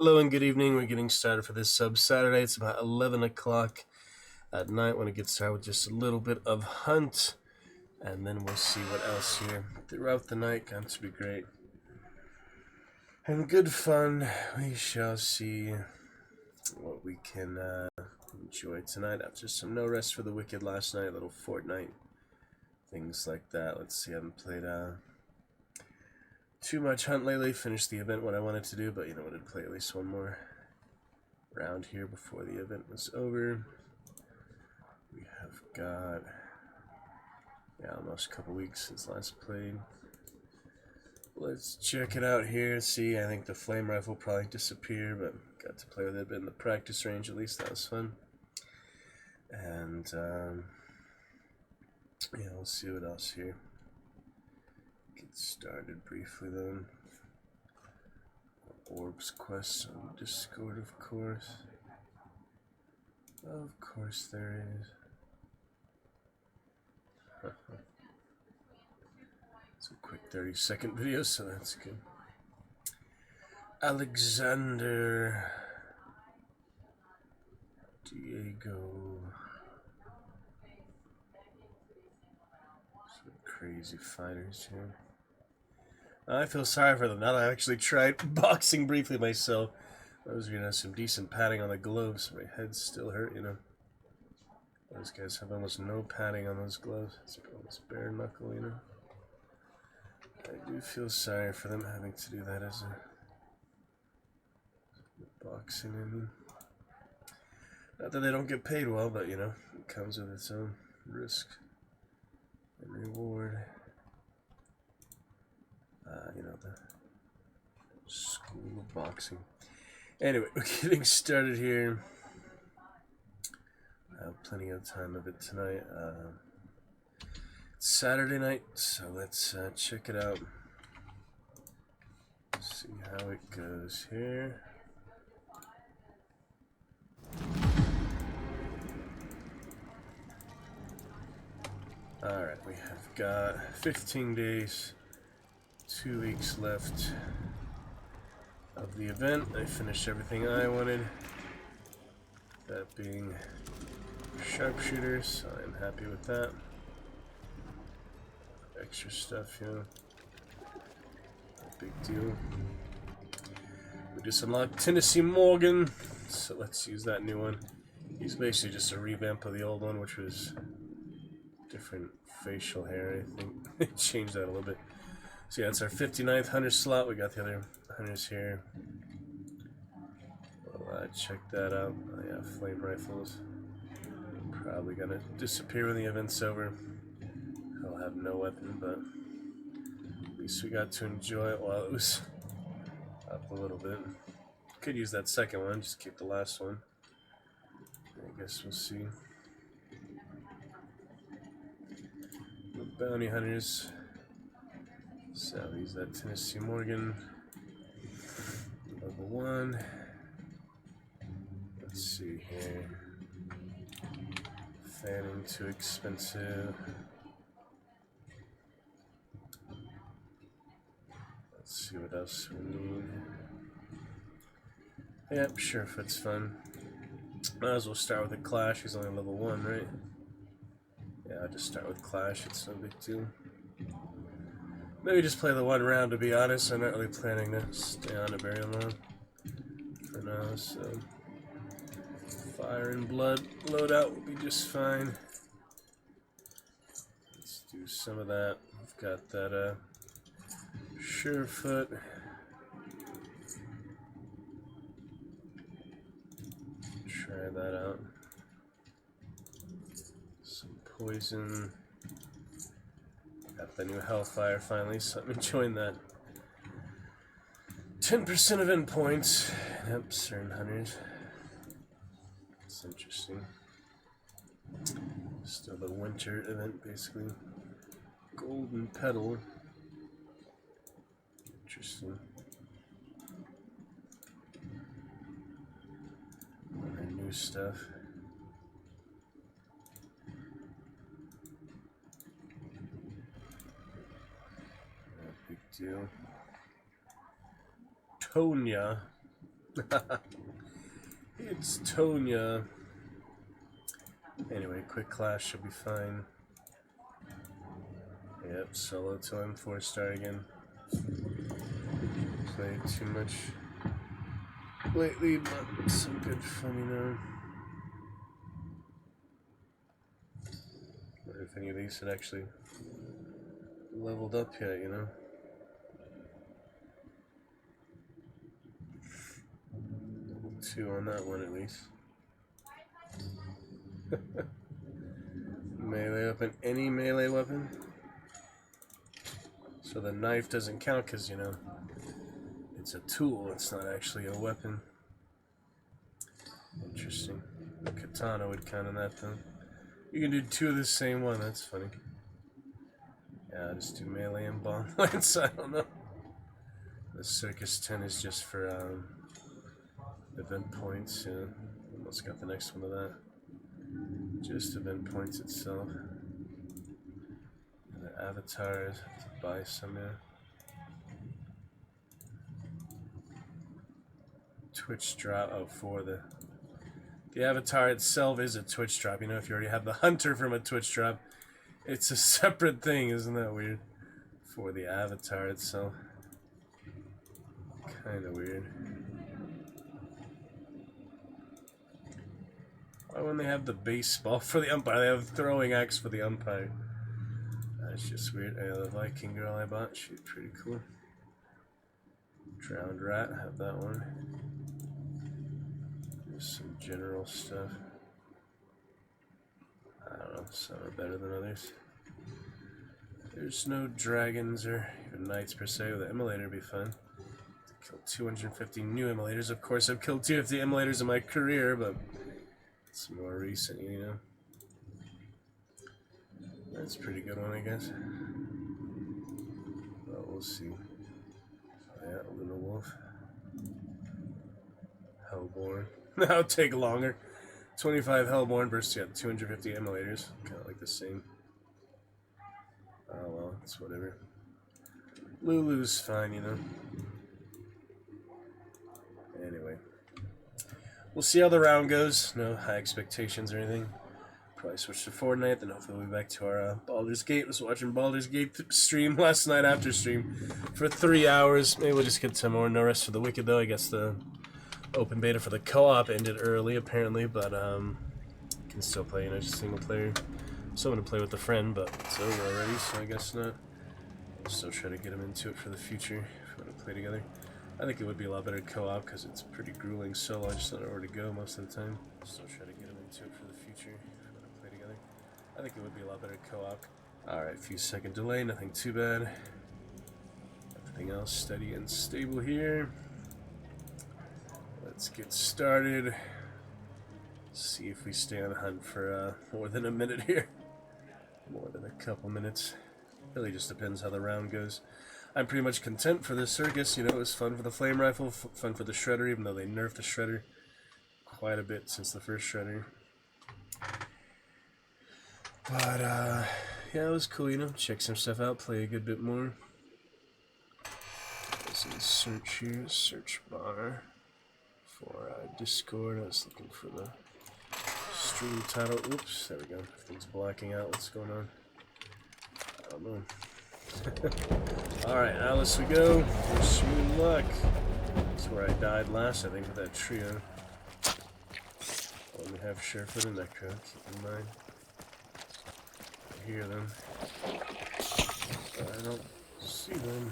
Hello and good evening. We're getting started for this sub Saturday. It's about 11 o'clock at night. Want to get started with just a little bit of Hunt, and then we'll see what else here throughout the night. Going to be great and good fun. We shall see what we can enjoy tonight after some No Rest for the Wicked last night, a little Fortnite, things like that. Let's see. I haven't played too much Hunt lately. Finished the event what I wanted to do, but you know what, I'd play at least one more round here before the event was over. We have got almost a couple weeks since last played. Let's check it out here. See, I think the flame rifle will probably disappear, but got to play with it a bit in the practice range at least. That was fun. And we'll see what else here. Get started briefly then. Orbs quest on Discord, of course. Of course there is. It's a quick 30-second video, so that's good. Alexander Diego. Some crazy fighters here. I feel sorry for them. Now that I actually tried boxing briefly myself, I was gonna have some decent padding on the gloves. My head's still hurt, you know. Those guys have almost no padding on those gloves. It's almost bare knuckle, you know. I do feel sorry for them having to do that as a boxing. I mean, not that they don't get paid well, but you know, it comes with its own risk and reward. The school of boxing. Anyway, we're getting started here. I have plenty of time of it tonight. It's Saturday night, so let's check it out. See how it goes here. Alright, we have got 15 days, 2 weeks left of the event. I finished everything I wanted, that being sharpshooters, so I'm happy with that. Extra stuff, you know, no big deal. We just unlocked Tennessee Morgan, so let's use that new one. He's basically just a revamp of the old one, which was different facial hair, I think. They changed that a little bit. So yeah, it's our 59th hunter slot. We got the other hunters here. We'll check that out. Oh yeah, flame rifles. Probably gonna disappear when the event's over. I'll have no weapon, but at least we got to enjoy it while it was up a little bit. Could use that second one, just keep the last one. I guess we'll see. The bounty hunters. So I'll use that Tennessee Morgan. Level 1. Let's see here. Fanning too expensive. Let's see what else we need. Yep, Surefoot's fun. Might as well start with a Clash. He's only level 1, right? Yeah, I'll just start with Clash. It's no big deal. Maybe just play the one round, to be honest. I'm not really planning to stay on it very long for now, so Fire and Blood loadout will be just fine. Let's do some of that. We've got that Surefoot. Try that out. Some poison. Got the new Hellfire finally, so I'm enjoying that. 10% of endpoints. Yep, certain hunters. It's interesting. Still the winter event, basically. Golden Petal. Interesting. Other new stuff. No big deal. Tonya. It's Tonya. Anyway, quick class should be fine. Yep, solo till I'm 4-star again. Played too much lately, but some good fun, you know. Wonder if any of these had actually leveled up yet, you know. Level 2 on that one at least. Melee weapon, any melee weapon. So the knife doesn't count because, you know, it's a tool, it's not actually a weapon. Interesting. The katana would count on that though. You can do 2 of the same one, that's funny. Yeah, I'll just do melee and bomb lance, I don't know. The Circus 10 is just for event points, yeah. Almost got the next one of that. Just event points itself. And the avatars, have to buy some, yeah. Twitch drop, oh, for the avatar itself is a Twitch drop. You know, if you already have the hunter from a Twitch drop, it's a separate thing, isn't that weird? For the avatar itself. Kinda weird. Why wouldn't they have the baseball for the umpire? They have throwing axe for the umpire. That's just weird. The Viking girl I bought, she's pretty cool. Drowned rat, have that one. Just some general stuff. I don't know, some are better than others. There's no dragons or even knights per se. The immolator would be fun. To kill 250 new immolators. Of course, I've killed 250 immolators in my career, but it's more recent, you know. That's a pretty good one, I guess. Well, we'll see. Yeah, Luna Wolf. Hellborn. That'll take longer. 25 Hellborn versus, yeah, 250 immolators. Kind of like the same. Oh well, it's whatever. Lulu's fine, you know. Anyway. We'll see how the round goes. No high expectations or anything. Probably switch to Fortnite, then hopefully we'll be back to our Baldur's Gate. I was watching Baldur's Gate stream last night after stream for 3 hours. Maybe we'll just get some more No Rest for the Wicked, though. I guess the open beta for the co-op ended early, apparently, but can still play, you know, just single player. So I'm going to play with a friend, but it's over already, so I guess not. I'll still try to get him into it for the future if we want to play together. I think it would be a lot better co-op because it's pretty grueling solo. I just don't know where to go most of the time. Still try to get him into it for the future if we want to play together. I think it would be a lot better co-op. Alright, few second delay, nothing too bad. Everything else steady and stable here. Let's get started. See if we stay on the hunt for more than a minute here. More than a couple minutes. Really just depends how the round goes. I'm pretty much content for this circus. You know, it was fun for the flame rifle, fun for the shredder, even though they nerfed the shredder quite a bit since the first shredder. But, yeah, it was cool, you know, check some stuff out, play a good bit more. There's a search here, search bar for Discord. I was looking for the stream title. Oops, there we go. Things blacking out. What's going on? I don't know. Alright, Alice we go. Wish me luck. That's where I died last, I think, with that trio. Only have Surefoot and Necro, keep in mind. I hear them. But I don't see them.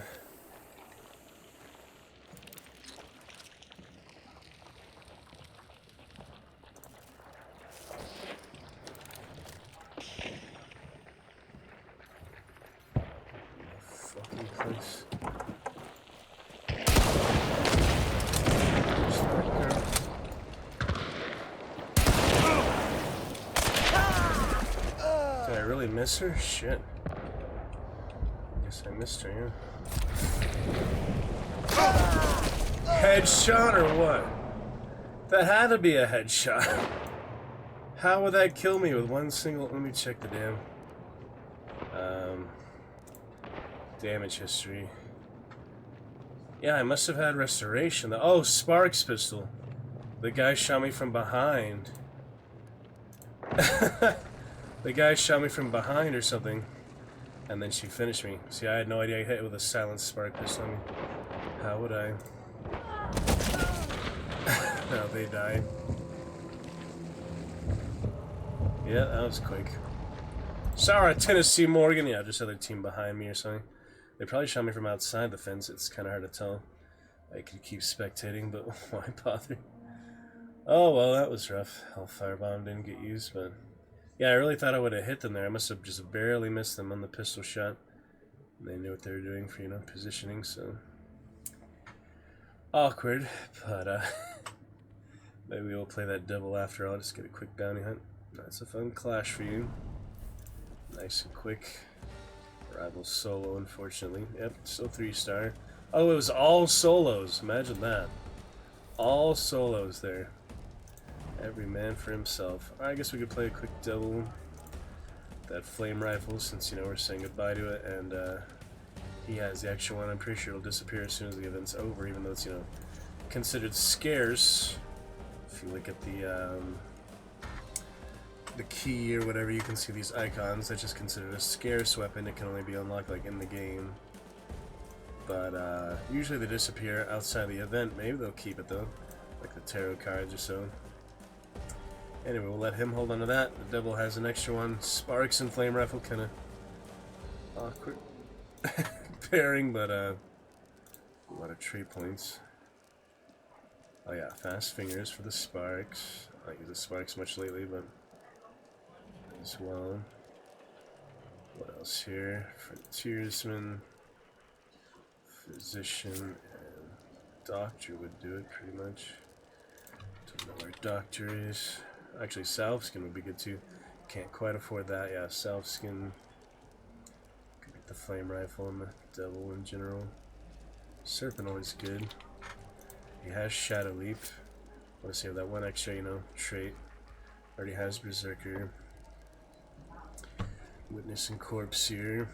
Place. Did I really miss her? Shit. Guess I missed her, yeah. Headshot or what? That had to be a headshot. How would that kill me with one single... Let me check the damn... damage history. Yeah, I must have had restoration. Oh, Sparks pistol. The guy shot me from behind. The guy shot me from behind or something. And then she finished me. See, I had no idea I hit with a silenced spark pistol. I mean, how would I? No, they died. Yeah, that was quick. Sorry, Tennessee Morgan. Yeah, just other team behind me or something. They probably shot me from outside the fence. It's kind of hard to tell. I could keep spectating, but why bother? Oh, well, that was rough. Hellfire bomb didn't get used, but... Yeah, I really thought I would have hit them there. I must have just barely missed them on the pistol shot. They knew what they were doing for, you know, positioning, so... Awkward, but, maybe we'll play that double after all. Just get a quick bounty hunt. That's a fun clash for you. Nice and quick. Rival solo, unfortunately. Yep, still 3-star. Oh, it was all solos. Imagine that. All solos there. Every man for himself. I guess we could play a quick double. That flame rifle, since, you know, we're saying goodbye to it, and he has the extra one. I'm pretty sure it'll disappear as soon as the event's over, even though it's, you know, considered scarce. If you look at the key or whatever, you can see these icons. That's just considered a scarce weapon. It can only be unlocked, like, in the game. But usually they disappear outside the event. Maybe they'll keep it, though. Like the tarot cards or so. Anyway, we'll let him hold on to that. The devil has an extra one. Sparks and flame rifle, kind of awkward pairing, but a lot of tree points. Oh yeah, fast fingers for the sparks. I don't use the sparks much lately, but as well. What else here? Frontiersman, physician, and doctor would do it pretty much. Don't know where doctor is. Actually, salve skin would be good too. Can't quite afford that. Yeah, salve skin. Could get the flame rifle and the devil in general. Serpent always good. He has shadow leap. Want to save that one extra, you know, trait. Already has berserker. Witness and corpse here.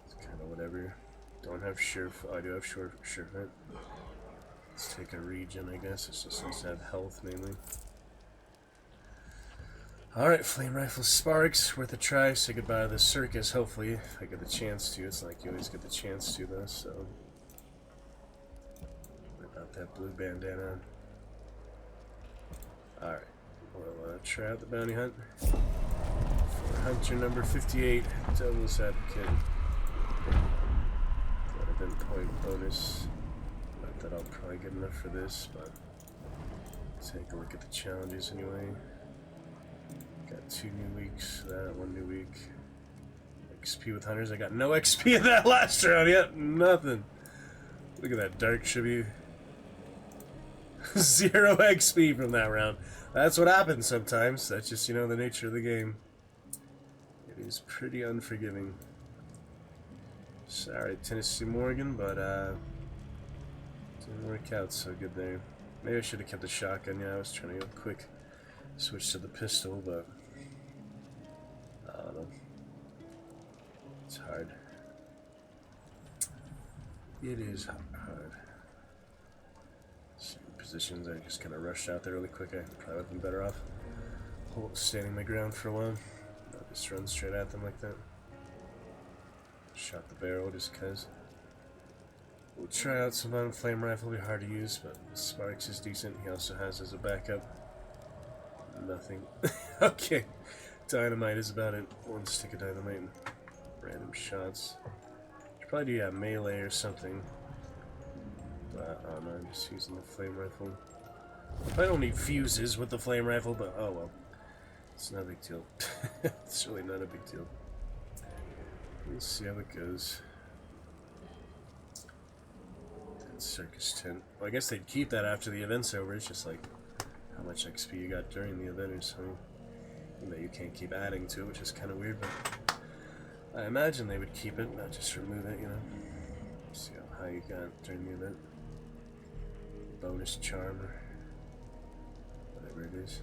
It's kind of whatever. Don't have sure. I do have sure. Let's take a regen, I guess. It's just nice to have health mainly. Alright, flame rifle sparks, worth a try. Say goodbye to the circus, hopefully, if I get the chance to. It's like you always get the chance to, though, so. What about that blue bandana? Alright, we'll try out the bounty hunt. For hunter number 58, Devil's Advocate. That event point bonus. Not that I'll probably get enough for this, but take a look at the challenges anyway. Got 2 new weeks, that 1 new week. XP with hunters. I got no XP in that last round yet. Nothing. Look at that dark tribute. 0 XP from that round. That's what happens sometimes. That's just, you know, the nature of the game. It is pretty unforgiving. Sorry, Tennessee Morgan, but didn't work out so good there. Maybe I should have kept the shotgun. Yeah, I was trying to go quick. Switch to the pistol, but I don't know. It's hard. It is hard. Certain positions, I just kind of rushed out there really quick. I probably would have been better off standing my ground for a while. Not just run straight at them like that. Shot the barrel just because. We'll try out some on flame rifle. It'll be hard to use, but Sparks is decent. He also has as a backup. Nothing. Okay. Dynamite is about it. One stick of dynamite and random shots. Should probably do, yeah, melee or something. But I don't know, I'm just using the flame rifle. I don't need fuses with the flame rifle, but oh well. It's not a big deal. It's really not a big deal. We'll see how it goes. That circus tent. Well, I guess they'd keep that after the event's over. It's just like how much XP you got during the event or something. You know, you can't keep adding to it, which is kind of weird, but I imagine they would keep it, not just remove it, you know. See how high you got during the event. Bonus charm or whatever it is.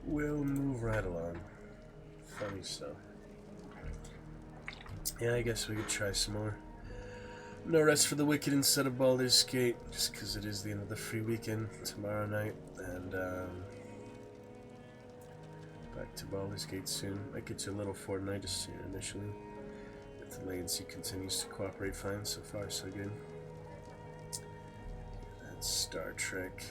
We'll move right along. Funny stuff. Yeah, I guess we could try some more. No Rest for the Wicked instead of Baldur's Gate, just because it is the end of the free weekend tomorrow night, and back to Baldur's Gate soon. Might get you a little Fortnite just here initially. If the latency continues to cooperate fine, so far so good. That's Star Trek.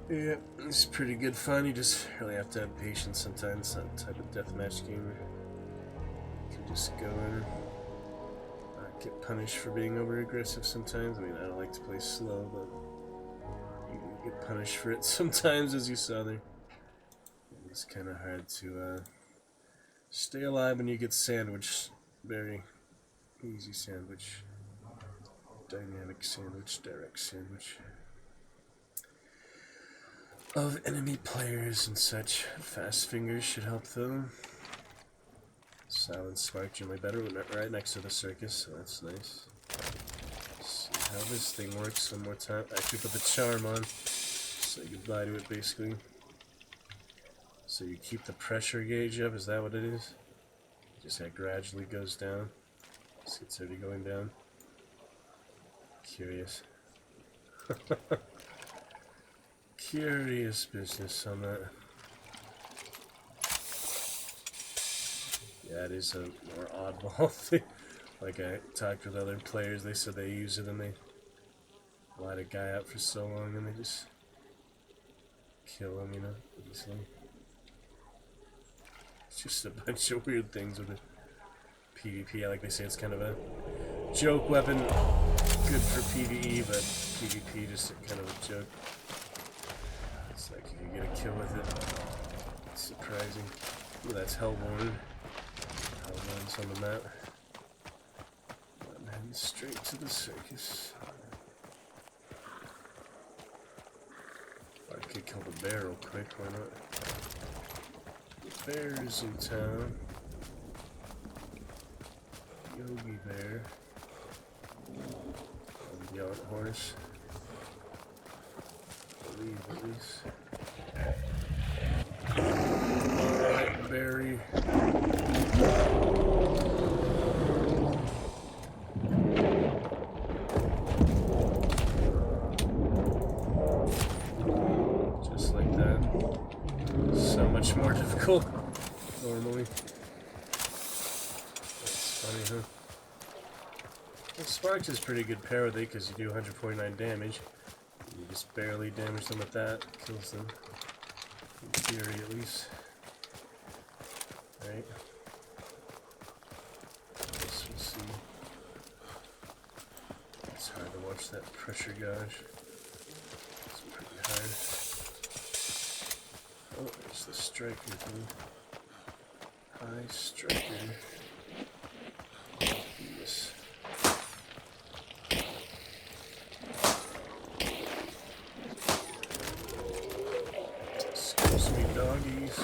Yeah, it's pretty good fun. You just really have to have patience sometimes. It's not a type of deathmatch game. You can just go in, not get punished for being over aggressive sometimes. I mean, I don't like to play slow, but you can get punished for it sometimes, as you saw there. It's kind of hard to stay alive when you get sandwiched. Very easy sandwich. Dynamic sandwich, direct sandwich. Of enemy players and such. Fast fingers should help though. Silent Spark generally better, right next to the circus, so that's nice. Let's see how this thing works one more time. Actually put the charm on. Say goodbye to it basically. So you keep the pressure gauge up, is that what it is? Just that gradually goes down. See, it's already going down. Curious. Curious business on that. Yeah, it is a more oddball thing. Like I talked with other players, they said they use it and they light a guy up for so long and they just kill him, you know, easily. It's just a bunch of weird things with it. PvP, like they say, it's kind of a joke weapon. Good for PvE, but PvP just kind of a joke. It's like you can get a kill with it. It's surprising. Ooh, that's Hellborn. Hellborn's on the map. I'm heading straight to the circus. I could kill the bear real quick, why not? The bear is in town. Yogi Bear. And Yacht Horse. I believe at least. Alright, Barry. Just like that. So much more difficult normally. That's funny, huh? Well, Sparks is pretty good pair with it because you do 149 damage. You just barely damage them with that. Kills them. In theory, at least. Right? Guess we'll see. It's hard to watch that pressure gauge. It's pretty hard. Oh, there's the striker thing. High striker. Yes. Excuse me, doggies.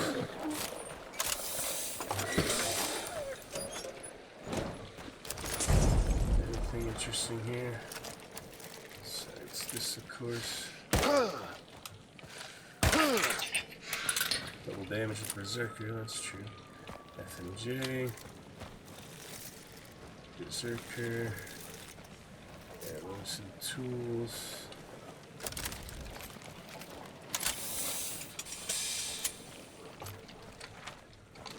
Anything interesting here? Besides this, of course. Double damage with Berserker, that's true. F and J. Berserker. Arrows and tools.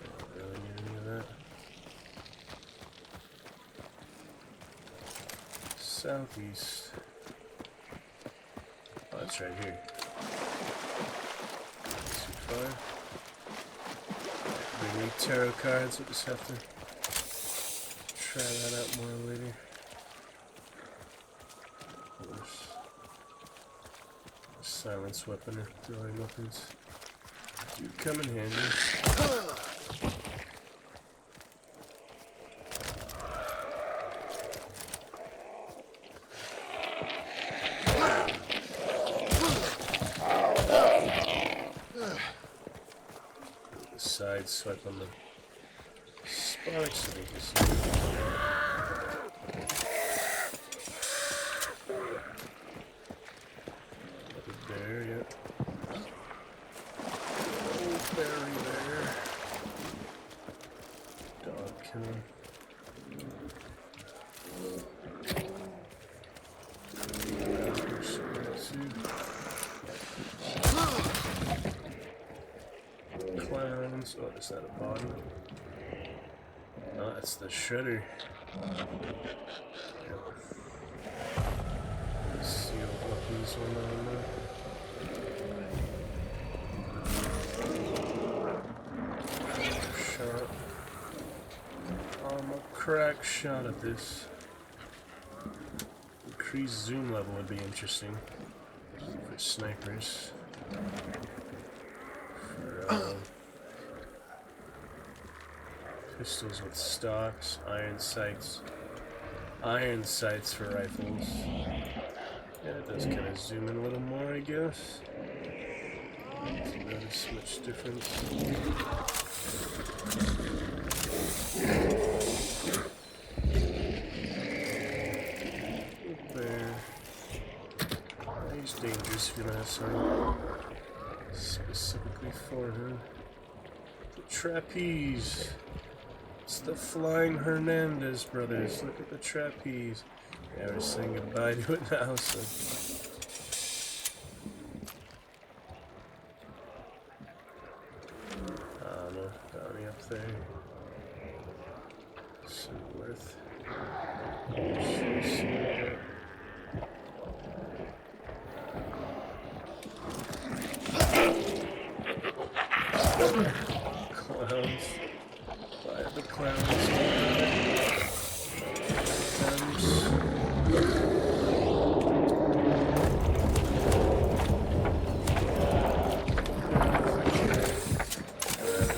Don't really need any of that. Southeast. Oh, that's right here. Too far. We need tarot cards, we'll just have to try that out more later. Of course. Silence weapon or throwing weapons do come in handy. Side swipe on the sparks so they can see. Another bear, yep. Oh, berry bear. Dog killer. What is that, a body? No, that's the shredder. Sealed weapons on that. Shot. I'm a crack shot at this. Increased zoom level would be interesting for snipers. For pistols with stocks, iron sights. Iron sights for rifles. Yeah, it does kind of zoom in a little more, I guess. Don't notice much difference. There. He's dangerous if you're gonna have something specifically for him. The trapeze. It's the Flying Hernandez brothers. Look at the trapeze. Yeah, we're saying goodbye to it now, so. No, bounty up there. So worth. Clowns. Fire the clowns.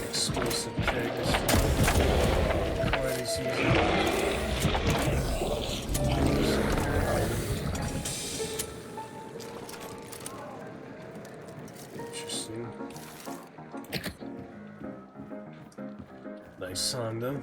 Explosive keg is quite as easy. Interesting. Nice song though.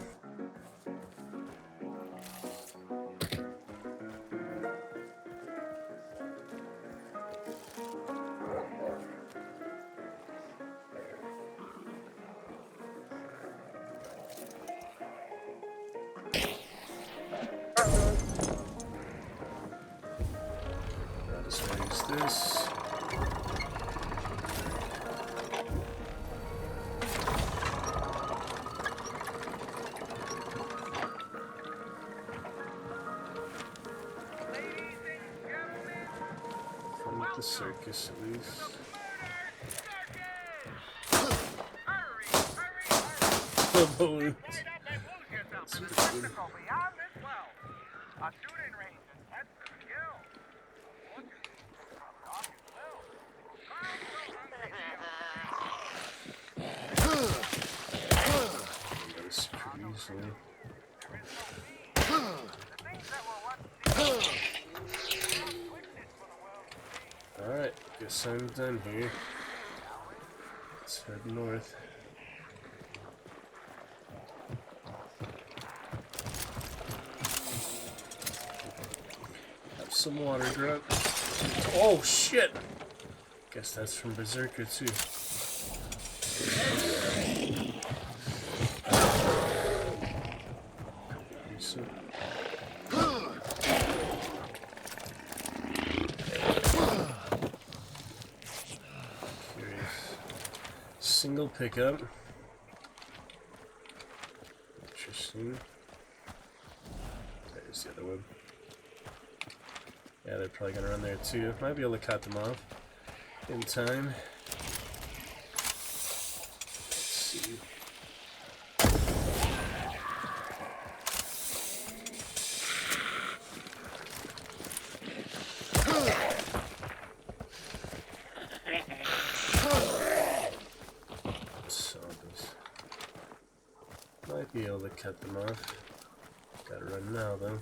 Not as big as this. From the circus, at least. The balloons. That's pretty good. Easily. Alright, guess I'm done here. Let's head north. Have some water drop. Oh shit! Guess that's from Berserker too. Single pickup. Interesting. There's the other one. Yeah, they're probably gonna run there too. Might be able to cut them off in time. Let's see. Might be able to cut them off. Gotta run now though.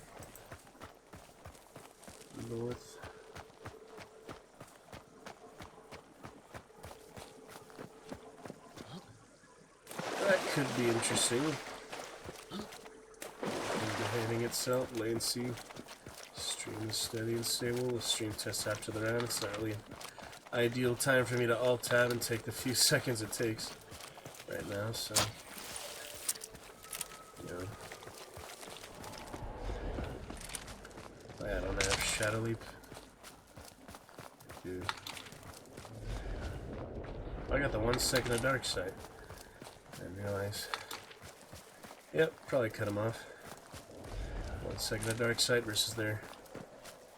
North. That could be interesting. Behaving itself, latency. Stream is steady and stable. The stream test after the round. It's not really an ideal time for me to alt tab and take the few seconds it takes right now, so. I don't have Shadow Leap. Dude. I got the 1 second of Dark Sight. And realize. Yep, probably cut him off. 1 second of dark sight versus their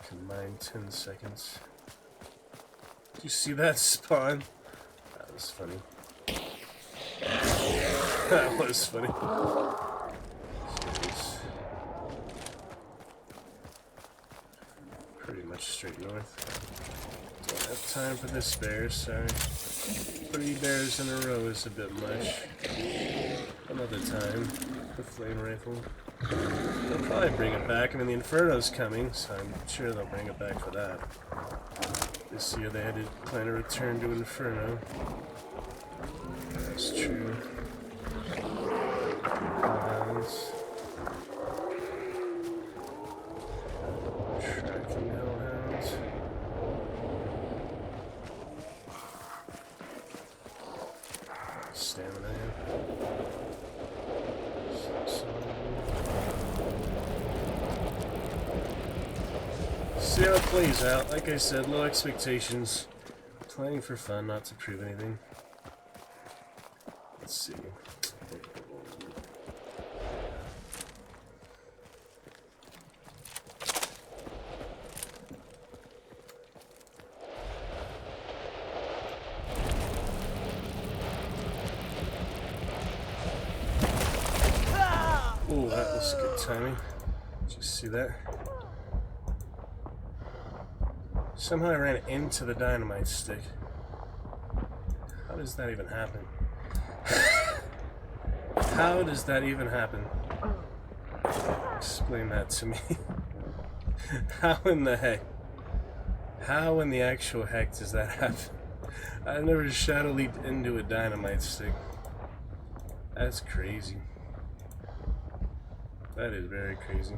combined 10 seconds. Did you see that spawn? That was funny. That was funny. Jeez. Pretty much straight north. Don't have time for this bear, sorry. 3 bears in a row is a bit much. Another time. The flame rifle. They'll probably bring it back. I mean, the Inferno's coming, so I'm sure they'll bring it back for that. This year they had to plan a return to Inferno. That's true. Hellhounds. Tracking hellhounds. Stamina here. See how it plays out. Like I said, low expectations. Playing for fun, not to prove anything. Let's see. Oh, that was good timing. Did you see that? Somehow I ran into the dynamite stick. How does that even happen? How does that even happen? Explain that to me. How in the heck? How in the actual heck does that happen? I've never shadow leaped into a dynamite stick. That's crazy. That is very crazy.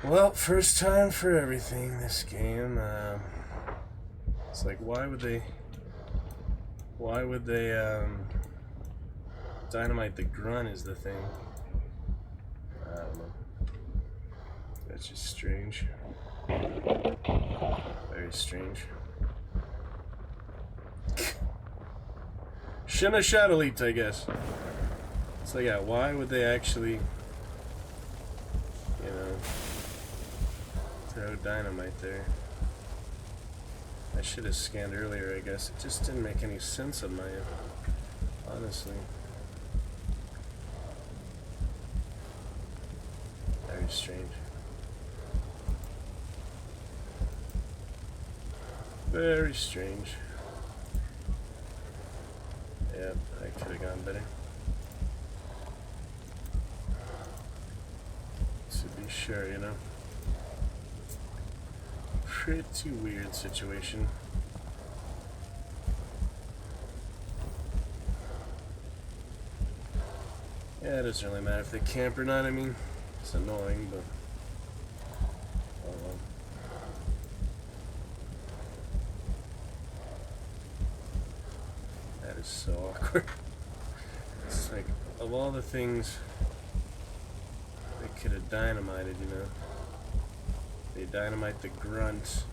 Well, first time for everything this game. It's like, why would they dynamite the grunt is the thing. I don't know. That's just strange. Very strange. Shouldn't have shadow leaped, I guess. It's like, yeah, why would they actually, you know, throw dynamite there? I should have scanned earlier, I guess. It just didn't make any sense on my end, honestly. Very strange. Very strange. Yep, I could have gone better. To be sure, you know. Pretty weird situation. Yeah, it doesn't really matter if they camp or not, I mean, it's annoying, but oh well. That is so awkward. It's like, of all the things they could have dynamited, you know. They dynamite the grunt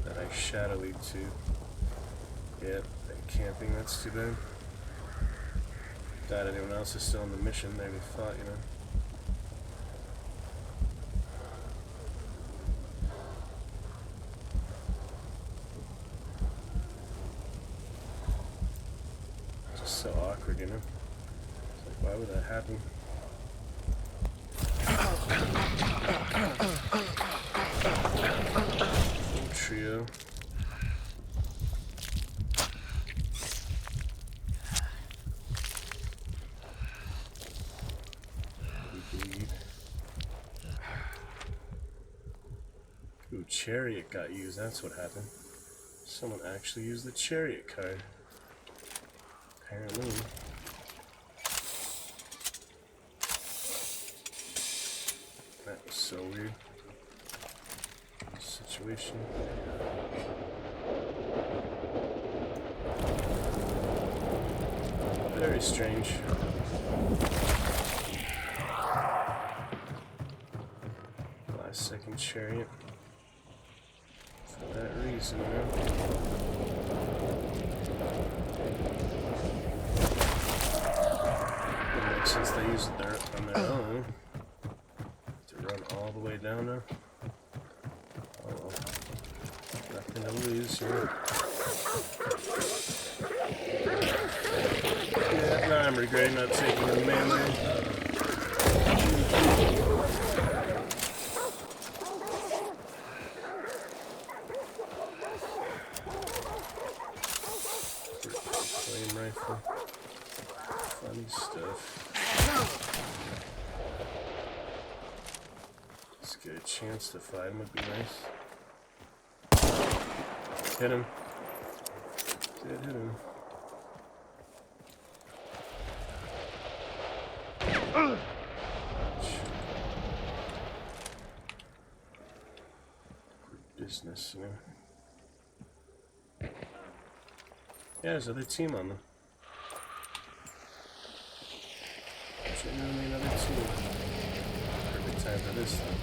that I shadow leap to. Yep, and camping, that's too bad. Glad anyone else is still on the mission, maybe thought, you know. Just so awkward, you know. It's like, why would that happen? Trio. Ooh, chariot got used. That's what happened. Someone actually used the chariot card. Apparently. That was so weird. Situation. Very strange. Last second chariot. For that reason, man. since they use it on their own. To run all the way down now. Oh well. Nothing to lose here. Yeah, now I'm regretting not taking the melee. Flame rifle. Funny stuff. Let's get a chance to fight him would be nice. Hit him. Did hit him. Business, you know. Yeah, there's another team on them. Genuinely another team. Perfect time for this thing.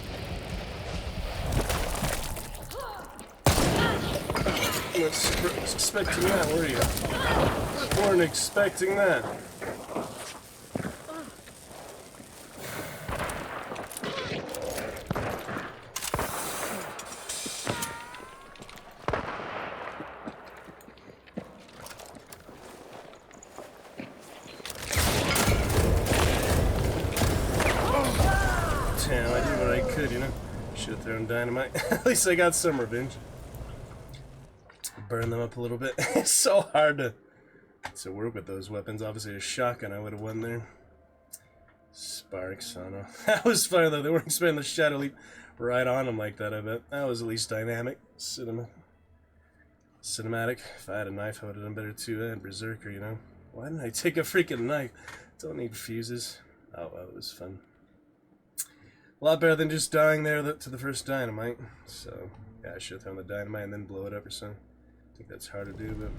Wasn't expecting that, were you? Weren't expecting that. Damn, I did what I could, you know. Should have thrown dynamite. At least I got some revenge. Burn them up a little bit. It's so hard to work with those weapons. Obviously a shotgun I would have won there. Sparks, I don't know. That was funny though, they weren't expecting the shadow leap right on them like that, I bet. That was at least dynamic. Cinematic. If I had a knife I would have done better too. I had Berserker, you know. Why didn't I take a freaking knife? Don't need fuses. Oh well, it was fun. A lot better than just dying there to the first dynamite. So, yeah, I should have thrown the dynamite and then blow it up or something. I think that's hard to do, but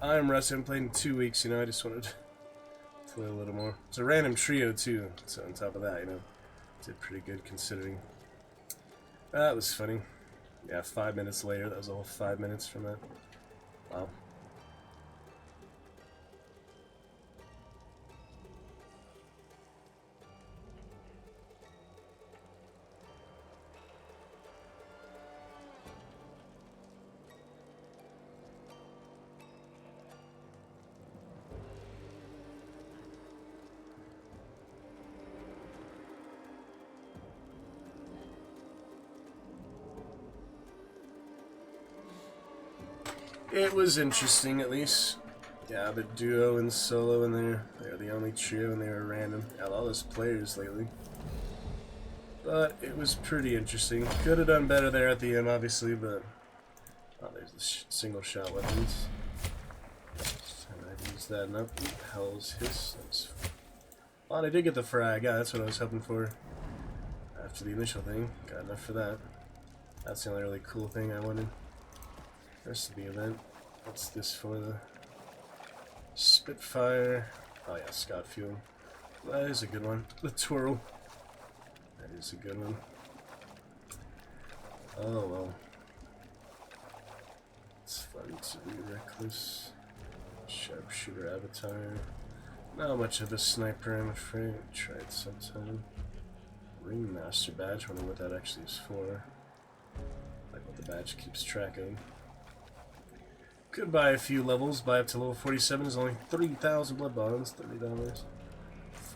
I'm rusty. I haven't played in 2 weeks, you know. I just wanted to play a little more. It's a random trio, too. So, on top of that, you know, did pretty good considering. That was funny. Yeah, 5 minutes later. That was a whole 5 minutes from that. Wow. It was interesting, at least. Yeah, but duo and solo in there. They're the only trio, and they were random. Got all those players lately. But it was pretty interesting. Could have done better there at the end, obviously, but... Oh, there's the single shot weapons. I'd use that enough. What the hell's his? Oh, I did get the frag. Yeah, that's what I was hoping for. After the initial thing. Got enough for that. That's the only really cool thing I wanted. Rest of the event. What's this for? The Spitfire. Oh yeah, Scott Fuel. That is a good one. The Twirl. That is a good one. Oh well. It's fun to be reckless. Sharpshooter avatar. Not much of a sniper, I'm afraid. Try it sometime. Ringmaster badge. Wonder what that actually is for. Like what the badge keeps track of. Could buy a few levels. Buy up to level 47 is only 3,000 blood bonds. $30.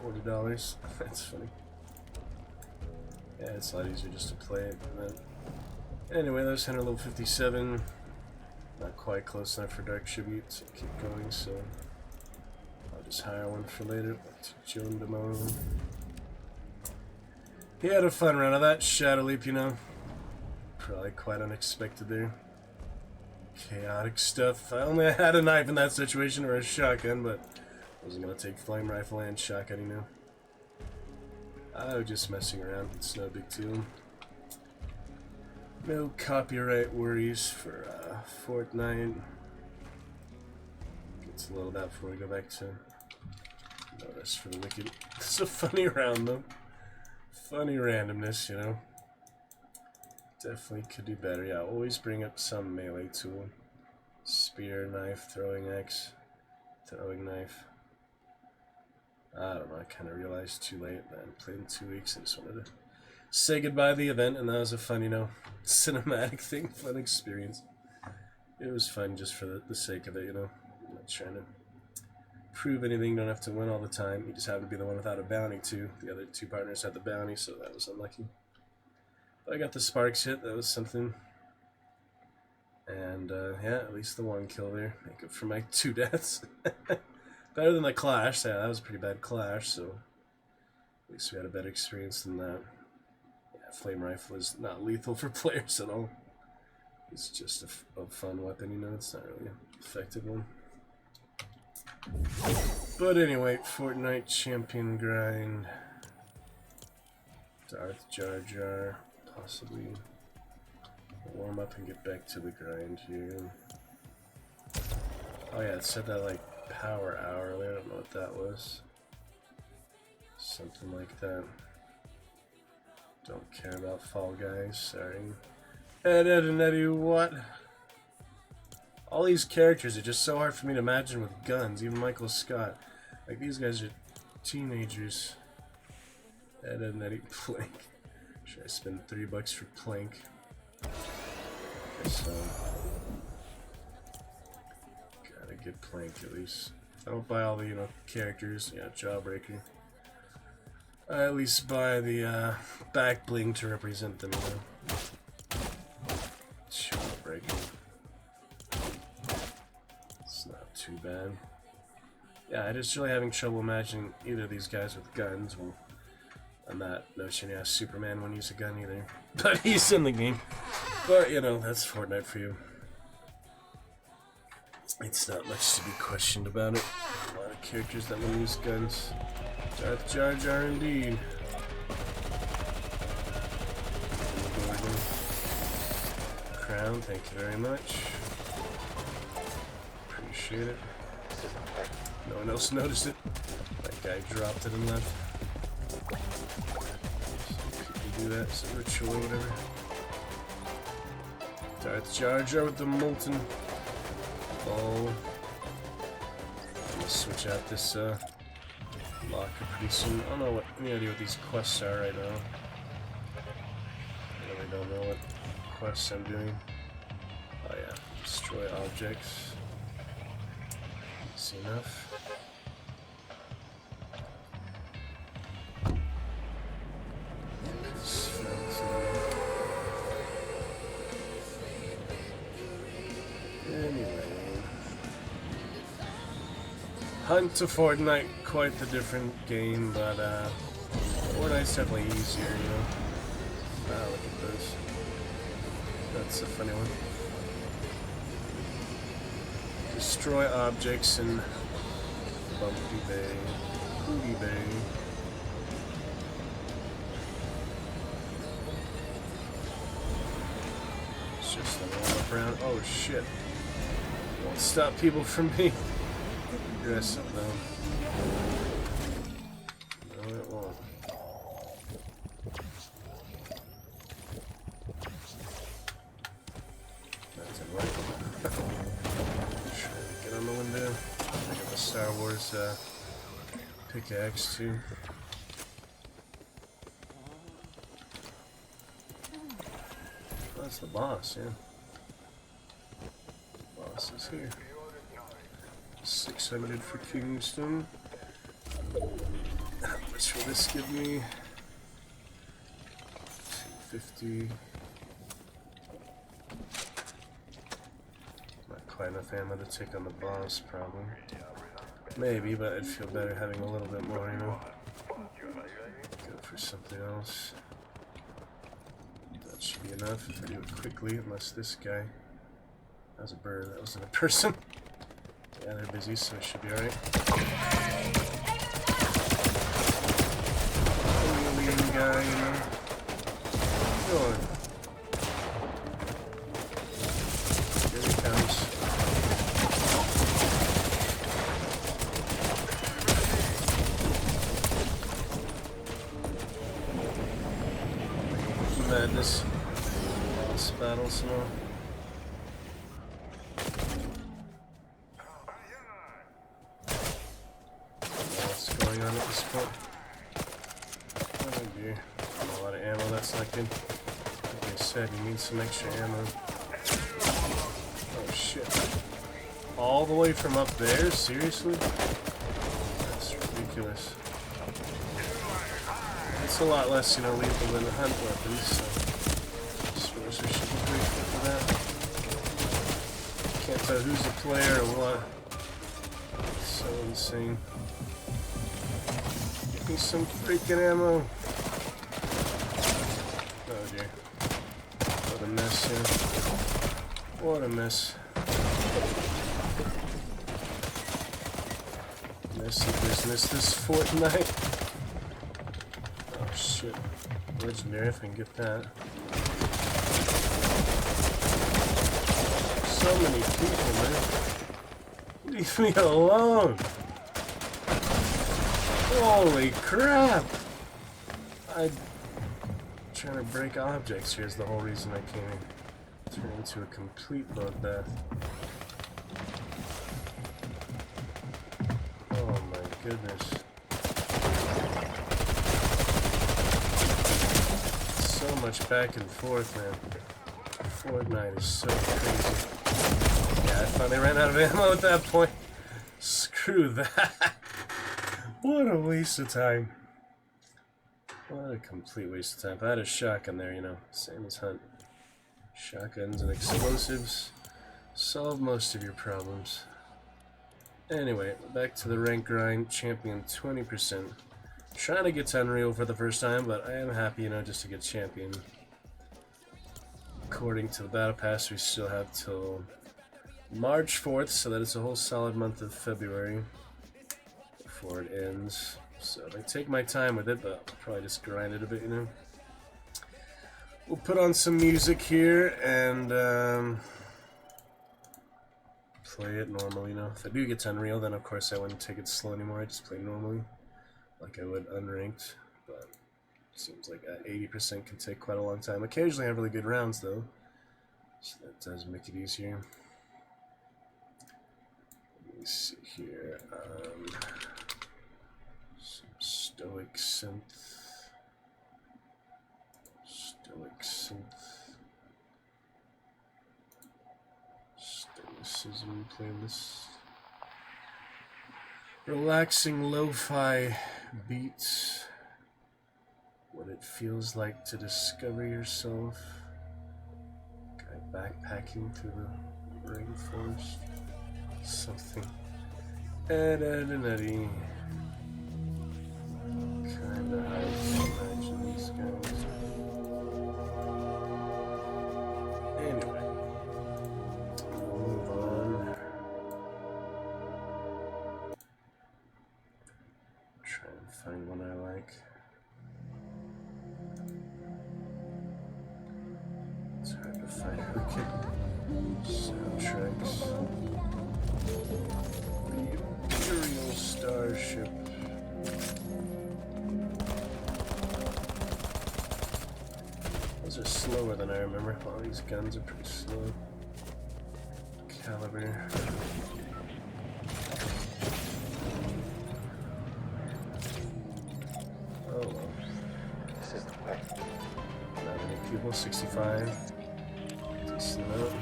$40. That's funny. Yeah, it's a lot easier just to play it. But anyway, there's Hunter level 57. Not quite close enough for Dark Tribute to keep going, so I'll just hire one for later. Back to Joan tomorrow. He had a fun round of that Shadow Leap, you know. Probably quite unexpected there. Chaotic stuff. I only had a knife in that situation, or a shotgun, but I wasn't going to take flame rifle and shotgun, you know. I was just messing around. It's no big deal. No copyright worries for Fortnite. Gets a little that before we go back to notice for the wicked. It's a funny round, though. Funny randomness, you know. Definitely could do better. Yeah, always bring up some melee tool. Spear, knife, throwing axe, throwing knife. I don't know, I kind of realized too late, man. I played in 2 weeks. I just wanted to say goodbye to the event, and that was a fun, you know, cinematic thing, fun experience. It was fun just for the sake of it, you know. I'm not trying to prove anything, don't have to win all the time. You just happen to be the one without a bounty, too. The other 2 partners had the bounty, so that was unlucky. But I got the sparks hit, that was something. And, yeah, at least the 1 kill there. Make up for my 2 deaths. Better than the clash. Yeah, that was a pretty bad clash, so at least we had a better experience than that. Yeah, flame rifle is not lethal for players at all. It's just a fun weapon, you know, it's not really an effective one. But anyway, Fortnite champion grind. Darth Jar Jar, possibly warm up and get back to the grind here. Oh yeah, it said that like power hour earlier, I don't know what that was. Something like that. Don't care about Fall Guys, sorry. Eddie, what? All these characters are just so hard for me to imagine with guns, even Michael Scott. Like, these guys are teenagers. Eddie, Plank. Should I spend $3 for Plank? Okay, so gotta get Plank at least. I don't buy all the, you know, characters. Yeah, Jawbreaker. I at least buy the back bling to represent them, you know. Jawbreaker. It's not too bad. Yeah, I just really having trouble imagining either of these guys with guns. Well, I'm not notion, yeah, Superman wouldn't use a gun either. But he's in the game. But, you know, that's Fortnite for you. It's not much to be questioned about it. A lot of characters that will use guns. Darth Jar Jar indeed. Crown, thank you very much. Appreciate it. No one else noticed it. That guy dropped it and left. Some people do that, it's a ritual or whatever. Darth Jar Jar with the molten ball. I'm gonna switch out this locker pretty soon. I don't know any idea what these quests are right now. I really don't know what quests I'm doing. Oh yeah, destroy objects. Easy enough. Anyway, Hunt to Fortnite, quite the different game, but Fortnite's definitely easier, you know. Ah, look at this. That's a funny one. Destroy objects in Bumpy Bay, Hootie Bay. It's just a warm-up round. Oh shit. Won't stop people from being aggressive though. No, it won't. That's it, right? Try to get on the window. I got the Star Wars pickaxe too. Oh, that's the boss, yeah. Boss is here. 600 for Kingston. How much will this give me? 250. Not quite enough ammo to take on the boss, probably. Maybe, but I'd feel better having a little bit more, you know. Go for something else. That should be enough if I do it quickly, unless this guy. That was a bird, that wasn't a person. Yeah, they're busy, so it should be alright. Alien guy, you know. Go on. Here he comes. Madness. Boss battle some more. going on at this point. Oh dear. A lot of ammo, that's not good. Like I said, you need some extra ammo. Oh shit. All the way from up there? Seriously? That's ridiculous. It's a lot less, you know, lethal than the hunt weapons, so I suppose we should be grateful for that. Can't tell who's the player or what. It's so insane. Give me some freaking ammo. Oh dear. What a mess here. What a mess. Messy business, this Fortnite. Oh shit. Legendary if I can get that. So many people, man. Leave me alone. Holy crap. I'm trying to break objects here is the whole reason I came in. Turn into a complete bloodbath. Oh my goodness. So much back and forth, man. Fortnite is so crazy. Yeah, I finally ran out of ammo at that point. Screw that. What a waste of time. What a complete waste of time. If I had a shotgun there, you know, same as Hunt. Shotguns and explosives solve most of your problems. Anyway, back to the rank grind. Champion 20%. Trying to get to Unreal for the first time, but I am happy, you know, just to get champion. According to the battle pass, we still have till March 4th, so that is a whole solid month of February before it ends. So I take my time with it, but I'll probably just grind it a bit, you know. We'll put on some music here and play it normal, you know. If I do get to Unreal, then of course I wouldn't take it slow anymore. I just play normally, like I would unranked. But it seems like at 80% can take quite a long time. Occasionally I have really good rounds though, so that does make it easier. Let me see here. Some stoic synth. Stoicism playlist. Relaxing lo-fi beats. What it feels like to discover yourself. Guy backpacking through the rainforest. Something. Eddie. Kinda hard to imagine these guys. Anyway, we'll move on. Try and find one I like. It's hard to find wicked soundtracks. The Imperial Starship. Those are slower than I remember. All these guns are pretty slow. Caliber. Oh well. Not many people. 65. Decent amount.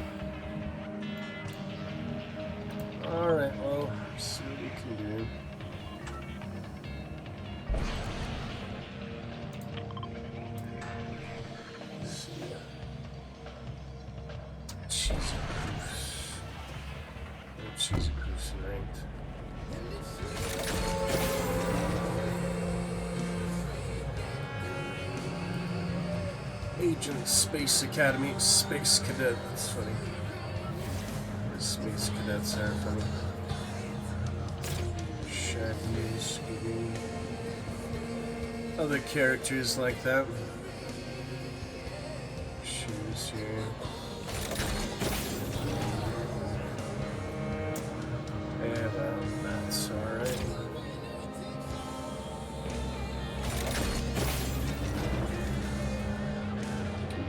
Alright, well, see what we can do. Cheesy proofs and ranked. Agent Space Academy, Space Cadet. That's funny. The Space Cadets are funny. Shaggy, Scooby. Other characters like that. Shoes here. That's alright.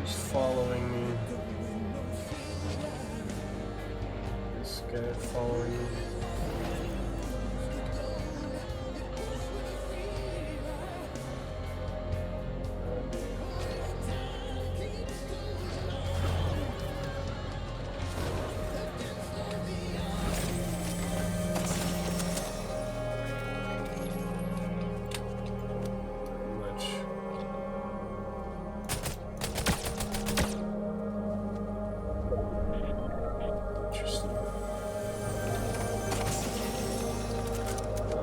He's following me. This guy following me.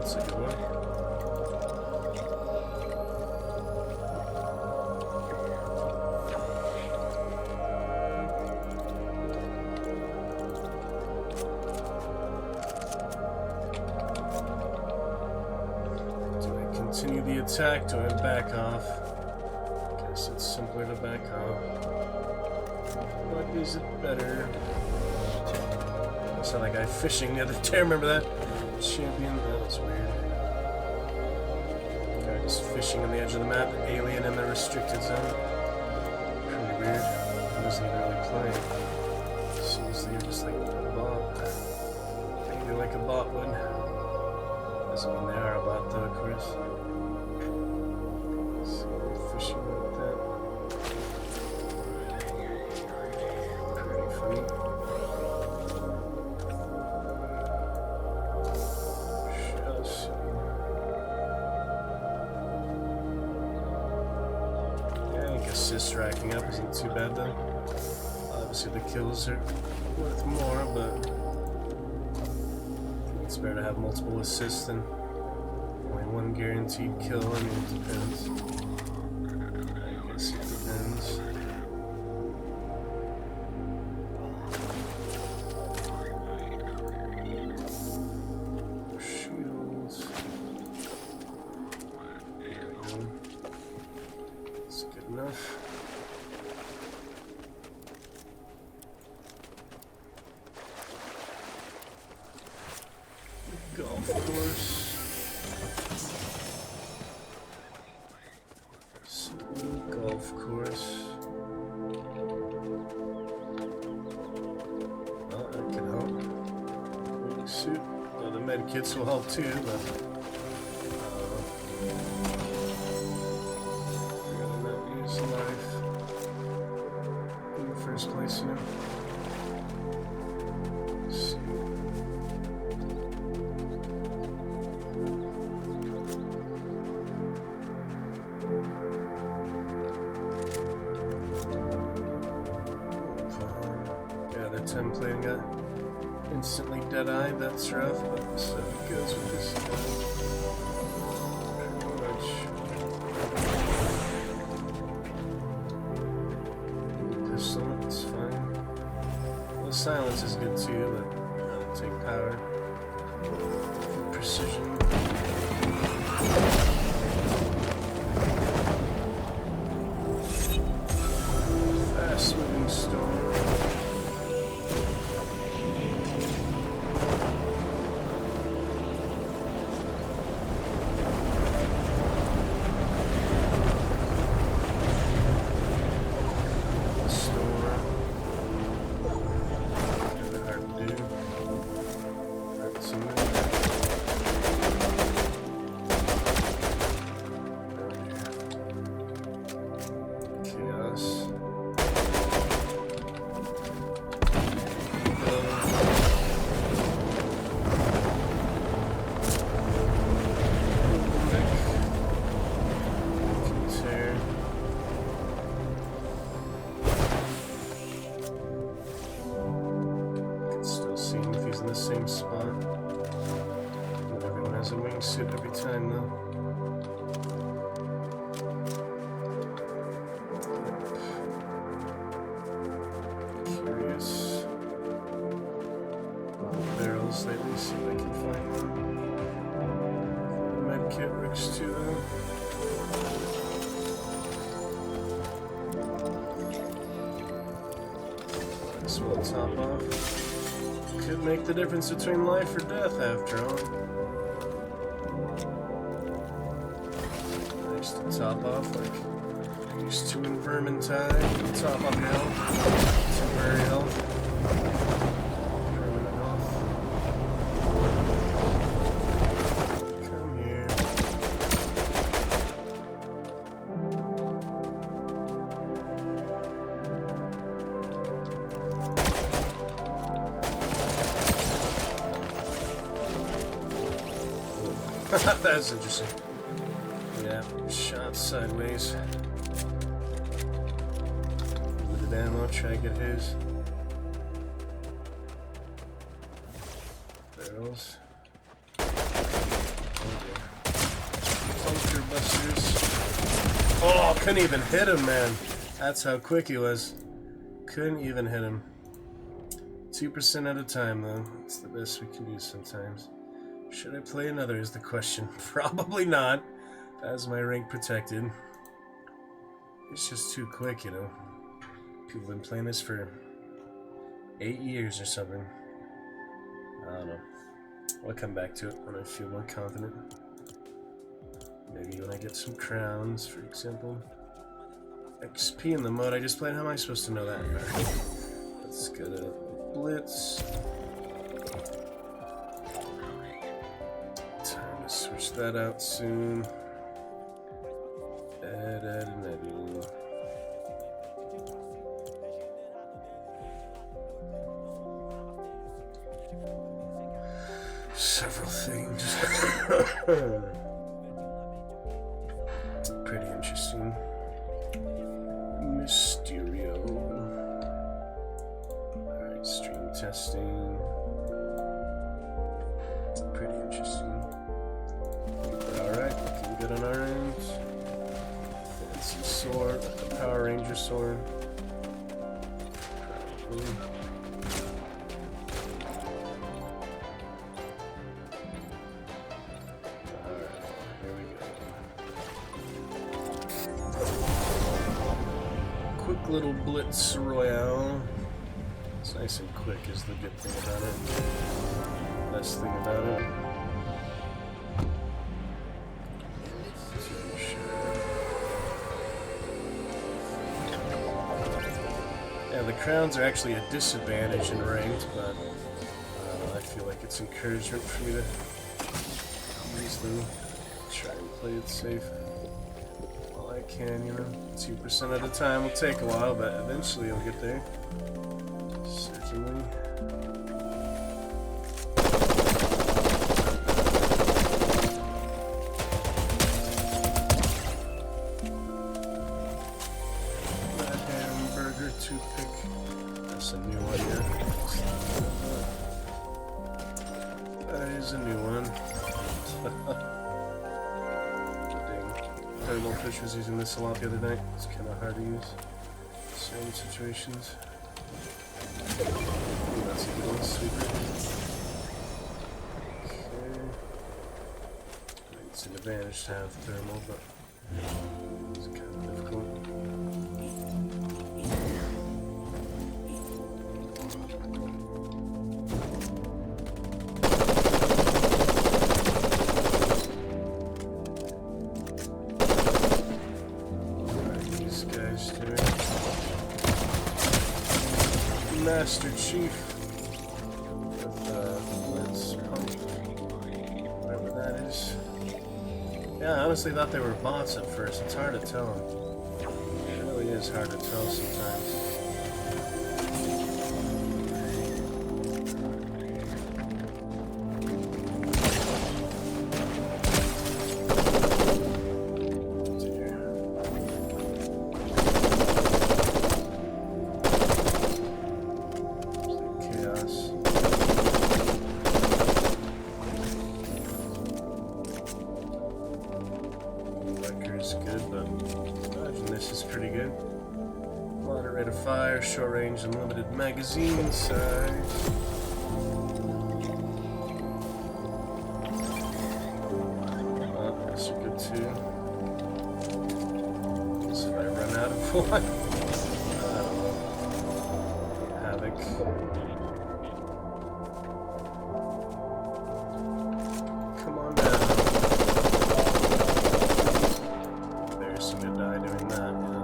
That's a good one. Do I continue the attack? Do I back off? Guess it's simpler to back off. But is it better? I saw that guy fishing the other day, remember that? Champion, that was weird. Guy just fishing on the edge of the map, alien in the restricted zone. Pretty weird. He wasn't even really playing. Seems like you're just like a bot. Maybe like a bot would. Doesn't mean they are a bot though, of course. So we're fishing like that. Pretty funny. Assist racking up isn't too bad though. Obviously the kills are worth more, but it's better to have multiple assists than only one guaranteed kill. I mean, it depends. I guess it depends. Shields. There we go. That's good enough. Golf course. Golf course. Oh, that could help. Suit. Oh, the med kits will help too, but life in the first place, you know. Let's see. Yeah, the template got instantly dead-eyed. That's rough, but so it goes with this guy. Pretty much. It's fine. Well, silence is good too, but you gotta take power. Precision. Fast moving storm. Same spot. Everyone has a wingsuit every time though. Curious. Barrels lately, see if I can find one. The med kit works too though. This will top off. Could make the difference between life or death after all. Nice to top off like used to in Vermintide. Top off your health. Temporary health. Permanent health. Come here. That's interesting. Yeah, shot sideways. Limited ammo, try to get his. Barrels. busters. Oh, couldn't even hit him, man. That's how quick he was. Couldn't even hit him. 2% at a time, though. It's the best we can do sometimes. Should I play another is the question. Probably not. As my rank protected. It's just too quick, you know. People have been playing this for 8 years or something. I don't know. I'll come back to it when I feel more confident. Maybe when I get some crowns, for example. XP in the mode I just played. How am I supposed to know that? Right. Let's go to Blitz. Time to switch that out soon. Ed. Several things. Pretty interesting. Mysterio. Alright, stream testing. Pretty interesting. Alright, looking good on our end. Fancy sword, the Power Ranger sword. Probably. Little Blitz Royale. It's nice and quick is the good thing about it. Best thing about it. Yeah, the crowns are actually a disadvantage in ranked, but I feel like it's encouragement for me to use them. Try and play it safe. I can, you know, 2% at a time will take a while, but eventually I'll get there. Certainly. That hamburger toothpick. That's a new one here. That is a new one. Terrible Fish was using this a lot the other night. It's kind of hard to use in certain situations. Ooh, that's a good one, sweeper. Okay. It's an advantage to have thermal, but it's kind of difficult. Master Chief with Blitz Pump, whatever that is. Yeah, I honestly thought they were bots at first. It's hard to tell. It really is hard to tell sometimes. Short range and limited magazine size. Oh, those are good too. So if I run out of one, Havoc. Come on down. Embarrassing to die doing that, you know.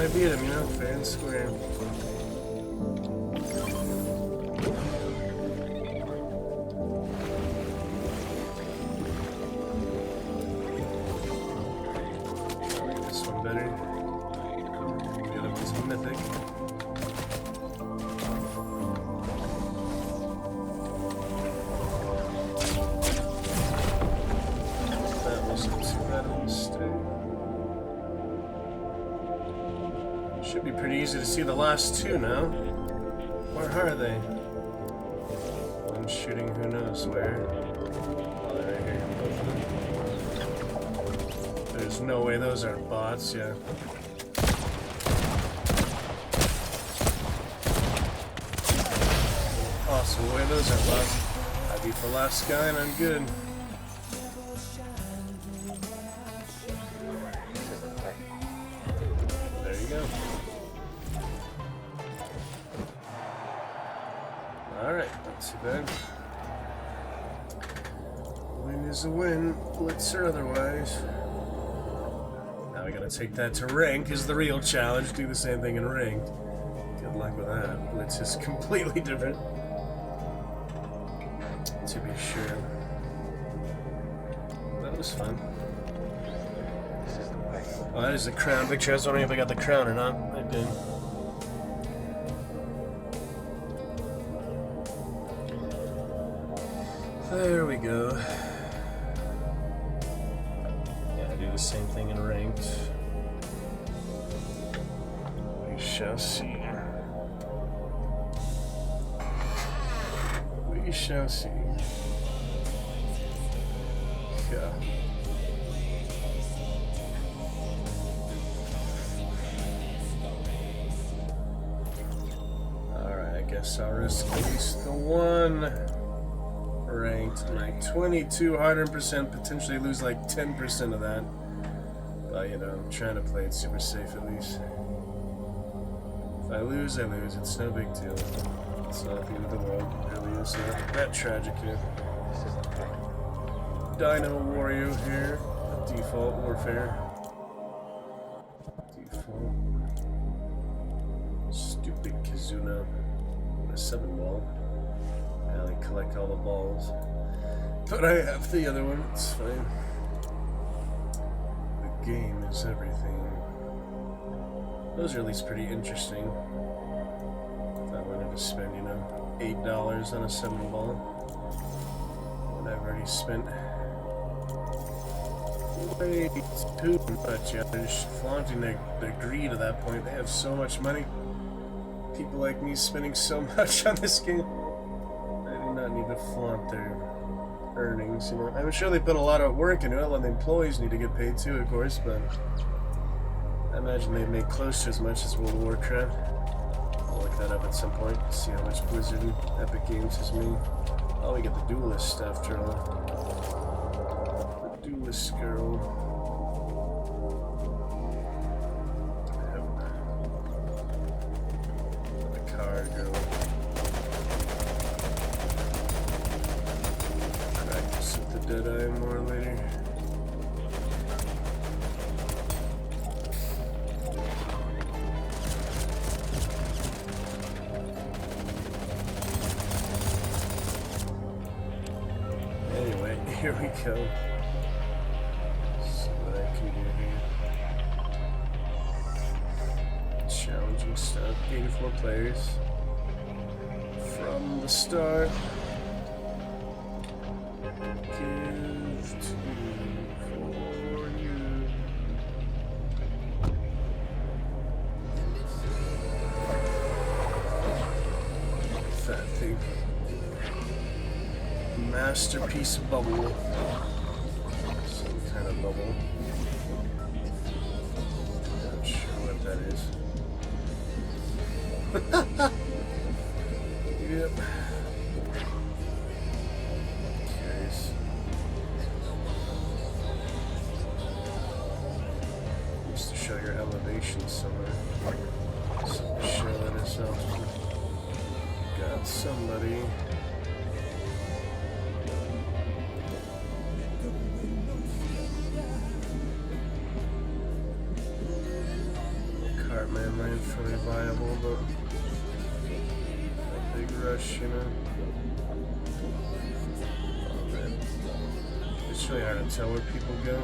I beat him, you know, fair and square. This one better. The other one's mythic. That wasn't too bad of a mistake. Should be pretty easy to see the last two now. Where are they? One shooting who knows where. Oh, they're right here. Both of them. There's no way those are bots, yeah. Awesome way those are bots. I beat the last guy and I'm good. There you go. Alright, not too bad. Win is a win, blitz or otherwise. Now we gotta take that to rank is the real challenge. Do the same thing in ranked. Good luck with that. Blitz is completely different. To be sure. That was fun. Oh, that is the crown picture. I was wondering if I got the crown or not. I did. There we go. Yeah, I do the same thing in ranked. We shall see. We shall see. Yeah. Alright, I guess I'll risk at least the one. Ranked like 2200%, potentially lose like 10% of that. But you know, I'm trying to play it super safe at least. If I lose, I lose. It's no big deal. It's not the end of the world. It really is not that tragic here. Dino Wario here. Default Warfare. Default. Stupid Kizuna. A 7-ball. I like collect all the balls. But I have the other one, it's fine. The game is everything. Those are at least pretty interesting. If I wanted to spend, you know, $8 on a 7-ball. When I've already spent way too much. Yeah, they're just flaunting their greed at that point. They have so much money. People like me spending so much on this game. Not need to flaunt their earnings, you know. I'm sure they put a lot of work into it, and the employees need to get paid too, of course, but I imagine they make close to as much as World of Warcraft. I'll look that up at some point, see how much Blizzard and Epic Games has made. Oh, we get the Duelist after all. The Duelist girl. The car girl. Deadeye more later. Anyway, here we go. See what I can do here. Challenging stuff. 84 players. From the start. Masterpiece bubble. Some kind of bubble. Not sure what that is. Yep. Curious. Used to show your elevation somewhere. So show that itself. Got somebody. mainland fully viable, but a big rush, you know. Oh man, it's really hard to tell where people go.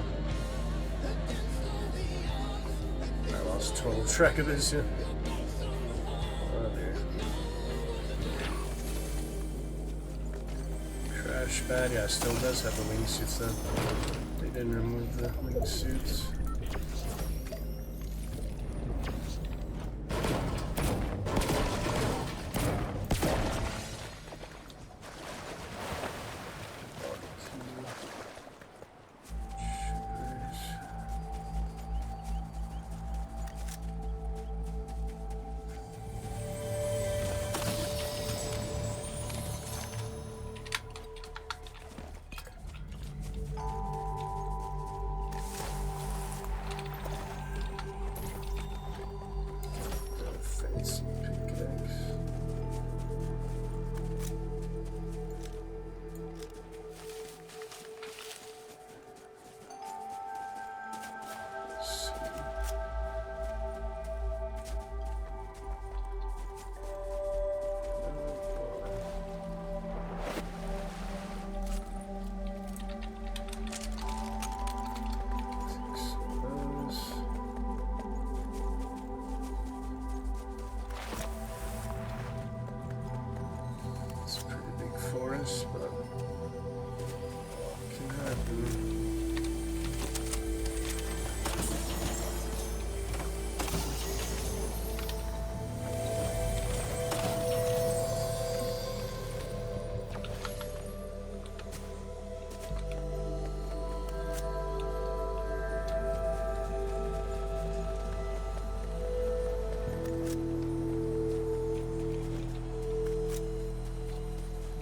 I lost total track of this, yeah. Oh dear. Crash pad, yeah, still does have the wingsuits though. They didn't remove the wingsuits. Fancy pickaxe. Forest, but what can happen?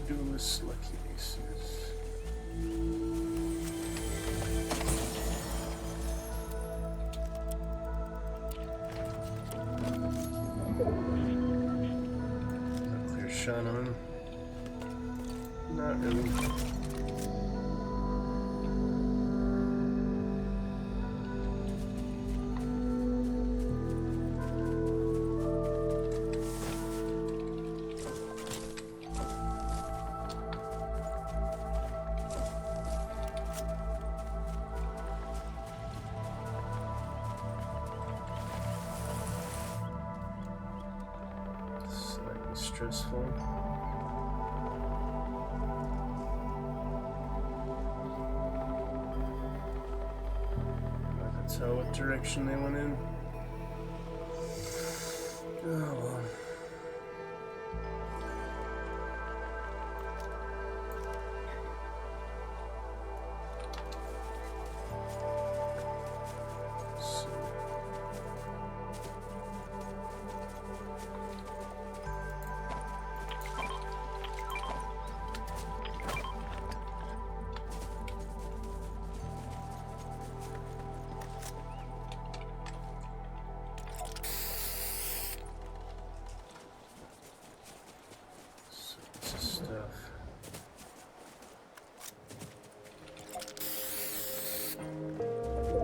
Duelist lucky aces. Clear shot on him. Not really. Slightly stressful. Hard to tell what direction they went in. Oh well. Stuff.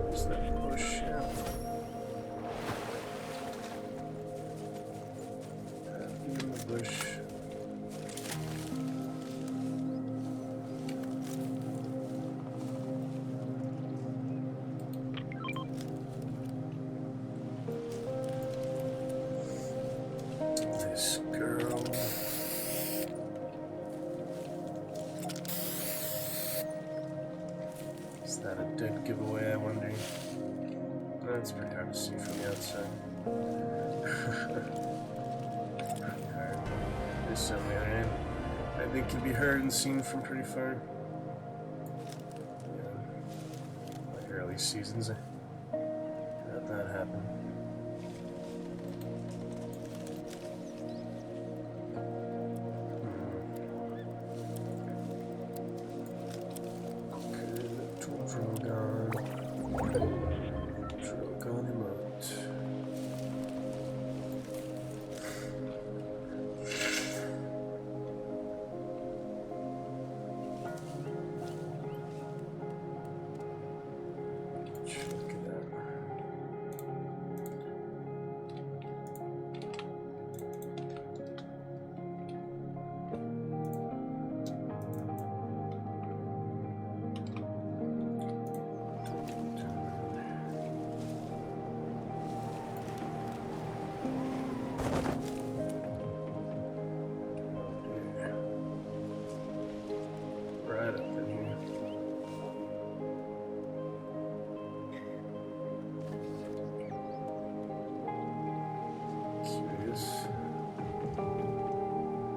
What's that bush? Yeah. In the bush. This girl. Is that a dead giveaway, I wonder? That's pretty hard to see from the outside. This on the other hand, I think can be heard and seen from pretty far. Yeah. Like early seasons, I had that happen. Check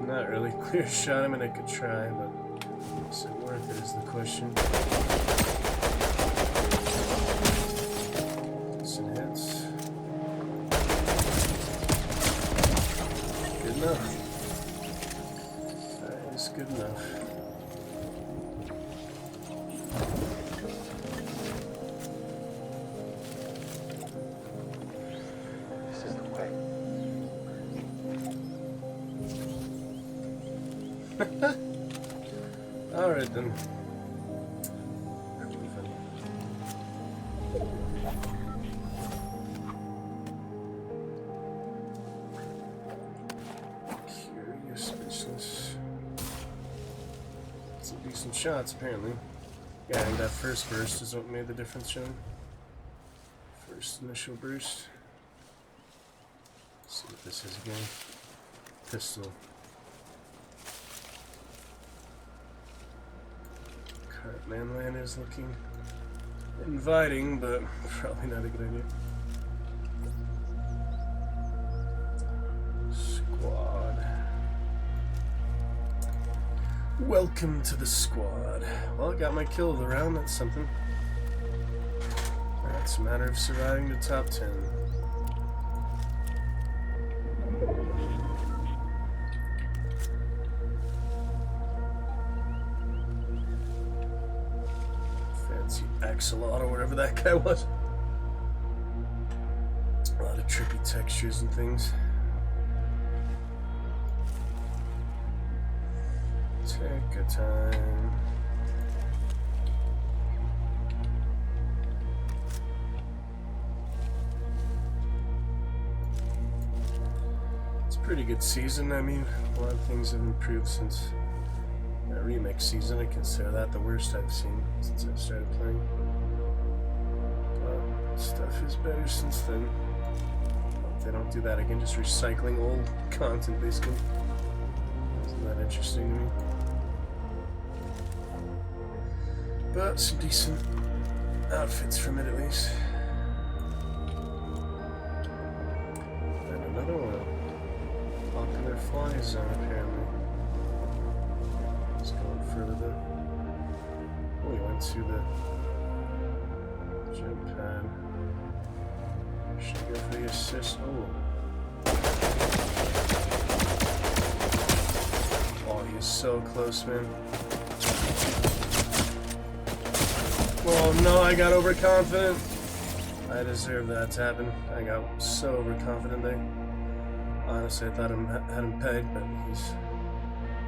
Not really clear shot. I mean, I could try, but is it worth it is the question. Decent hits. Good enough. That is good enough. This is the way. Alright then. Curious business. Some decent shots apparently. Yeah, I think that first burst is what made the difference, John. First initial burst. Let's see what this is again. Pistol. Manland is looking inviting, but probably not a good idea. Squad. Welcome to the squad. Well, I got my kill of the round, that's something. It's a matter of surviving the top 10. Axolot or whatever that guy was. A lot of trippy textures and things. Take a time. It's a pretty good season. I mean, a lot of things have improved since that remix season. I consider that the worst I've seen since I started playing. Stuff is better since then. Hope they don't do that again, just recycling old content basically. Isn't that interesting to me? But some decent outfits from it at least. And another one. Popular fly zone apparently. Let's go further. Oh, we went to the jump pad. Should I go for the assist? Oh, he's so close, man. Oh no, I got overconfident. I deserve that to happen. I got so overconfident there. Honestly, I thought I had him pegged, but he's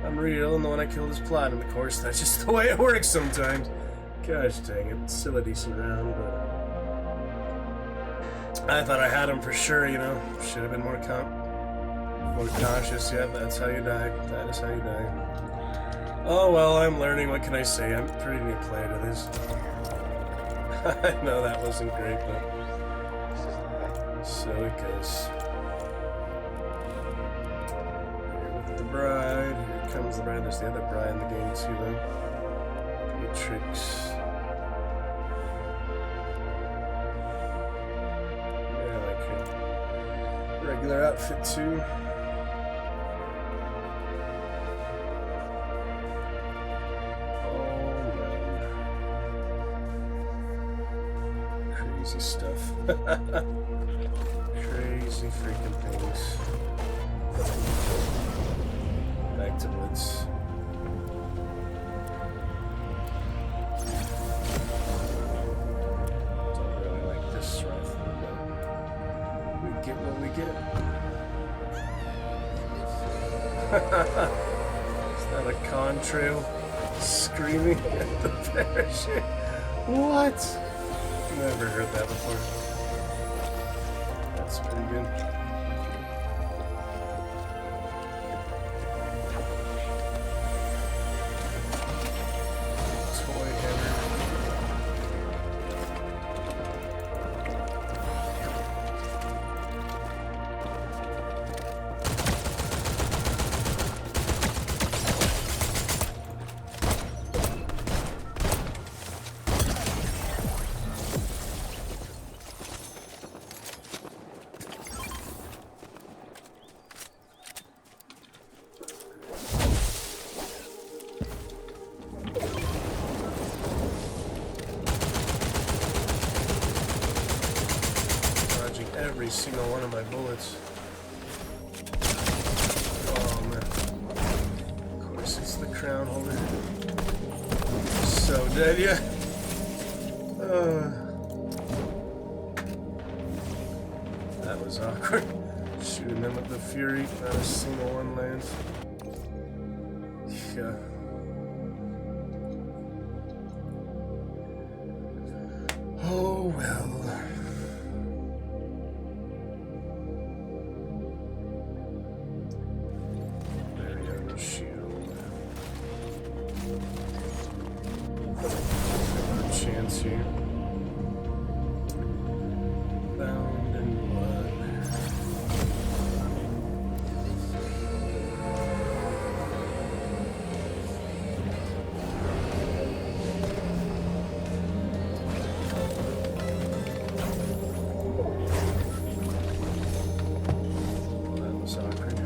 unreal, and the one I killed is platinum. Of course, that's just the way it works sometimes. Gosh dang it, it's still a decent round, but I thought I had him for sure, you know. Should have been more cautious. Yeah, that's how you die. That is how you die. Oh well, I'm learning. What can I say? I'm a pretty new player to this. I know that wasn't great, but so it goes. Here with the bride. Here comes the bride. There's the other bride in the game too, though. Matrix. Regular outfit too. Oh man. Crazy stuff. Crazy freaking things. Back to woods. Don't really like this rifle, but we get what we get. Is that a contrail screaming at the parachute? What? Never heard that before. That's pretty good. Toy hammer. every single one of my bullets. Oh man. Of course, it's the crown holder. So dead, yeah. That was awkward. Shooting them with the Fury, not a single one lands. Yeah. Oh well. There we go, shield. No chance here. Bound in blood. That was awkward.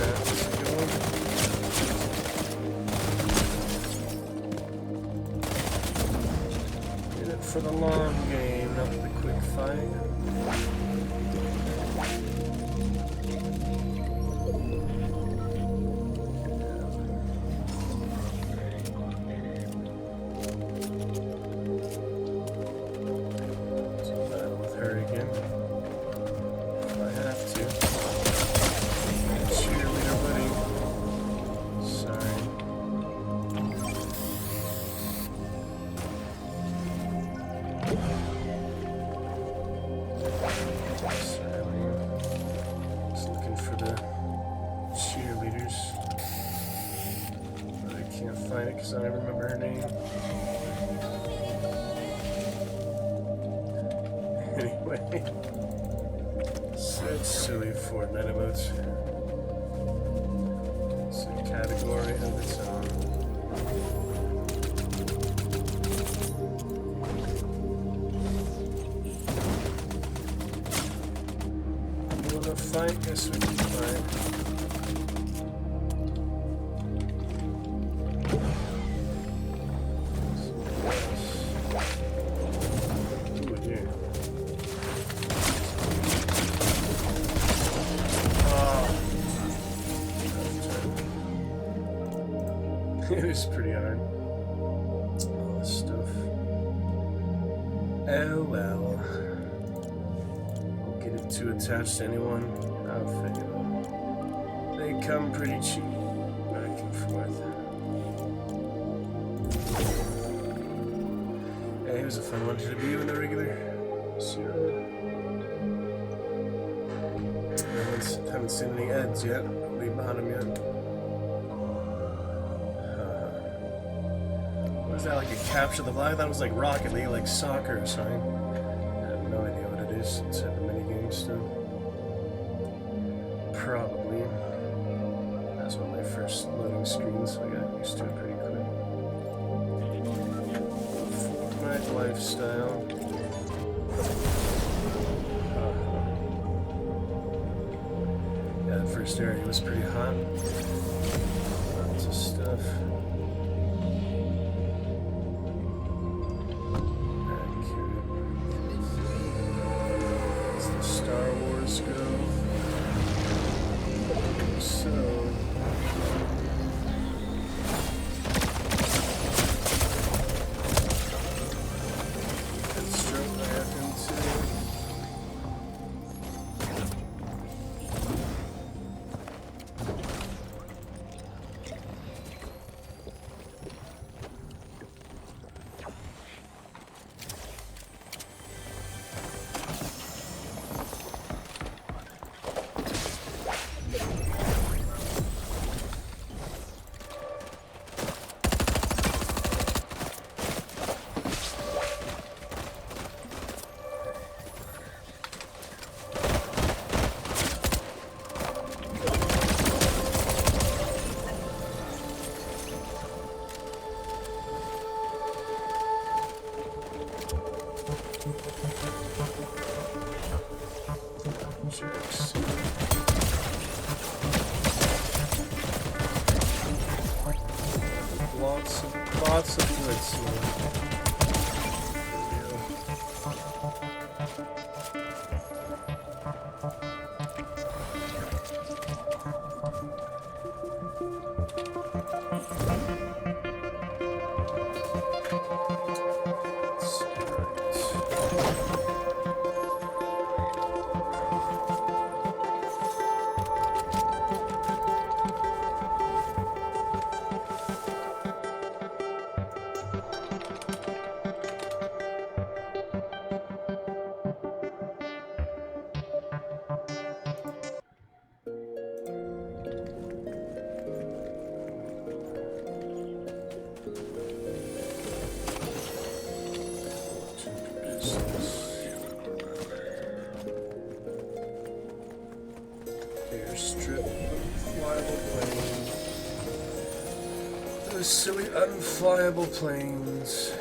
That's a good one. In it for the long game, not the quick fight. Battle with her again. If I have to. Cheerleader buddy. Sorry. Just looking for the cheerleaders. But I can't find it because I don't remember her name. Anyway. Such silly Fortnite emotes. It's a category of its own. You wanna fight? Guess we can fight. Ooh, dear. It was pretty hard. All this stuff. Oh well. Won't get it too attached to anyone. I'll figure it out. They come pretty cheap. Back and forth. Yeah, he was a fun one to be in the regular zero. Haven't seen any ads yet. Don't be behind him yet. Was that like a capture the flag? That was like Rocket League, like soccer or something. I have no idea what it is. It's at the minigame still. Probably. That's one of my first loading screens, so I got used to it pretty quick. Fortnite lifestyle. Yeah, the first area was pretty hot. Lots of stuff. Star Wars go. So let's stroke back into lots of wood, so airstrip, unflyable plane. Those silly unflyable planes.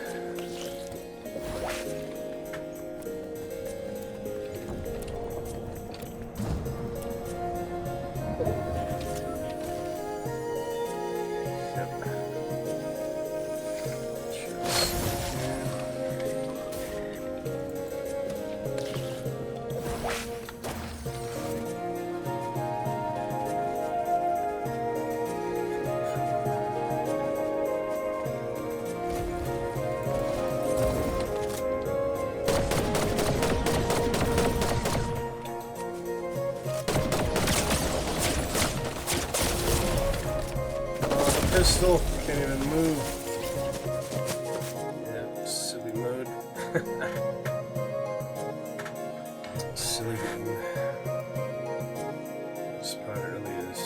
Pistol, can't even move. Yeah, silly mode. Silly game. This part really is.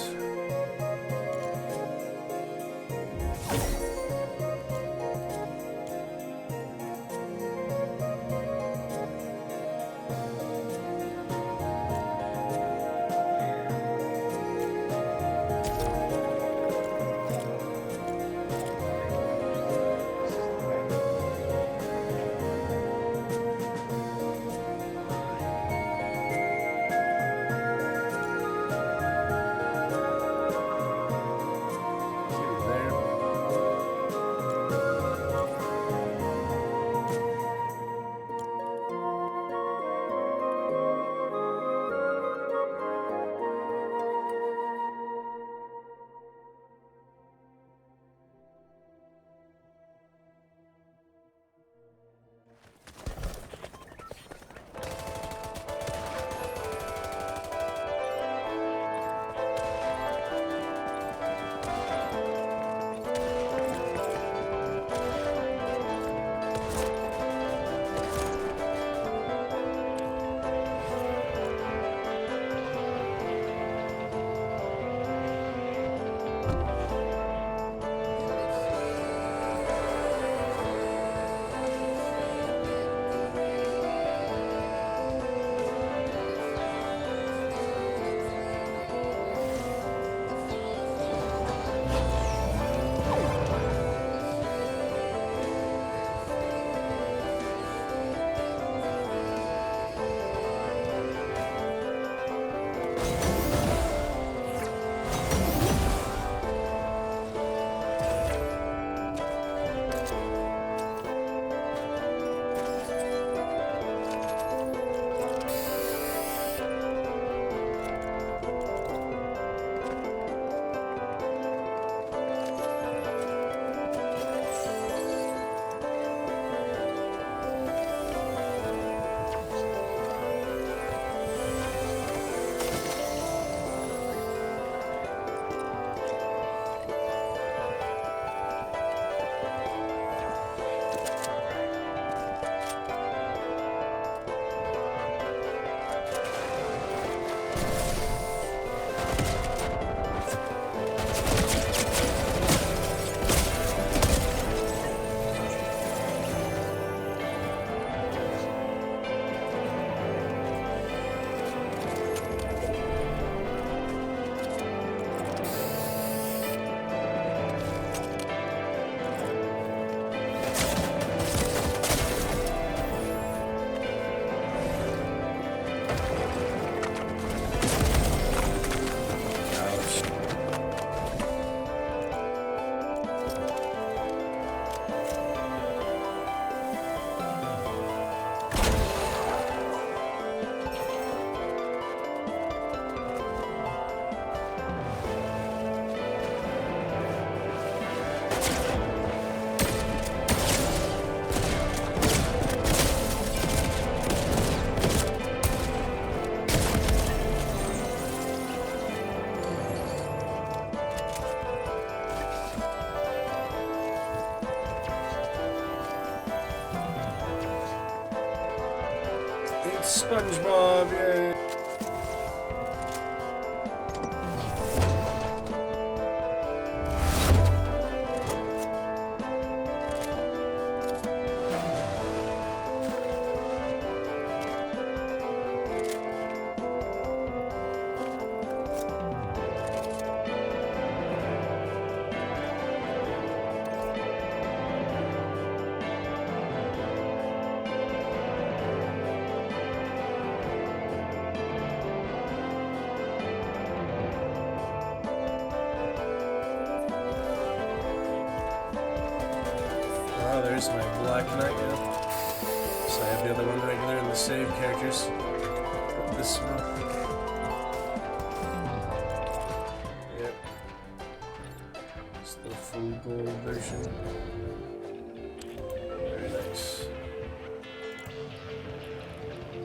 SpongeBob, yay! Oh, there's my Black Knight now. So I have the other one regular and the save characters. This one. Yep. It's the full gold version. Very nice.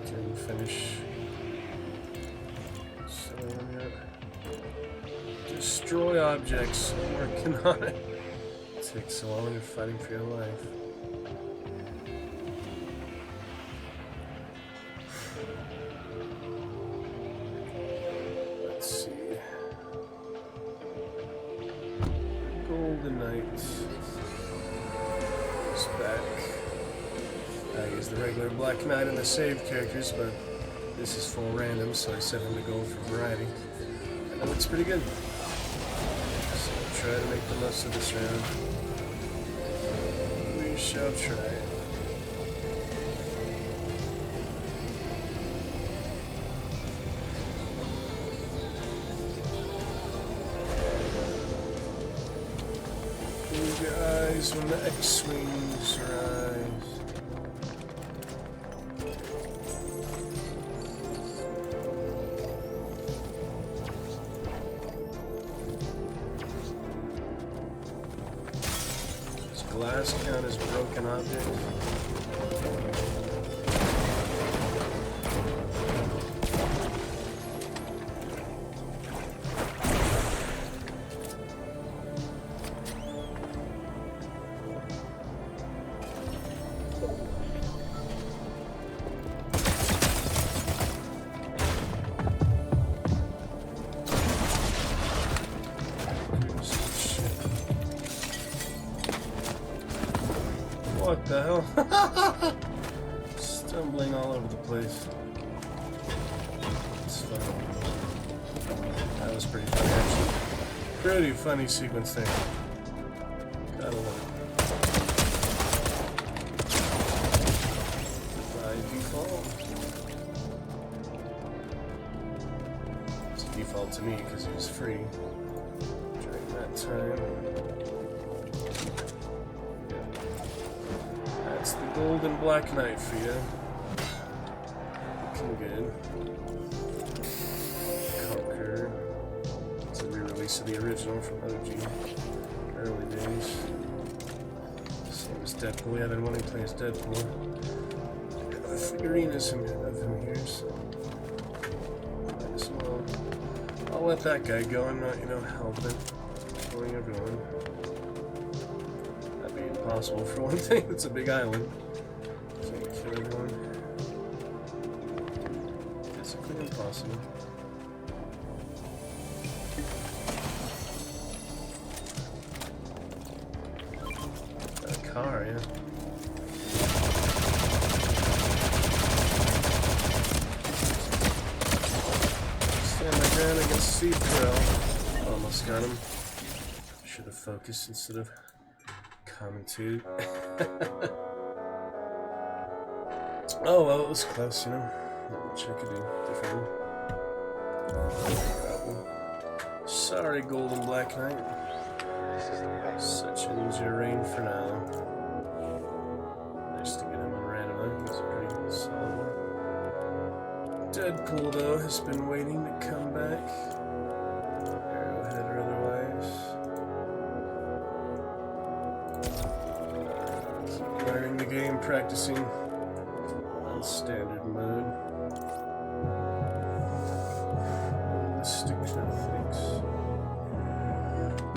Can finish. So, yeah. Destroy objects. I'm working on it. It takes so long when you're fighting for your life. Let's see. Golden Knight is back. I use the regular Black Knight and the save characters, but this is full random, so I set him to gold for variety. And that looks pretty good. So I'll try to make the most of this round. We shall try. Guys, when the X-Wings rise. Does glass count as broken objects? What the hell? Stumbling all over the place. It's fun. That was pretty funny, actually. Pretty funny sequence there. Gotta love it. By default. It's default to me because it was free during that time. That's the Golden Black Knight for you. Looking good. Conquer. It's a re-release of the original from OG. Early days. Same as Deadpool. Yeah, I've been wanting to play as Deadpool. The figurines of him here, so might as well. I'll let that guy go. I'm not, helping. Killing everyone. Impossible for one thing. It's a big island. Can't kill everyone. Physically impossible. A car, yeah. Stand my ground against Sea Trail. Almost got him. Should have focused instead of commentated. Oh well, it was close, Not much I could do differently. Sorry, Golden Black Knight. Such ends your reign for now. Nice to get him on random. He's a pretty solid one. Deadpool, though, has been waiting to come back. Arrowhead or otherwise. Learning the game, practicing on standard mode. Ballistic, no thanks.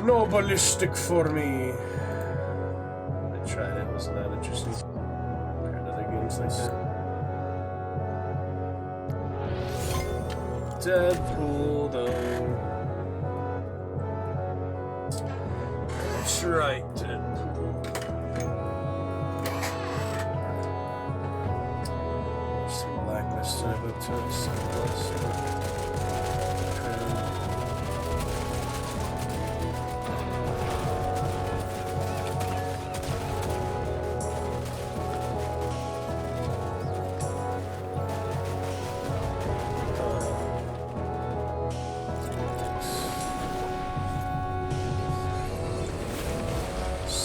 No ballistic for me. I tried it, wasn't that interesting compared to other games like that. Deadpool, though. That's right, Deadpool. Some blackness to it, some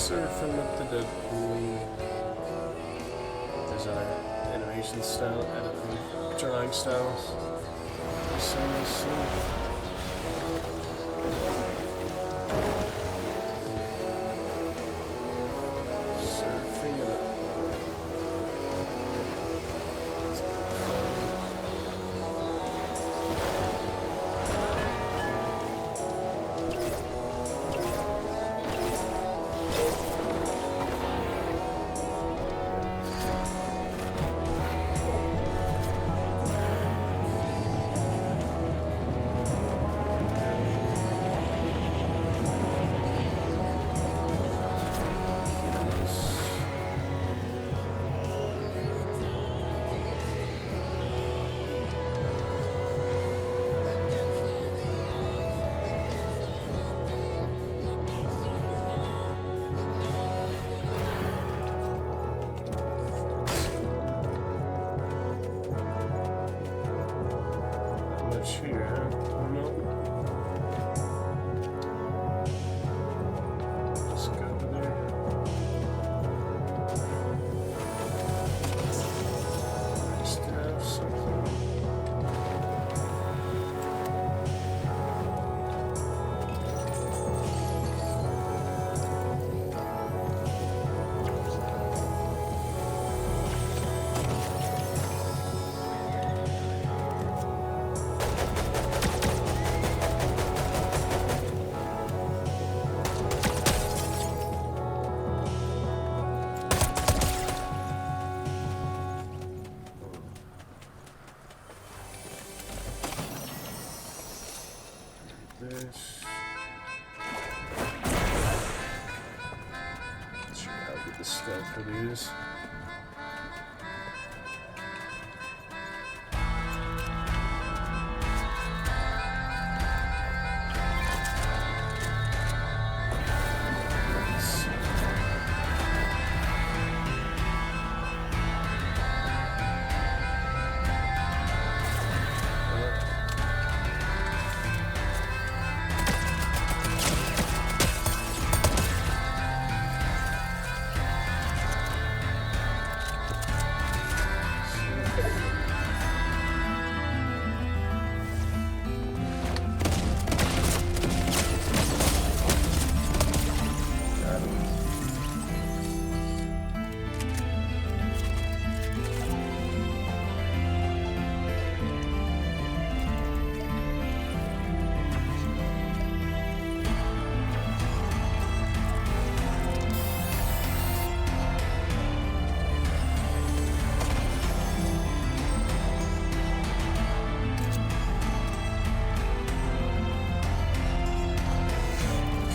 surfing with the Deadpool. There's other animation style, editing, drawing styles. So we'll see. Surfing it up. Here, no. Just go over there. Just have something. This. Sure, I'll get the stuff for these.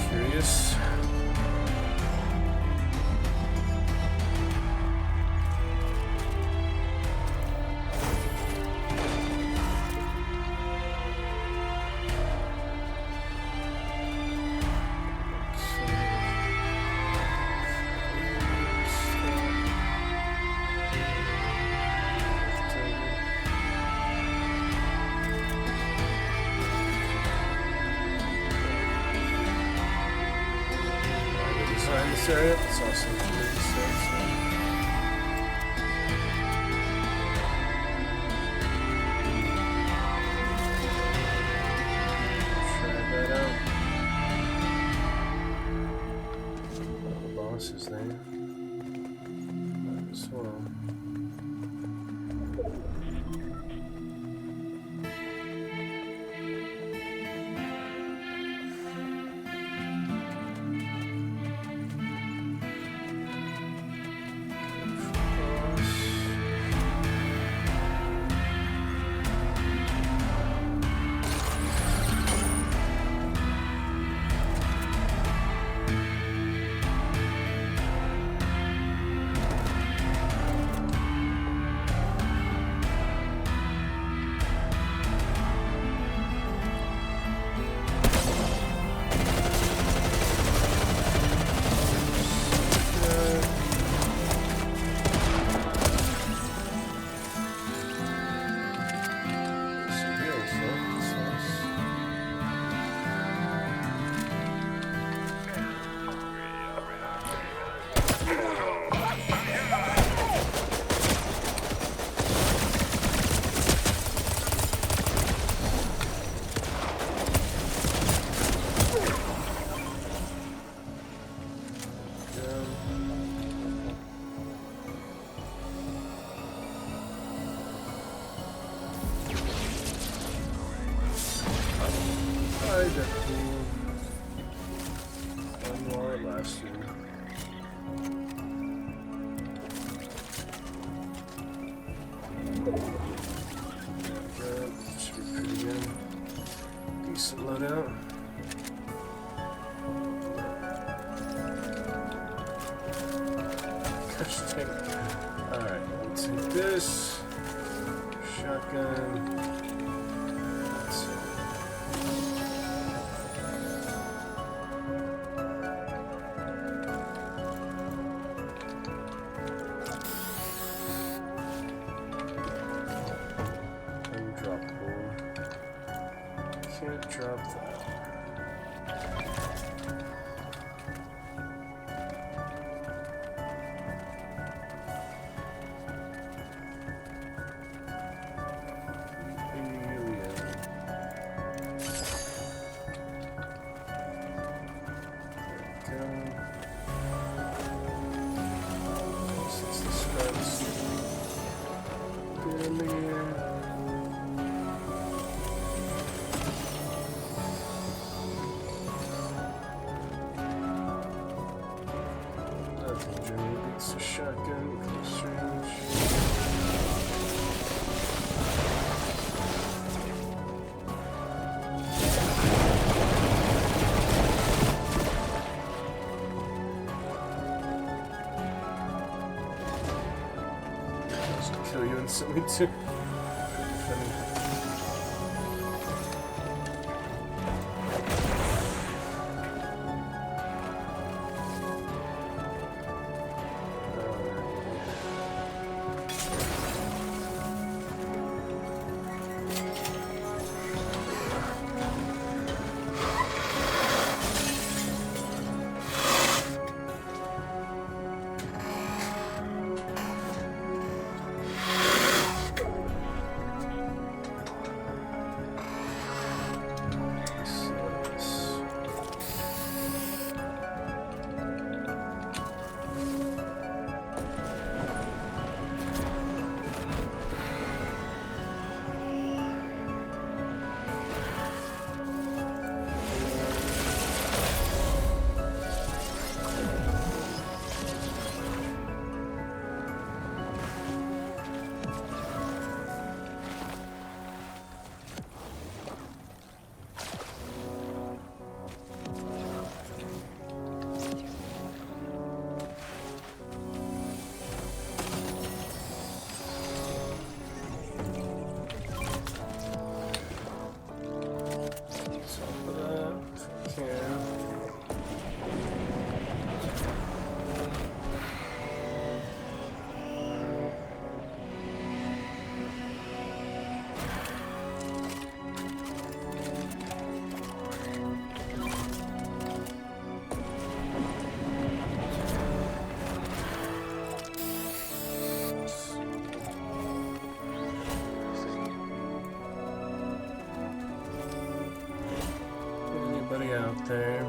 Curious. This area, it's also really safe. Try that out. The boss is there. Might as well. bastard. That should be pretty good. Decent loadout. Gosh dang it. Alright, let's take this. Shotgun. That's it. Undroppable. Can't drop that. It's a shotgun, close range. Just kill you instantly too. Funny. Anybody out there?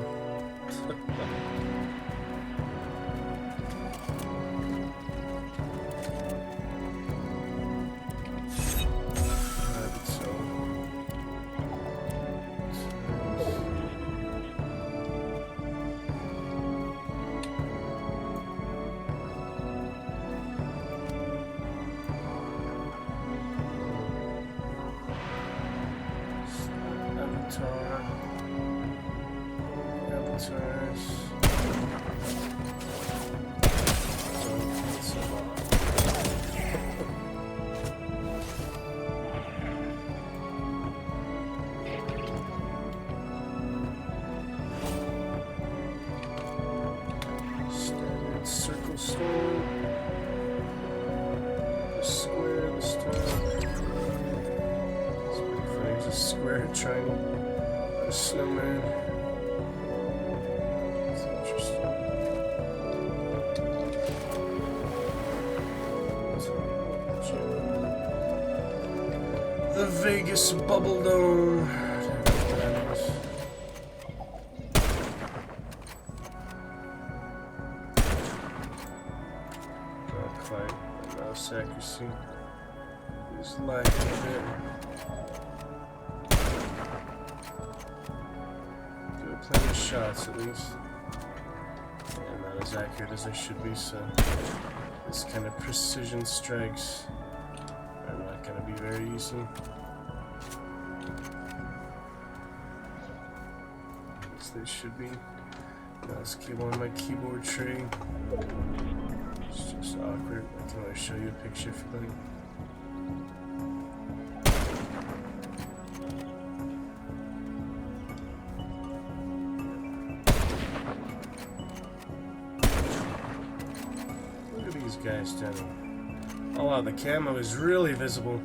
Circle stone. Square this time. It's pretty funny. Just square, triangle, a snowman. It's interesting. The Vegas Bubble Dome. Mouse accuracy is lacking a bit. Good plenty of shots at least. and not as accurate as they should be, so this kind of precision strikes are not going to be very easy. As they should be. Mouse cable on my keyboard tray. It's just awkward. I can always show you a picture if you like. Guys down. Oh wow, the camo is really visible.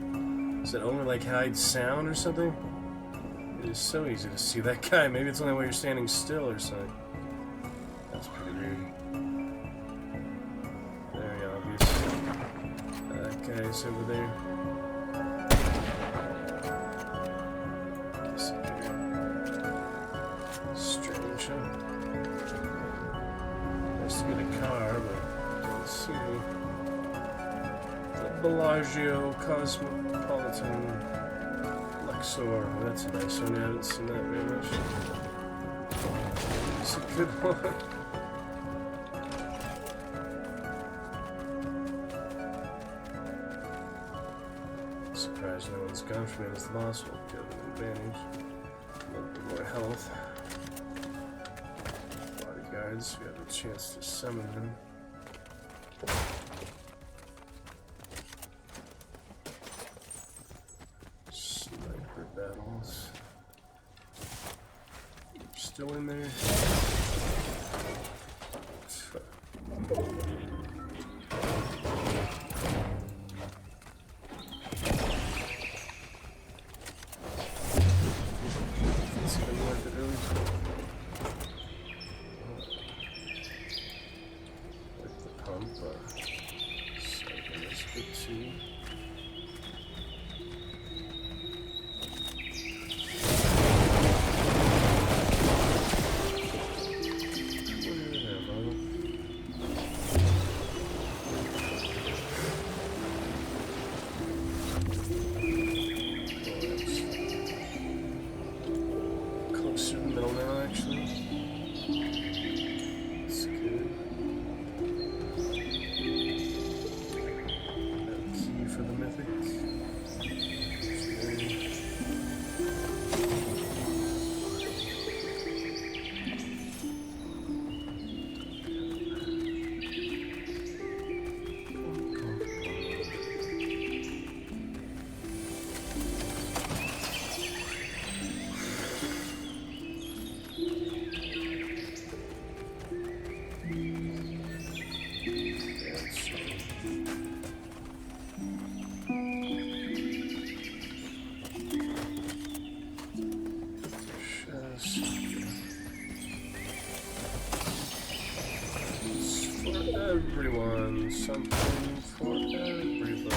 Is it only like hide sound or something? It is so easy to see that guy. Maybe it's only while you're standing still or something. That's pretty weird. Very obvious. That guy's over there. Strange, huh? Nice to get a car, but let's see. The Bellagio Cosmopolitan Luxor. That's a nice one. I haven't seen that very much. It's a good one. Surprised no one's gone for me as the boss will give an advantage. A little bit more health. Bodyguards, we have a chance to summon them. Sniper battles. Still in there. It's been worth it really. With the pump, so that's good too. Everyone, something for everyone.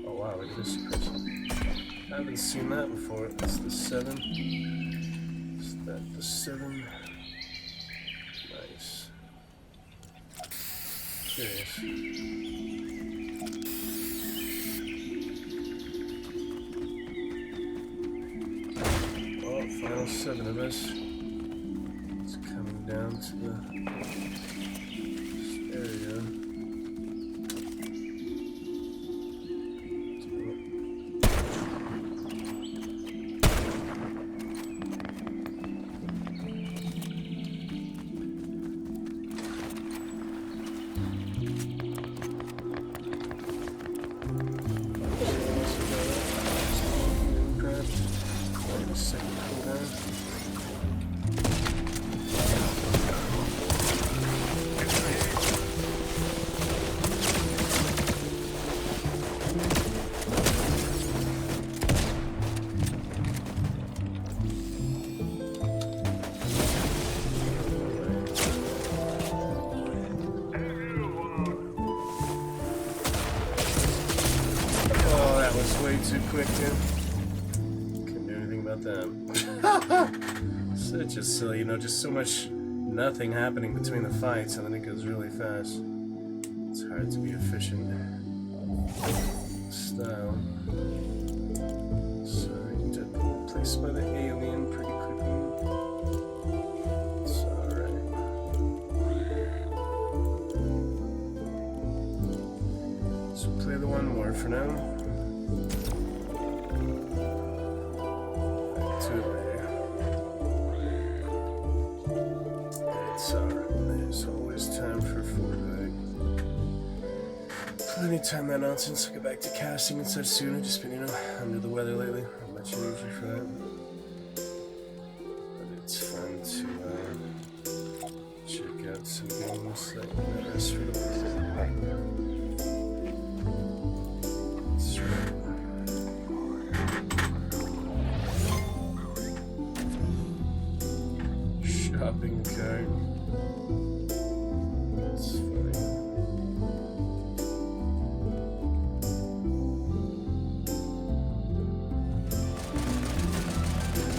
Oh wow, look at this person. I haven't seen that before. That's the 7. Is that the 7? Nice. Curious. Oh, final 7 of us. It's coming down to the area. Way too quick, dude. Couldn't do anything about that. Such a silly, just so much nothing happening between the fights, and then it goes really fast. It's hard to be efficient. Style. Sorry, Deadpool placed by the alien pretty quickly. It's alright. for now. Back to it later. It's alright. There's always time for Fortnite. Plenty of time that nonsense. I'll get back to casting and such soon. I've just been, under the weather lately. Not much energy for that. But it's fun to check out some games like NRFTW. This is the way. That's right. Shopping cart. That's funny.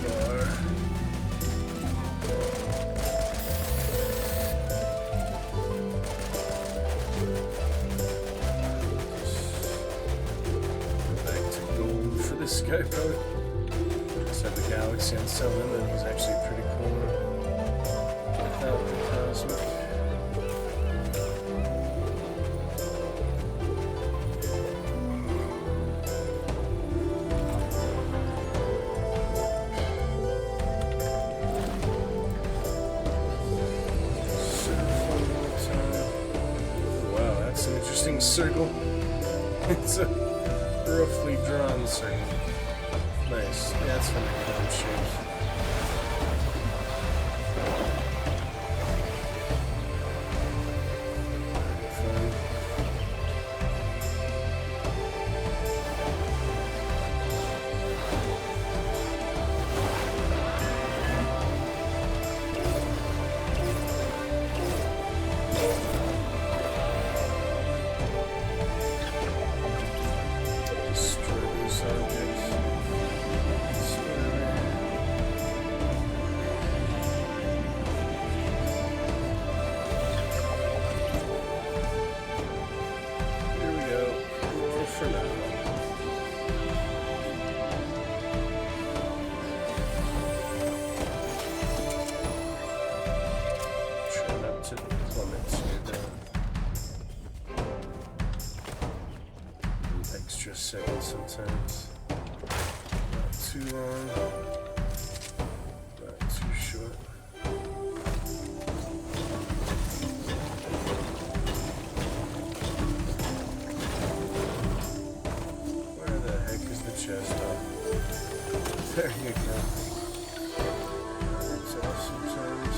Bar. Back to gold for this guy, probably. Just have the Galaxy on some of them, and he's actually pretty cool. Without the cosmic. Wow, that's an interesting circle. It's a roughly drawn circle. Nice. Yeah, that's fun to get them shapes. Fun. Destroy these objects. Here we go. More for now. Try not to plummet here down. An extra second sometimes. Not too long. Not too short. Where the heck is the chest? Oh, there you go. It's off sometimes.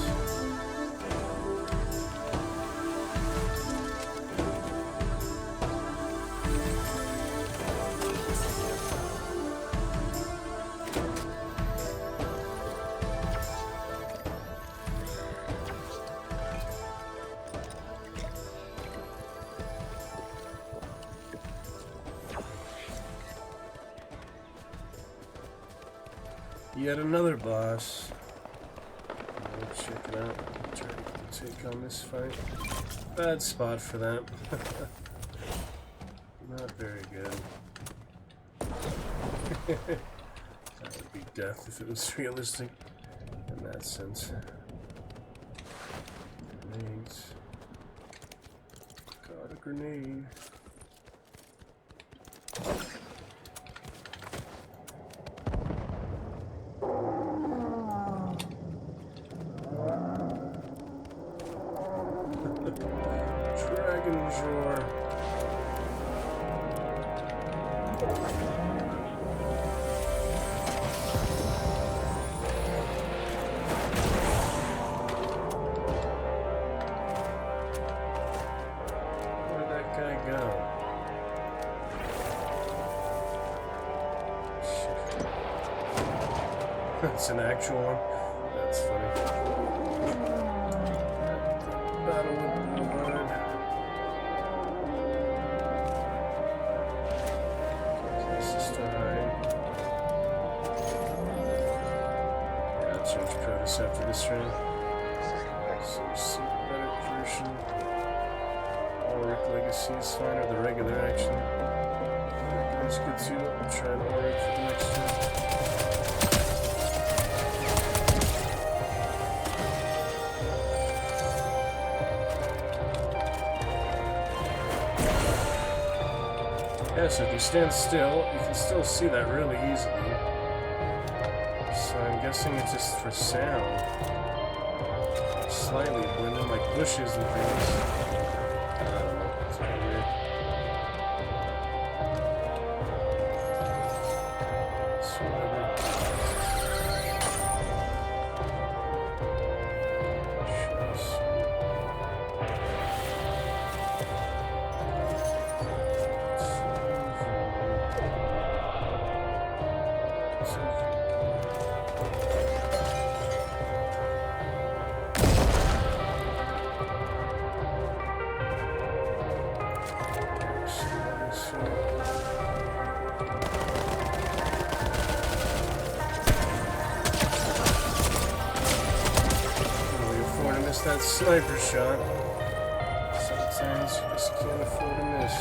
Yet another boss. We'll check it out. Try to take on this fight. Bad spot for that. Not very good. That would be death if it was realistic in that sense. Grenades. Got a grenade. Dragon's Roar. Where'd that guy go? That's an actual one. That's funny. Battlewood Boulevard. Places to hide. Yeah, I'll change Protus after this round. So, sympathetic version. Auric Legacy is fine, or the regular actually. That's good too. I'll try an Auric for the next one. Yeah, so if you stand still, you can still see that really easily. So I'm guessing it's just for sound. Slightly blended like bushes and things. I don't know. It's kind of weird. So whatever. That sniper shot. Sometimes you just can't afford to miss.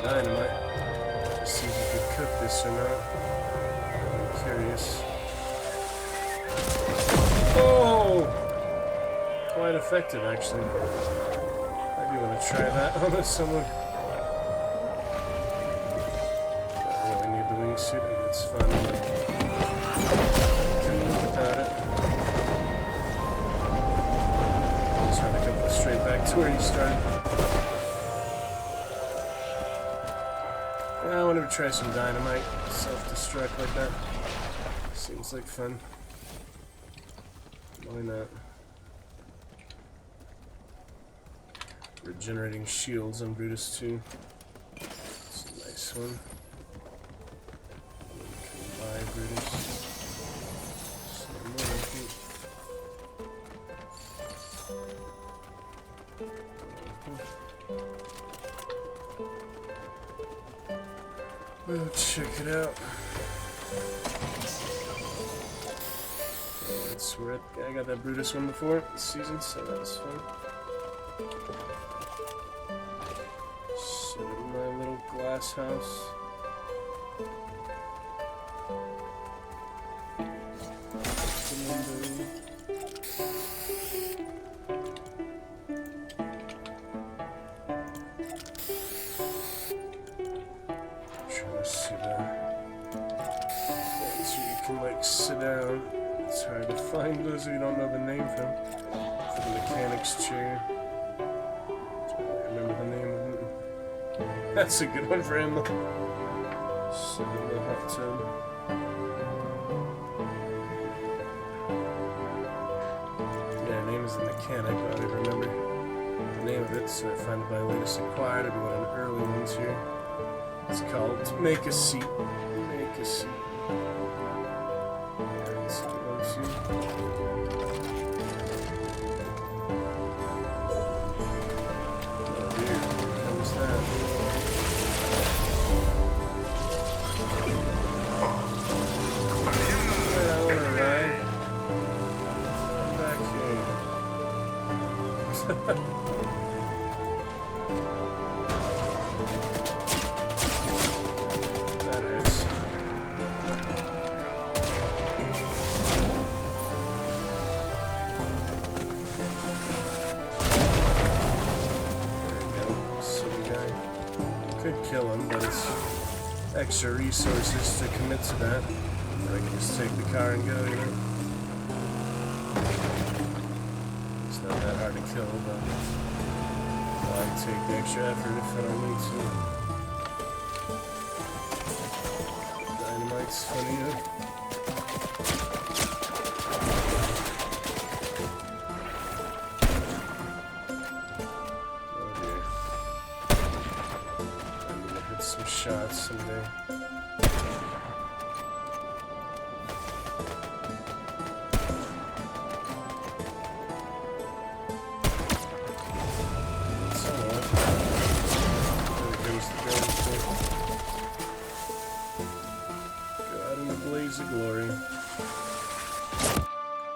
Dynamite. Let's see if we can cook this or not. I'm curious. Oh! Quite effective, actually. I do want to try that on someone. Don't really need the wingsuit, but it's fun. Can live without it. Just trying to go straight back to where you started. I wanted to try some dynamite, self-destruct like that. Seems like fun. Why not? Regenerating shields on Brutus 2. It's a nice one. Can buy Brutus. Some more, I think. We'll check it out. That's where I got that Brutus one before this season, so that was fun. Sit in my little glass house. Sit down. It's hard to find those who don't know the name from. For the mechanic's chair. I remember the name of it. That's a good one for him. Sit in the hot tub. Yeah, her name is the mechanic, but I don't even remember the name of it, so I find it by latest acquired. I'll be one of the early ones here. It's called Make a Seat. Make a Seat. Could kill him, but it's extra resources to commit to that. Or I can just take the car and go, you know. It's not that hard to kill, but I'll take the extra effort if I don't need to. Dynamite's funny, huh? someday. Of glory.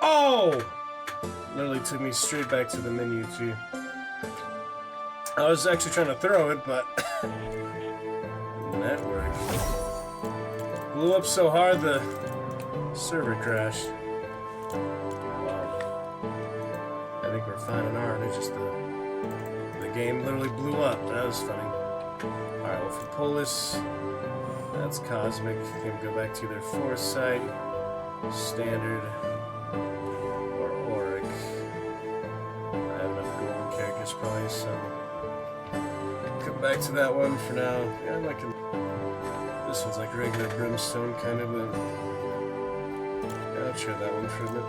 Oh! Literally took me straight back to the menu too. I was actually trying to throw it, but that worked. Blew up so hard the server crashed. Wow. I think we're fine on our. It's just the game literally blew up. That was funny. Alright, well, if we pull this, that's Cosmic. Can go back to their Foresight, Standard, or Auric. I have enough golden characters probably, so come back to that one for now. Yeah, I'm like this one's like regular Brimstone kind of, but yeah, I'll try that one for a bit.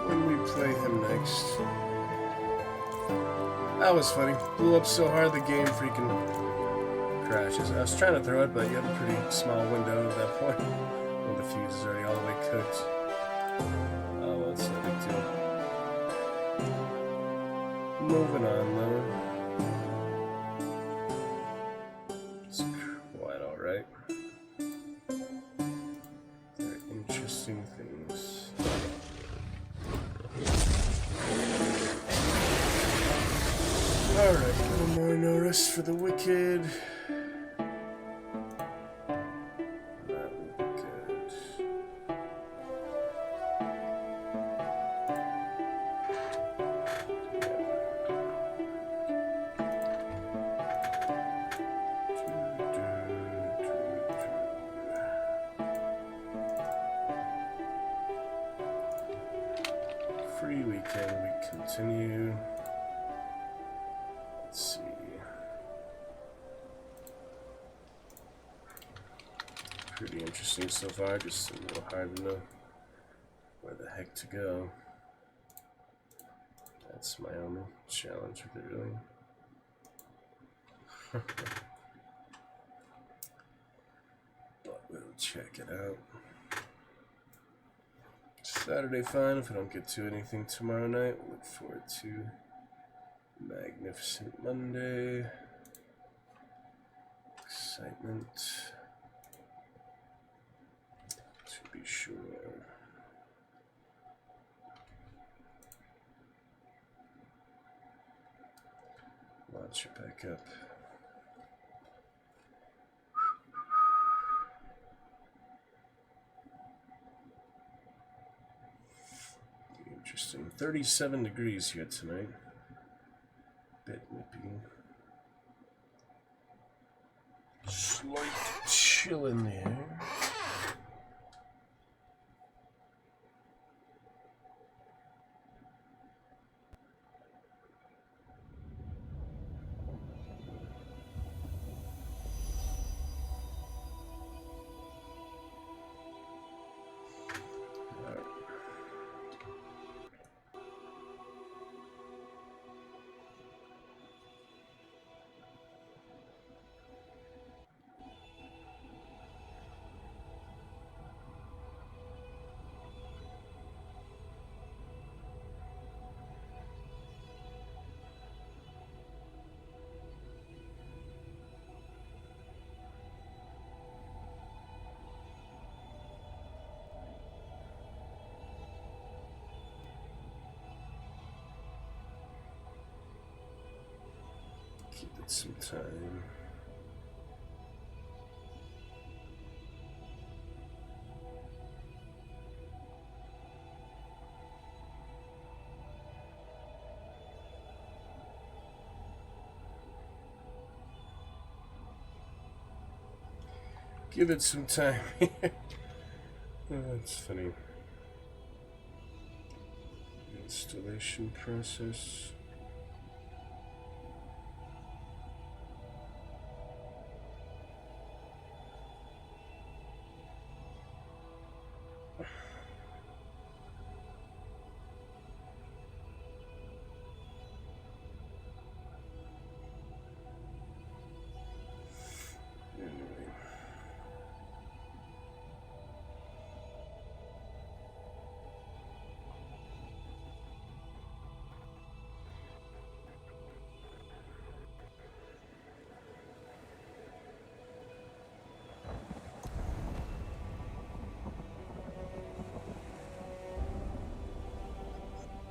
When we play him next. That was funny. Blew up so hard the game freaking crashes. I was trying to throw it, but you have a pretty small window at that point. And the fuse is already all the way cooked. Oh, well, it's no big deal. Moving on, though. It's quite alright. They're interesting things. Alright, a little more notice for the wicked. That would be good. Free weekend, we continue. Let's see. Pretty interesting so far, just a little hard to know where the heck to go. That's my only challenge with it, really. But we'll check it out. Saturday fine. If I don't get to anything tomorrow night, we'll look forward to Magnificent Monday. Excitement. To be sure. Launch it back up. Interesting. 37 degrees here tonight. Bit nippy. Slight chill in the air. Give it some time. Give it some time. Oh, that's funny. Installation process.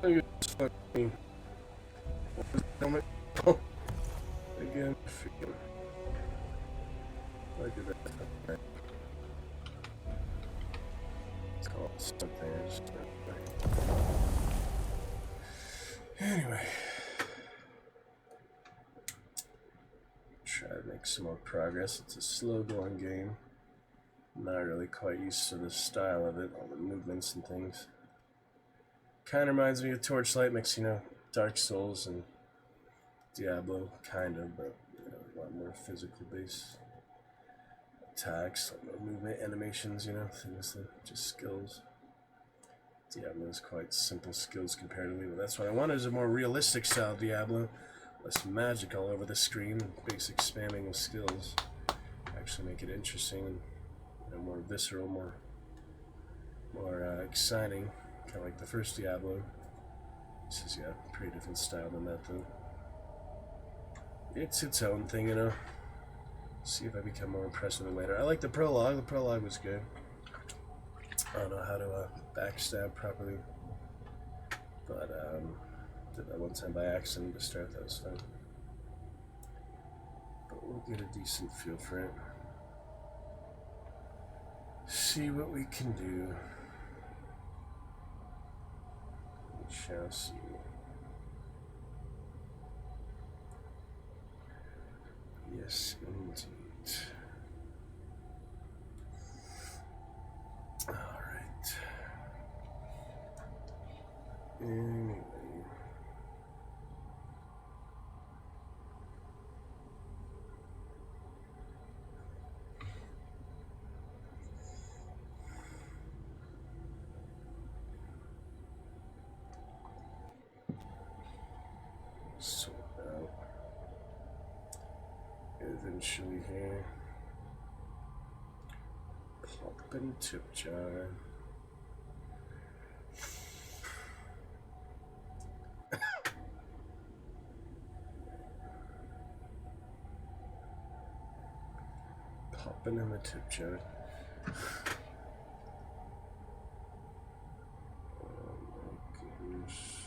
Look at this fucking. What was the helmet? Oh, again, freaking. Look at that. It's called something. Anyway. Try to make some more progress. It's a slow going game. I'm not really quite used to the style of it, all the movements and things. Kind of reminds me of Torchlight, makes, you know, Dark Souls and Diablo, kind of, but you know, a lot more physical based attacks, like movement animations, you know, things that just skills. Diablo is quite simple skills comparatively, but that's what I wanted, is a more realistic style Diablo. Less magic all over the screen, basic spamming of skills. Actually make it interesting and, you know, more visceral, more exciting. Kind of like the first Diablo. This is, yeah, a pretty different style than that, though. It's its own thing, you know. See if I become more impressed with it later. I like the prologue. The prologue was good. I don't know how to backstab properly, but did that one time by accident to start. That was fun. But we'll get a decent feel for it. See what we can do. We shall see. Yes, indeed. Alright. Anyway. Sort out. Eventually here. Plop and tip jar. Popping in the tip jar. Oh my goodness.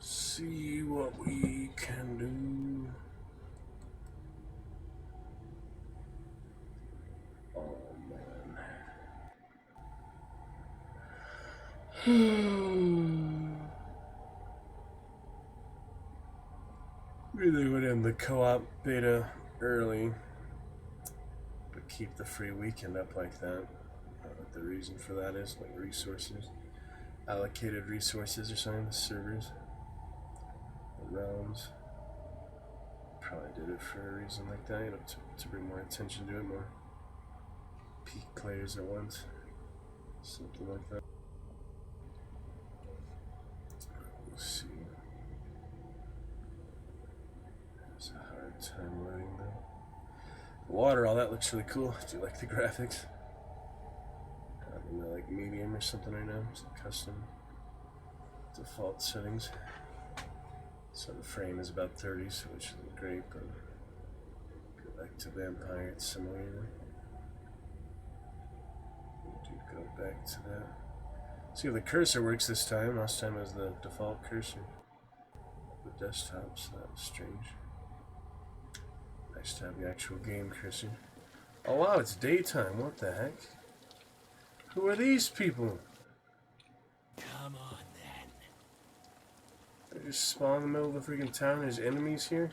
See what we can do. Oh man. Really would end the co-op beta early, but keep the free weekend up like that. I don't know what the reason for that is, like resources. Allocated resources or something, the servers. Realms. Probably did it for a reason like that, you know, to bring more attention to it, more peak players at once. Something like that. We'll see. It's a hard time loading though. Water, all that looks really cool. Do you like the graphics? I'm in like medium or something right now. It's custom default settings. So the frame is about 30, so which isn't great, but go back to Vampire, it's similar. We do go back to that. See if the cursor works this time. Last time it was the default cursor. The desktop, so that was strange. Nice to have the actual game cursor. Oh wow, it's daytime, what the heck? Who are these people? Come on. They just spawn in the middle of the freaking town. There's enemies here.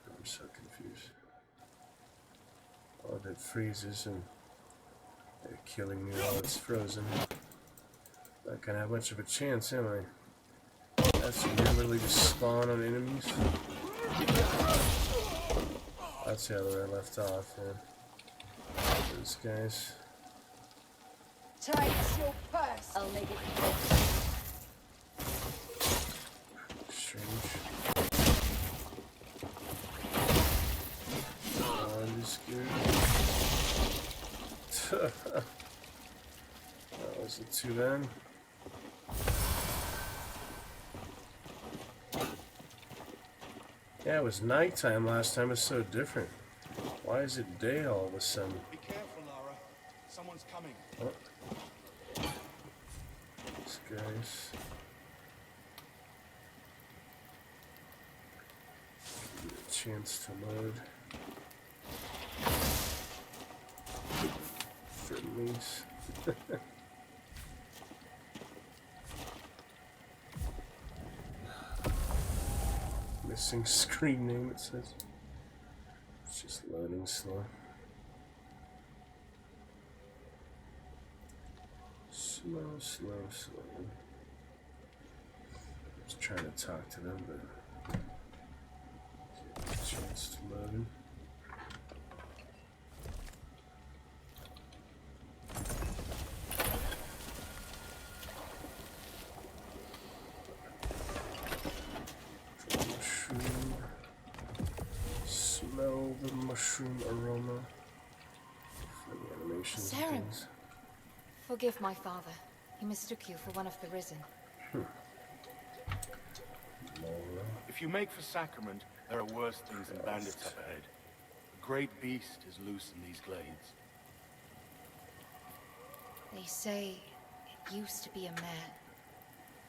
I'm so confused. Oh, that freezes and they're killing me while it's frozen. Not gonna have much of a chance, am I? That's weird. Literally just spawn on enemies. That's the other way I left off, man. Those guys. Take your purse. I'll make it. Strange. Oh, I'm just scared. That wasn't too bad. Yeah, it was nighttime last time. It's so different. Why is it day all of a sudden? Be careful, Lara. Someone's coming. Oh. This guy's... Give it a chance to load. Friendlies. Missing screen name, it says. It's just loading slow. Slow. Just trying to talk to them, but get a chance to load. Mushroom. Smell the mushroom aroma. Funny animations and Saren. things. Forgive my father. He mistook you for one of the risen. Laura. If you make for Sacrament, there are worse things than bandits up ahead. A great beast is loose in these glades. They say it used to be a man.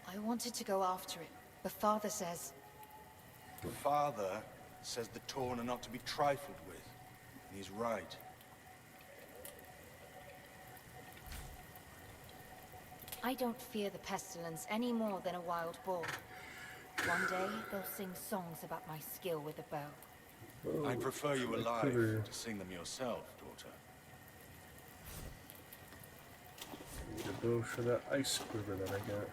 I wanted to go after it, but father says... Father says the Torn are not to be trifled with. And he's right. I don't fear the pestilence any more than a wild boar. One day, they'll sing songs about my skill with a bow. Oh, I'd prefer you alive quiver. to sing them yourself, daughter. Need a bow for that ice quiver that I got.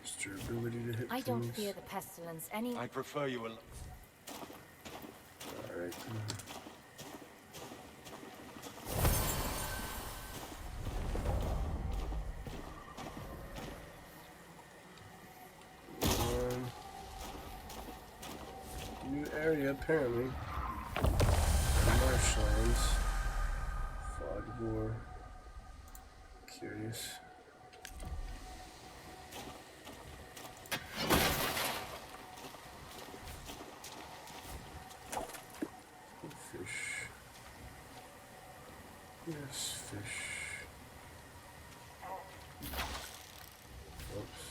Just your ability to hit I don't things. fear the pestilence any... I'd prefer you alive. Alright. New area, apparently. Marshlands. Fog of War. Curious. Fish. Yes, fish. Oops.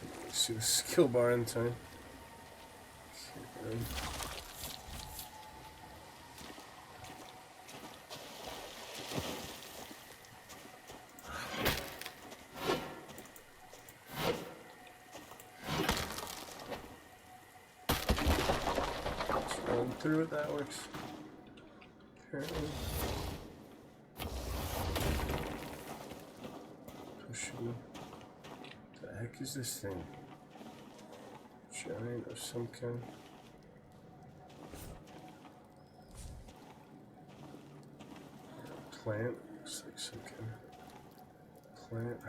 Didn't see the skill bar in time. Okay. Just run through it, that works. Apparently. Pushing. What the heck is this thing? Giant of some kind. Plant. Looks like some kind of plant.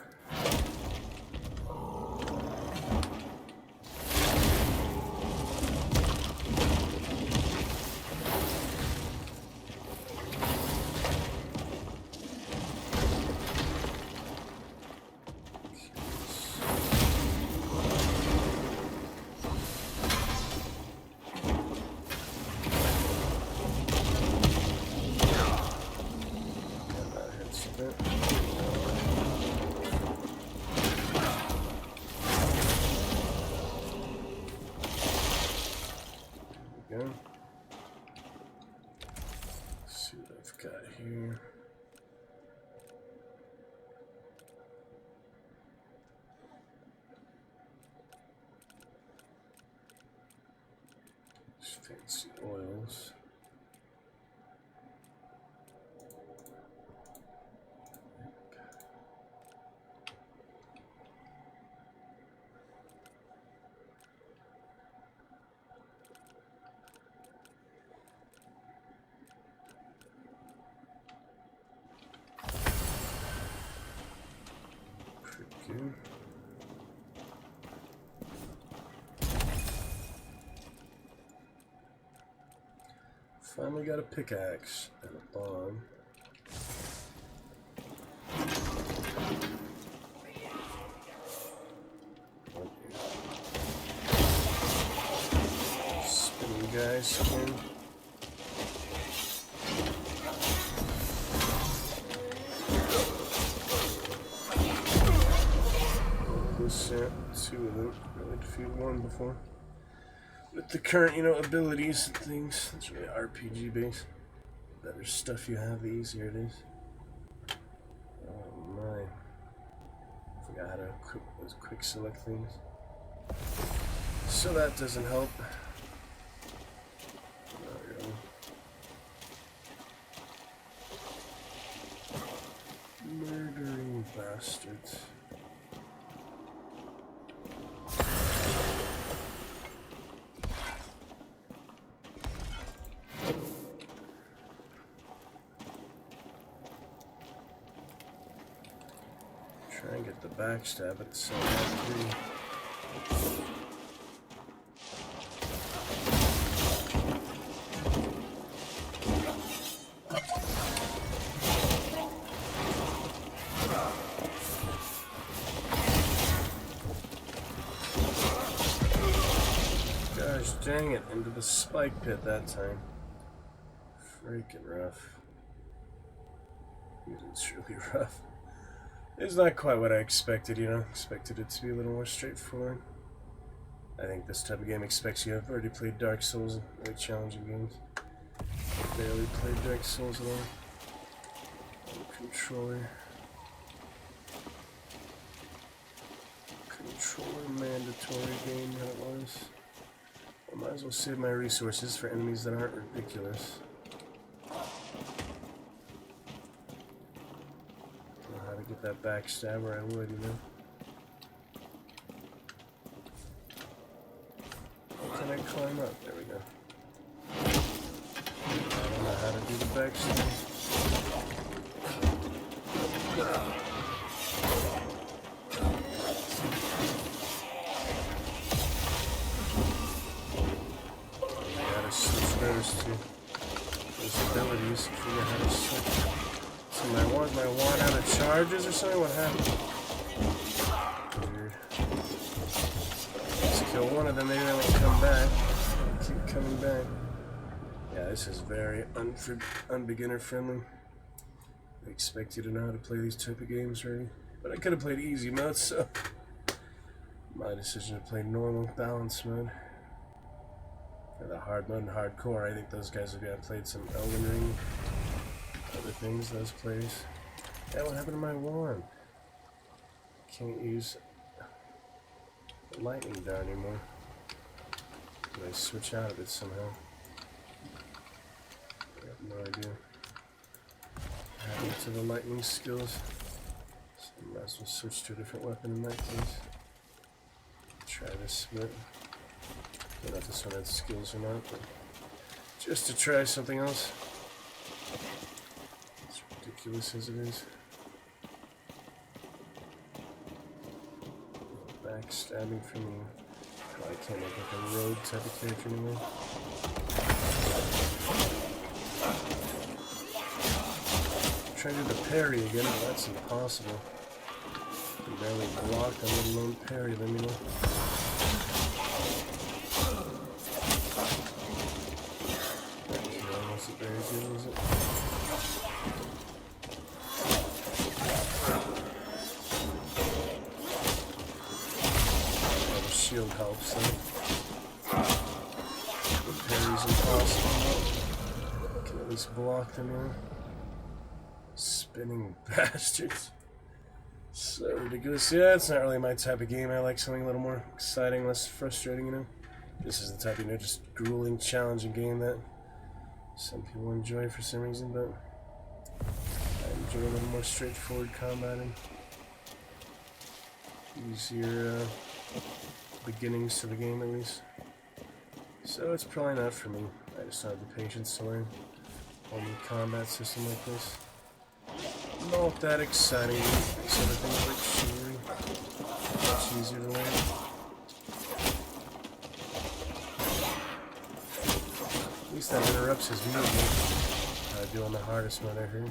Go. Let's see what I've got here. Just fancy oils. Finally got a pickaxe and a bomb. Spinning guys skin. This two of them. Really defeated one before. With the current, abilities and things, it's really RPG based. The better stuff you have, the easier it is. Oh my. Forgot how to quick select things. So that doesn't help. Not really. Murdering bastards. Try and get the backstab at the same time. Gosh dang it, into the spike pit that time. Freaking rough. It's really rough. It's not quite what I expected, Expected it to be a little more straightforward. I think this type of game expects you to have already played Dark Souls, really challenging games. Barely played Dark Souls at all. Controller. Controller mandatory game that it was. I might as well save my resources for enemies that aren't ridiculous. Get that backstab where I would, Can I climb up? There we go. I don't know how to do the backstab. I gotta switch those abilities, figure out how to switch. So my wand out of charges or something? What happened? Weird. Let's kill one of them, maybe they won't come back. Keep coming back. Yeah, this is very unbeginner friendly. I expect you to know how to play these type of games, really. But I could have played easy mode, so my decision to play normal balance mode. For the hard mode and hardcore, I think those guys would have played some Elden Ring. Other things, those players. Yeah, what happened to my wand? Can't use the lightning dart anymore. Did I switch out of it somehow? I have no idea. What happened to the lightning skills? So I might as well switch to a different weapon in that case. Try this split. I don't know if this one has skills or not, but just to try something else. Ridiculous as it is. Backstabbing from you. Oh, I can't make like a rogue type of character anymore. Try to do the parry again, but that's impossible. I can barely block, let alone parry them, That wasn't very good, was it? Shield helps them. The parry's impossible. Can at least block them in. Spinning bastards. So ridiculous. Yeah, it's not really my type of game. I like something a little more exciting, less frustrating, This is the type of, just grueling, challenging game that some people enjoy for some reason, but I enjoy a little more straightforward combating. Easier, beginnings to the game at least. So it's probably not for me. I just don't have the patience to learn a new combat system like this. Not that exciting. Some other things like chivalry. Much easier to learn. least that interrupts his movement. I do on the hardest mode I heard.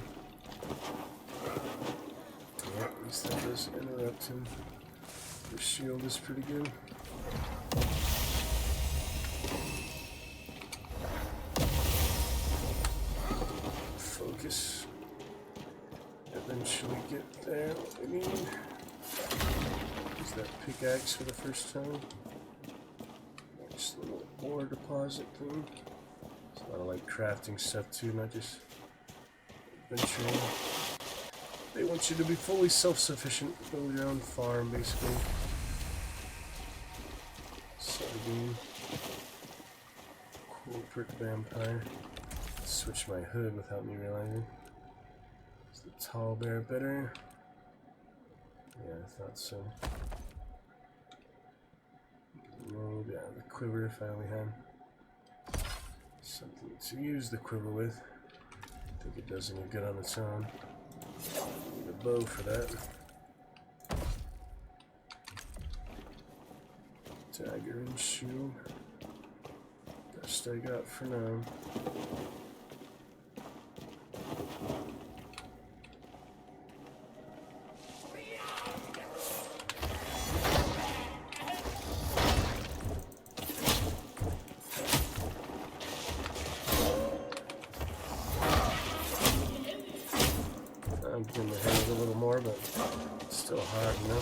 Yeah, at least that does interrupt him. The shield is pretty good. Focus. Eventually get there. What we need. Use that pickaxe for the first time. Nice little ore deposit thing. There's a lot of like crafting stuff too, not just adventuring. They want you to be fully self-sufficient, build your own farm basically. Sardine. Corporate vampire. Switch my hood without me realizing. Is the tall bear better? Yeah, I thought so. Load, yeah, the quiver if I only had something to use the quiver with. I think it does any good on its own. Need a bow for that. Dagger and shield. Best I got for now. I'm getting the hang of it a little more, but it's still hard, you know?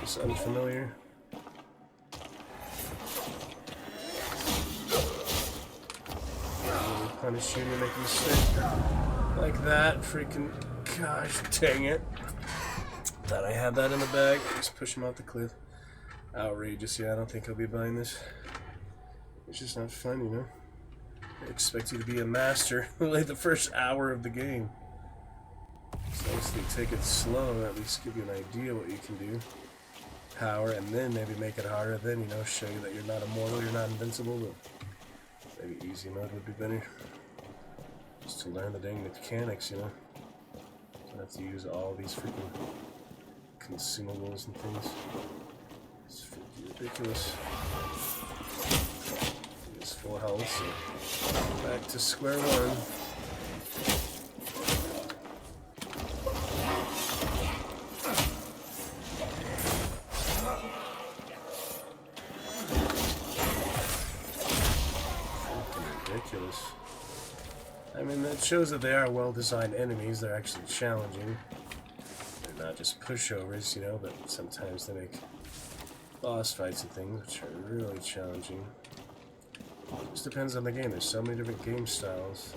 It's unfamiliar. Really punish you when you make a mistake. Like that, freaking, gosh dang it. Thought I had that in the bag. Just push him off the cliff. Outrageous, yeah, I don't think I'll be buying this. It's just not fun, you know? I expect you to be a master like the first hour of the game. It's nice to take it slow and at least give you an idea what you can do. Power, and then maybe make it harder. Then, you know, show you that you're not immortal, you're not invincible, but maybe easy mode would be better. Just to learn the dang mechanics, you know. Don't have to use all these freaking consumables and things. It's freaking ridiculous. It's full health, so back to square one. Ridiculous. I mean, that shows that they are well-designed enemies. They're actually challenging. They're not just pushovers, you know, but sometimes they make boss fights and things which are really challenging. It just depends on the game. There's so many different game styles.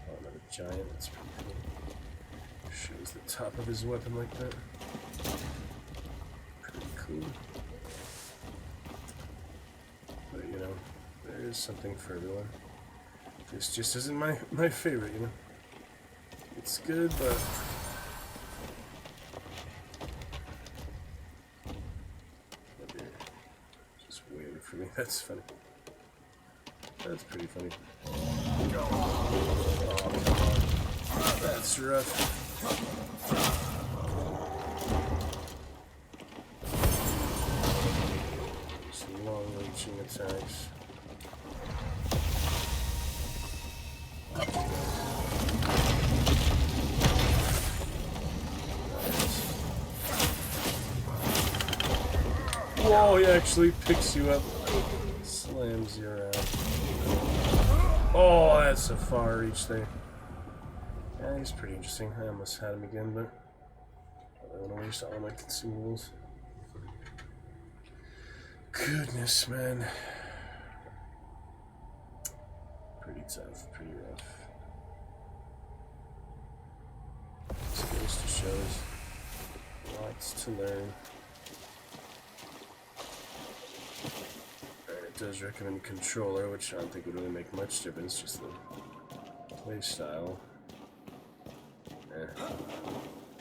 Oh, another giant. That's pretty cool. Shows the top of his weapon like that. Pretty cool. But, you know, there is something for everyone. This just isn't my favorite, you know. It's good, but just waiting for me. That's funny. That's pretty funny. Oh, come on. That's rough. Some long-reaching attacks. Whoa, he actually picks you up. Slams your ass. Oh, that's a far reach there. Yeah, he's pretty interesting. I almost had him again, but I don't want to waste all my consumables. Goodness, man. Pretty tough, pretty rough. This goes to shows lots to learn. It does recommend controller, which I don't think would really make much difference, just the play style.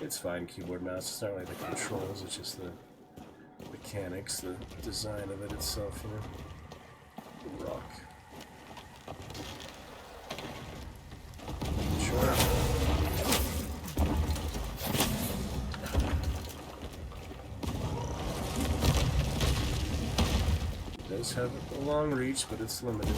It's fine, keyboard, mouse. It's not really the controls, it's just the mechanics, the design of it itself, you know. The rock. Sure. It does have a long reach, but it's limited.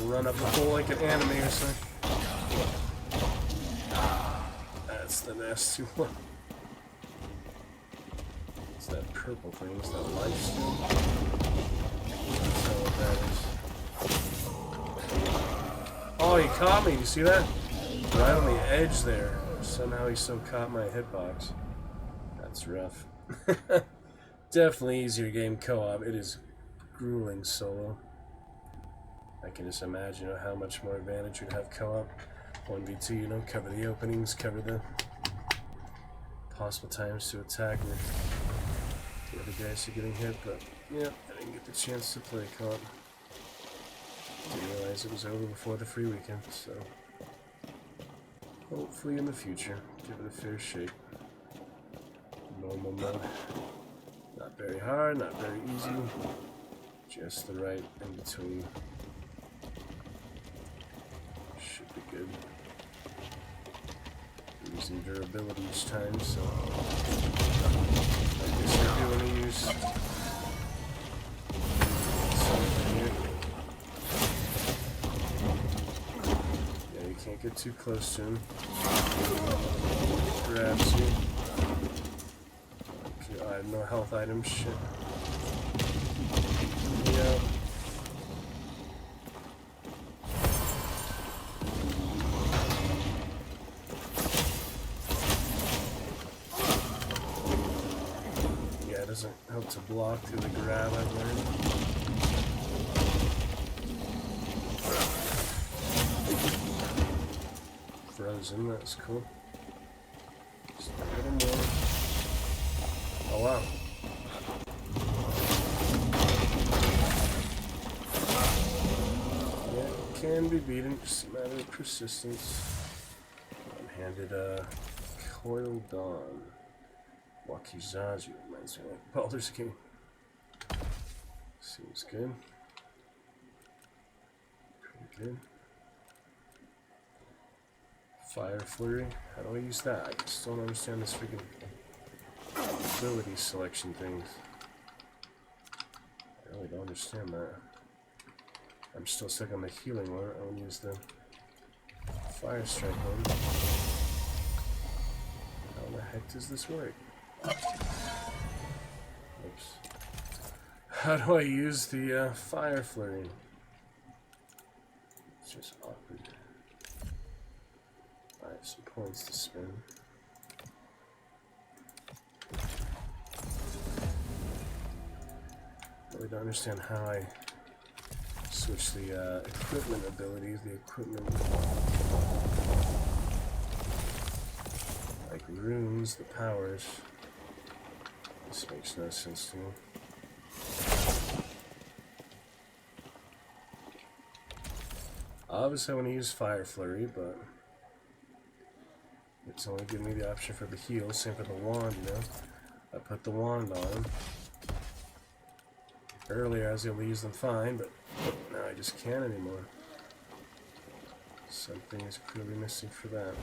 run up the hole like an anime or something. That's the nasty one. It's that purple thing. It's that life stone. That's not what that is. Oh, he caught me. You see that? Right on the edge there. Somehow he still caught my hitbox. That's rough. Definitely easier game co-op. It is grueling solo. I can just imagine how much more advantage you'd have co-op. 1v2, you know, cover the openings, cover the possible times to attack and the other guys are getting hit, but yeah, I didn't get the chance to play co-op. Didn't realize it was over before the free weekend, so hopefully in the future, give it a fair shake. Normal mode. Not very hard, not very easy. Just the right in between. Should be good. Using durability each time, so I guess I do want to use something here. Yeah, you can't get too close to him. Grabs you. Okay, I have no health items. Shit. Yeah. Yeah, it doesn't help to block through the grab, I've learned. Frozen, that's cool. Just a little more. Oh wow. Yeah, it can be beaten, just a matter of persistence. I'm handed a Coiled Dawn. Wakizazu reminds me like Baldur's Gate. Seems good. Pretty good. Fire Flurry. How do I use that? I still don't understand this freaking ability selection things. I really don't understand that. I'm still stuck on the healing one. I want to use the Fire Strike one. How the heck does this work? Oops. How do I use the Fire Flurry? It's just awkward. Alright, some points to spin. Really don't understand how I switch the equipment abilities, the equipment like runes, the powers. This makes no sense to me. Obviously I want to use Fire Flurry, but it's only giving me the option for the heal. Same for the wand, you know. I put the wand on. Earlier I was able to use them fine, but now I just can't anymore. Something is clearly missing for that.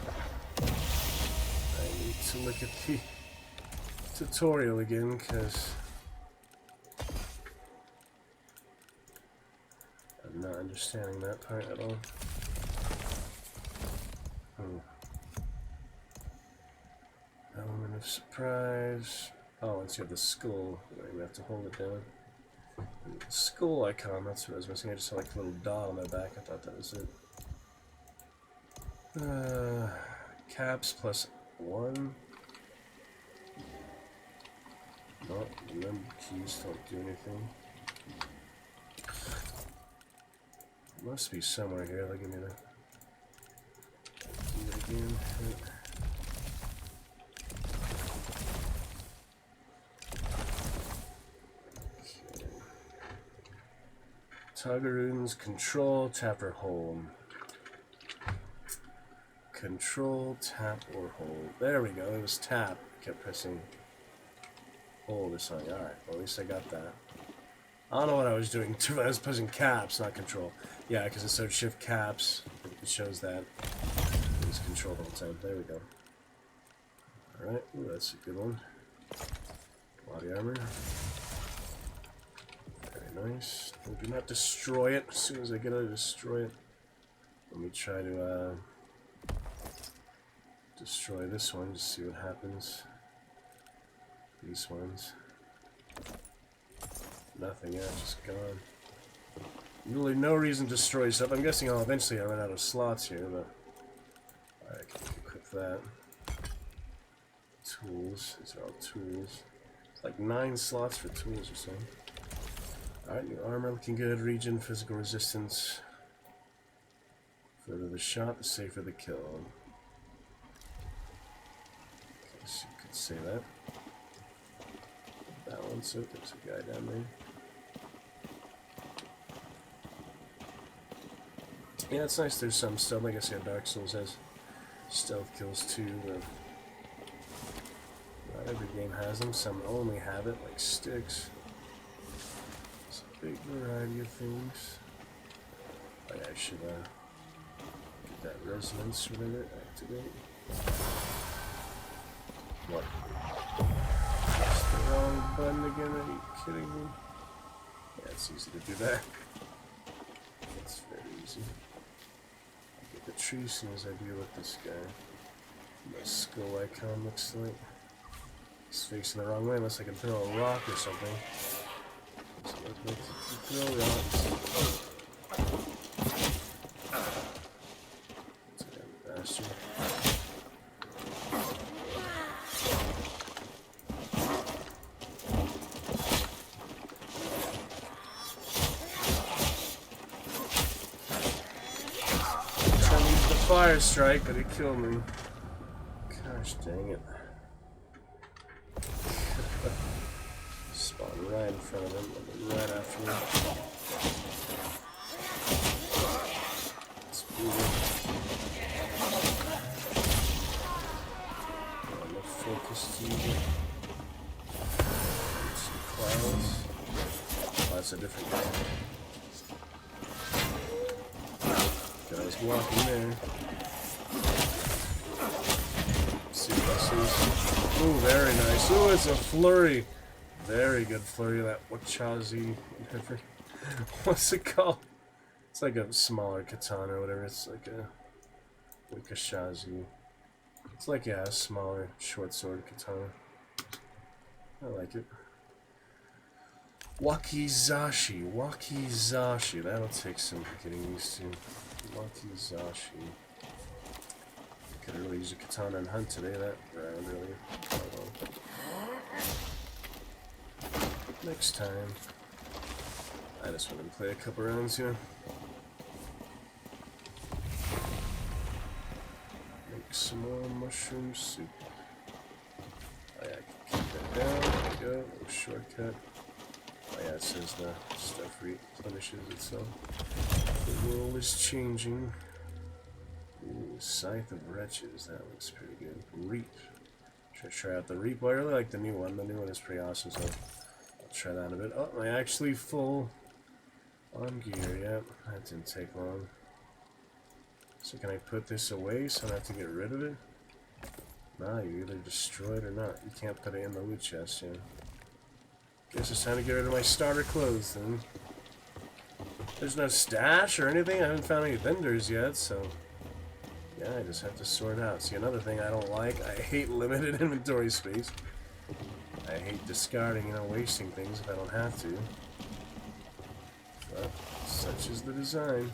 I need to look at the tutorial again, because I'm not understanding that part at all. Element of surprise. Oh, once you have the skull, you have to hold it down. The skull icon, that's what I was missing. I just saw like a little dot on my back. I thought that was it. Caps plus 1. No, remember keys don't do anything. It must be somewhere here. Look at me there. Do it again. Toggeroon's control, tap or hold. Control, tap or hold. There we go. It was tap. I kept pressing hold or something. Alright, well, at least I got that. I don't know what I was doing. I was pressing caps, not control. Yeah, because instead of shift caps, it shows that it was control the whole time. There we go. Alright, ooh, that's a good one. Body armor. Very nice. Oh, do not destroy it. As soon as I get out, destroy it. Let me try to destroy this one, just see what happens. These ones. Nothing, yeah, just gone. Really no reason to destroy stuff. I'm guessing I'll eventually run out of slots here, but... Alright, I can equip that. Tools. These are all tools. It's like 9 slots for tools or something. Alright, new armor looking good. Regen, physical resistance. Further the shot, the safer the kill. I guess you could say that. Balance it. There's a guy down there. Yeah, it's nice there's some stuff. Like I said, Dark Souls has stealth kills too, but not every game has them. Some only have it, like sticks. It's a big variety of things. Oh yeah, I should get that resonance or whatever, activate. What? That's the wrong button again, are you kidding me? Yeah, it's easy to do that. It's very easy. I get the tree as soon as I deal with this guy. My skull icon looks like he's facing the wrong way unless I can throw a rock or something. So let's throw rocks. That's a damn bastard. Fire strike, but it killed me. Gosh dang it. Spawn right in front of him, right after me. It's brutal. I'm a focus to it. Some clouds. Oh, that's a different guy. I was walking there. Let's see what this is. Ooh, very nice. Ooh, it's a flurry. Very good flurry. That Wachazi, whatever. What's it called? It's like a smaller katana or whatever. It's like a Wakashazi. It's like, yeah, a smaller short sword katana. I like it. Wakizashi. Wakizashi. That'll take some getting used to. Wakizashi. Could really use a katana and hunt today, that round earlier. Oh, well. Next time. I just want to play a couple rounds here. Make some more mushroom soup. Oh yeah, I can keep that down. There we go. Little shortcut. Oh yeah, it says the stuff replenishes itself. The world is changing. Ooh, Scythe of Wretches. That looks pretty good. Reap. Should try out the Reap. Well, I really like the new one. The new one is pretty awesome, so I'll try that a bit. Oh, am I actually full on gear? Yep, that didn't take long. So can I put this away so I don't have to get rid of it? Nah, you either destroy it or not. You can't put it in the loot chest, yeah. Guess it's time to get rid of my starter clothes then. There's no stash or anything. I haven't found any vendors yet, so yeah, I just have to sort out. See, another thing I don't like, I hate limited inventory space. I hate discarding, wasting things if I don't have to. But such is the design.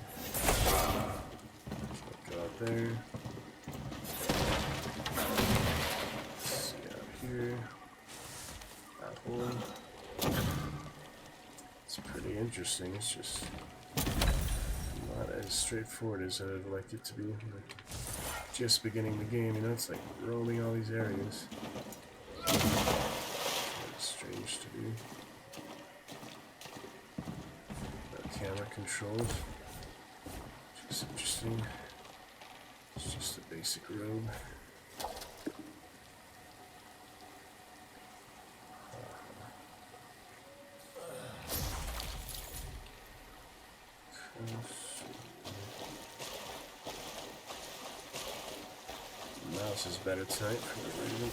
Go out there. Let's see out here. Apple. It's pretty interesting. It's just not as straightforward as I'd like it to be. Like just beginning the game, it's like roaming all these areas. Kind of strange to do. No camera controls. Just interesting. It's just a basic robe. Mouse is better tonight for the reason.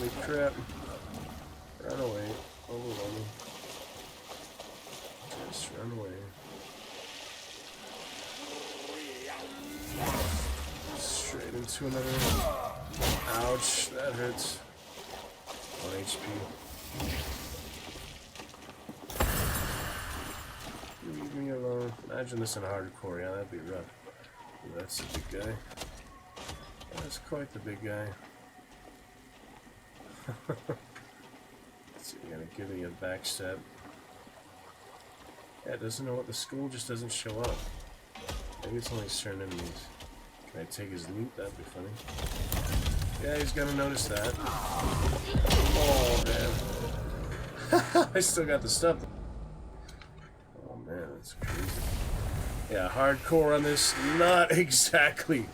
Holy crap. Run away. Overwhelming. Just run away. Straight into another. Ouch, that hurts. 1 HP. Leave me alone. Imagine this in hardcore, yeah, that'd be rough. Ooh, that's a big guy. That's quite the big guy. Let's see, you're gonna give me a backstab. Yeah, it doesn't know what the school just doesn't show up. Maybe it's only certain enemies. Can I take his loot? That'd be funny. Yeah, he's gonna notice that. Oh, man. I still got the stuff. Oh, man, that's crazy. Yeah, hardcore on this, not exactly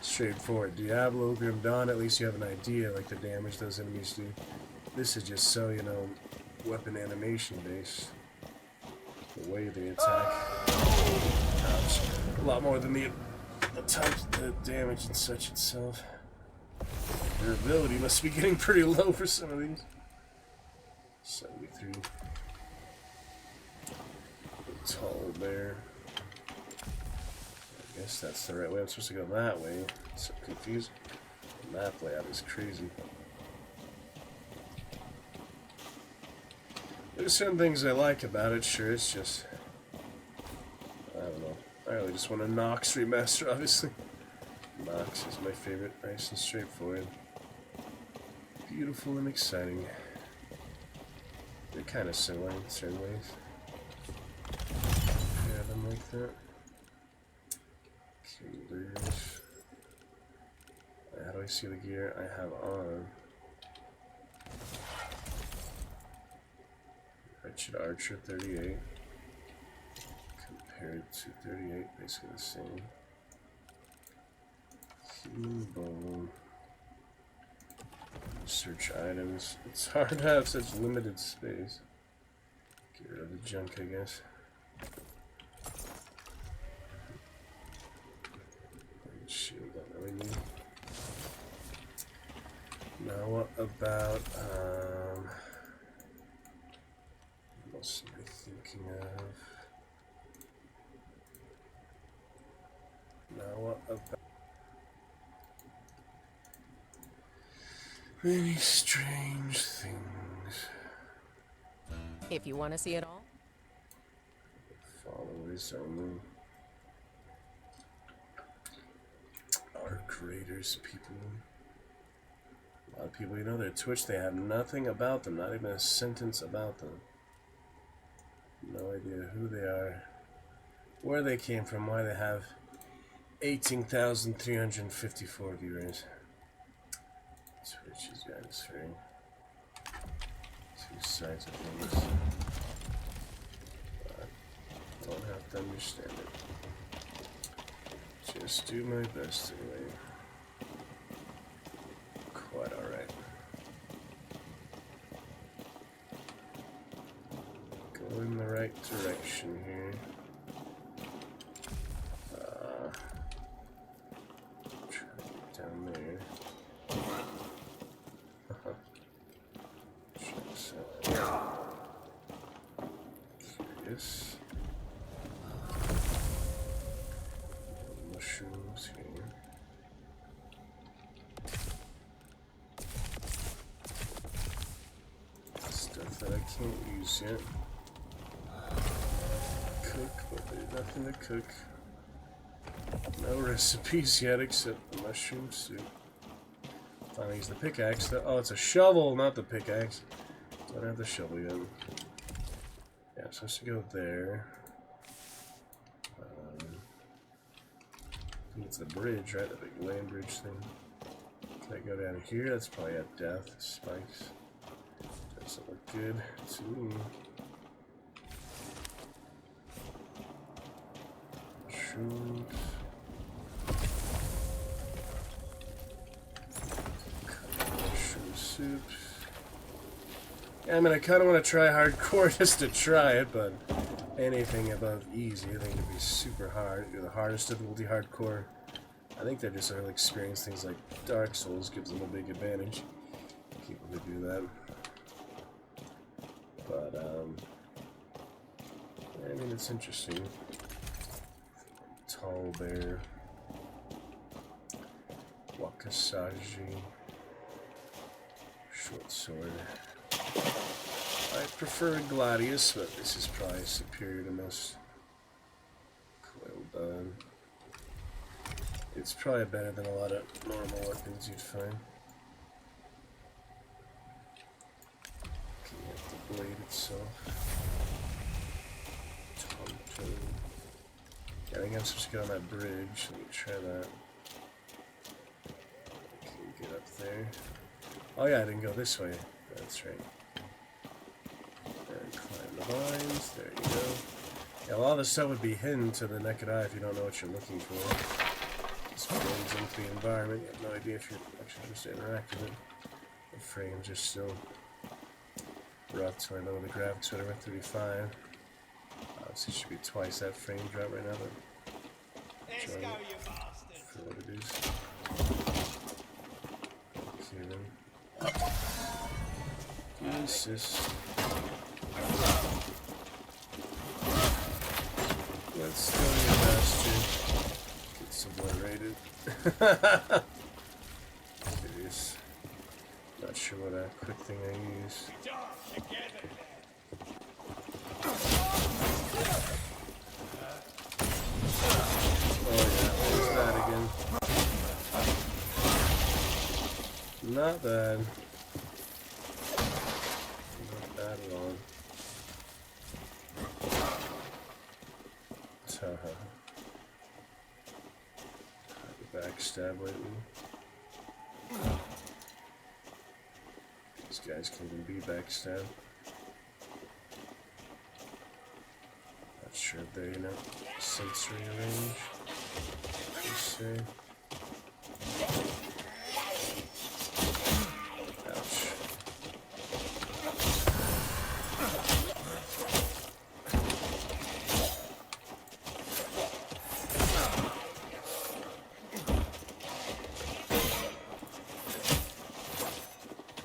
straightforward. Diablo, Grim Dawn, at least you have an idea, like the damage those enemies do. This is just so, you know, weapon animation based. The way they attack. Ouch. A lot more than the damage and such itself. Durability must be getting pretty low for some of these. 73. The tall bear. I guess that's the right way. I'm supposed to go that way. It's so confusing. The map layout is crazy. There's certain things I like about it, sure, it's just... I don't know. I really just want a Nox remaster, obviously. Nox is my favorite, nice and straightforward. Beautiful and exciting. They're kind of similar in certain ways. Yeah, them like that. Killers. How do I see the gear I have on? Wretched Archer 38. Compared to 38, basically the same. Human bone. Search items. It's hard to have such limited space. Get rid of the junk, I guess. Shield, don't really need. Now what about, what else am I thinking of? Now what about many strange things? If you want to see it all. Followers only. Our creators, people. A lot of people, you know, their Twitch, they have nothing about them, not even a sentence about them. No idea who they are, where they came from, why they have 18,354 viewers. Twitch is guys very two sides of things. But don't have to understand it. Just do my best anyway. Quite alright. Go in the right direction here. Try to get down there. Curious. Mushrooms here. Stuff that I can't use yet. Cook, but there's nothing to cook. No recipes yet except the mushroom soup. Finally use the pickaxe. Oh, it's a shovel, not the pickaxe. Don't have the shovel yet. Yeah, I'm supposed to go there. I think it's the bridge, right? The big land bridge thing. Can I go down here? That's probably at death. Spikes. Doesn't look good to me. Mushrooms. Mushroom soups. Yeah, I mean, I kind of want to try hardcore just to try it, but anything above easy, I think it'd be super hard. The hardest difficulty hardcore. I think they're just early experience things like Dark Souls gives them a big advantage. People who do that. But, I mean, it's interesting. Tall bear. Wakasaji. Short sword. I prefer a Gladius, but this is probably superior to most. Coil bone. It's probably better than a lot of normal weapons you'd find. Looking at the blade itself. Tonto. Yeah, I think I'm supposed to get on that bridge. Let me try that. Can get up there. Oh yeah, I didn't go this way. That's right. And climb the vines. There you go. Yeah, a lot of this stuff would be hidden to the naked eye if you don't know what you're looking for. This blends into the environment. You have no idea if you're actually supposed to interact with it. The frames are still rough to I know the graphics whatever 35. Obviously, it should be twice that frame drop right now, but Let's go, you bastard. for what it is. Okay then. Assist. Let's go, you bastard. Gets obliterated. Serious. Not sure what quick thing I use. Oh yeah, there's that again. Not bad. Not bad at all. Haha. Backstab lately. These guys can even be backstabbed. Not sure if they're in a sensory range, per se. Ouch.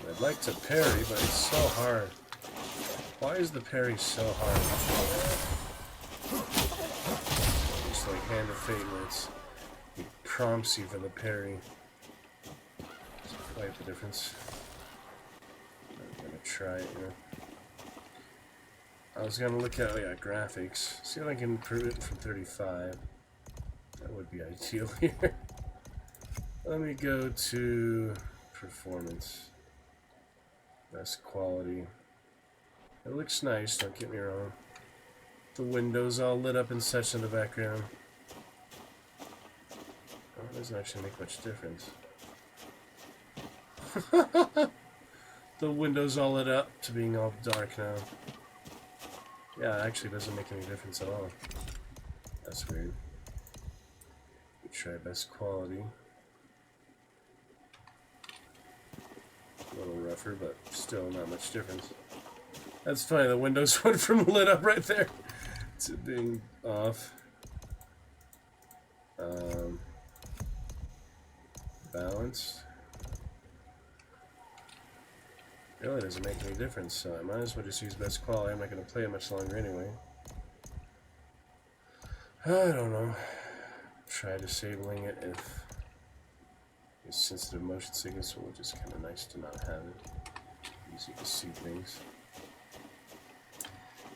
I'd like to parry, but it's so hard. Why is the parry so hard? Just like Hand of Fate where it prompts you for the parry. It's quite the difference. I'm gonna try it, you know. I was gonna look at graphics. See if I can improve it from 35. That would be ideal here. Let me go to performance. Best quality. It looks nice, don't get me wrong. The windows all lit up and such in the background. Oh, it doesn't actually make much difference. The windows all lit up to being all dark now. Yeah, it actually doesn't make any difference at all. That's weird. We try best quality. A little rougher, but still not much difference. That's funny, the windows went from lit up right there to being off. Balanced. Really doesn't make any difference, so I might as well just use best quality. I'm not going to play it much longer anyway. I don't know. Try disabling it if it's sensitive motion sickness, which is kind of nice to not have it. Easy to see things.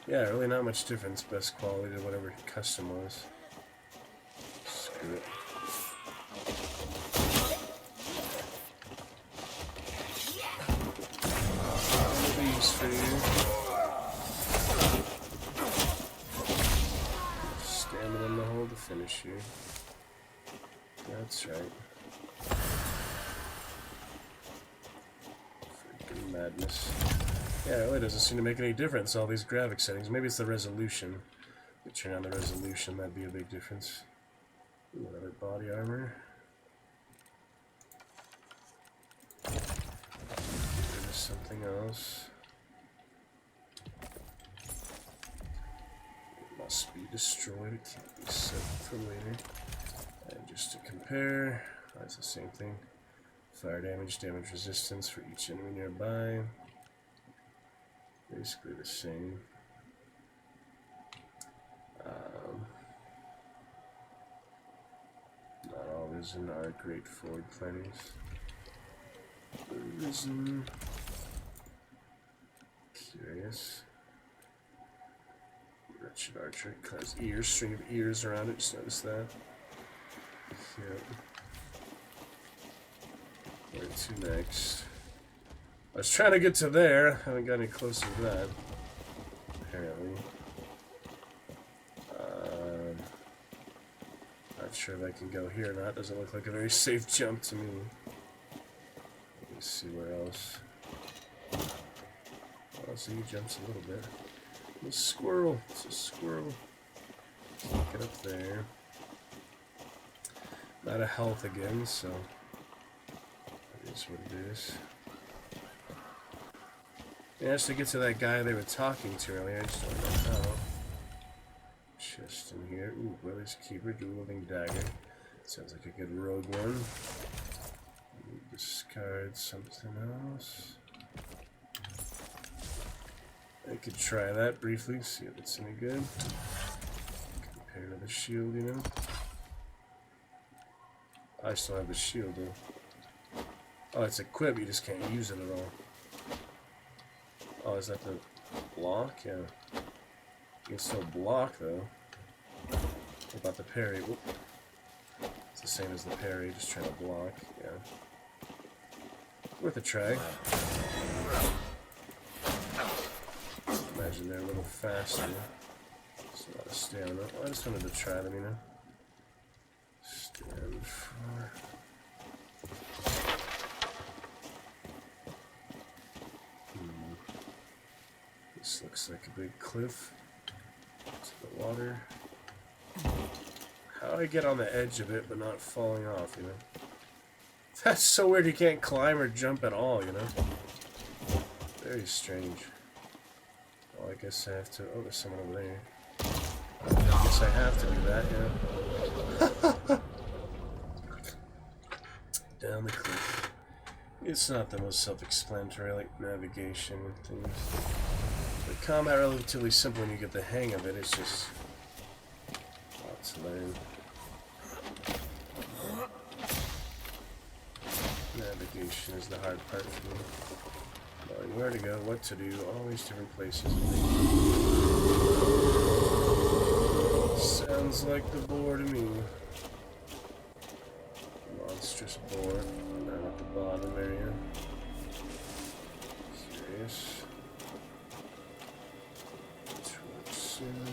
Yeah, really not much difference. Best quality to whatever custom was. Screw it. These for you. Stamina in the hole to finish you. That's right. Freaking madness. Yeah, it really doesn't seem to make any difference, all these graphic settings. Maybe it's the resolution. If you turn on the resolution, that'd be a big difference. Ooh, another body armor. There's something else. It must be destroyed. It can't be set for later. And just to compare, that's the same thing. Fire damage, damage resistance for each enemy nearby. Basically the same. Not all risen are great forward plannings. Risen. Curious. Wretched archer has ears, string of ears around it. Just notice that. Yep. Where to next? I was trying to get to there. Haven't got any closer to that. Apparently. Not sure if I can go here or not. Doesn't look like a very safe jump to me. Let's see where else. Oh, so he jumps a little bit. A squirrel. It's a squirrel. Let's get up there. Out of health again, so that is what it is. Yeah, just to get to that guy they were talking to earlier, I just don't know how. Chest in here. Ooh, Brother's Keeper, dueling dagger. Sounds like a good rogue one. Discard something else. I could try that briefly, see if it's any good. Compare to the shield, you know. I still have the shield though. Oh, it's equipped, you just can't use it at all. Oh, is that the block? Yeah. You can still block though. What about the parry? Whoop. It's the same as the parry, just trying to block. Yeah. Worth a try. Imagine they're a little faster. It's a lot of stamina. Oh, I just wanted to try them, you know. Stand for. This looks like a big cliff. To the water. How do I get on the edge of it but not falling off, you know? That's so weird, you can't climb or jump at all, you know? Very strange. Well, I guess I have to... Oh, there's someone over there. I guess I have to do that, yeah. Down the cliff. It's not the most self-explanatory, like navigation and things. The combat relatively simple when you get the hang of it. It's just lots to learn. Navigation is the hard part for me. Knowing where to go, what to do, all these different places. Sounds like the boar to me. Monstrous boar down at the bottom area. Curious. Torch soon.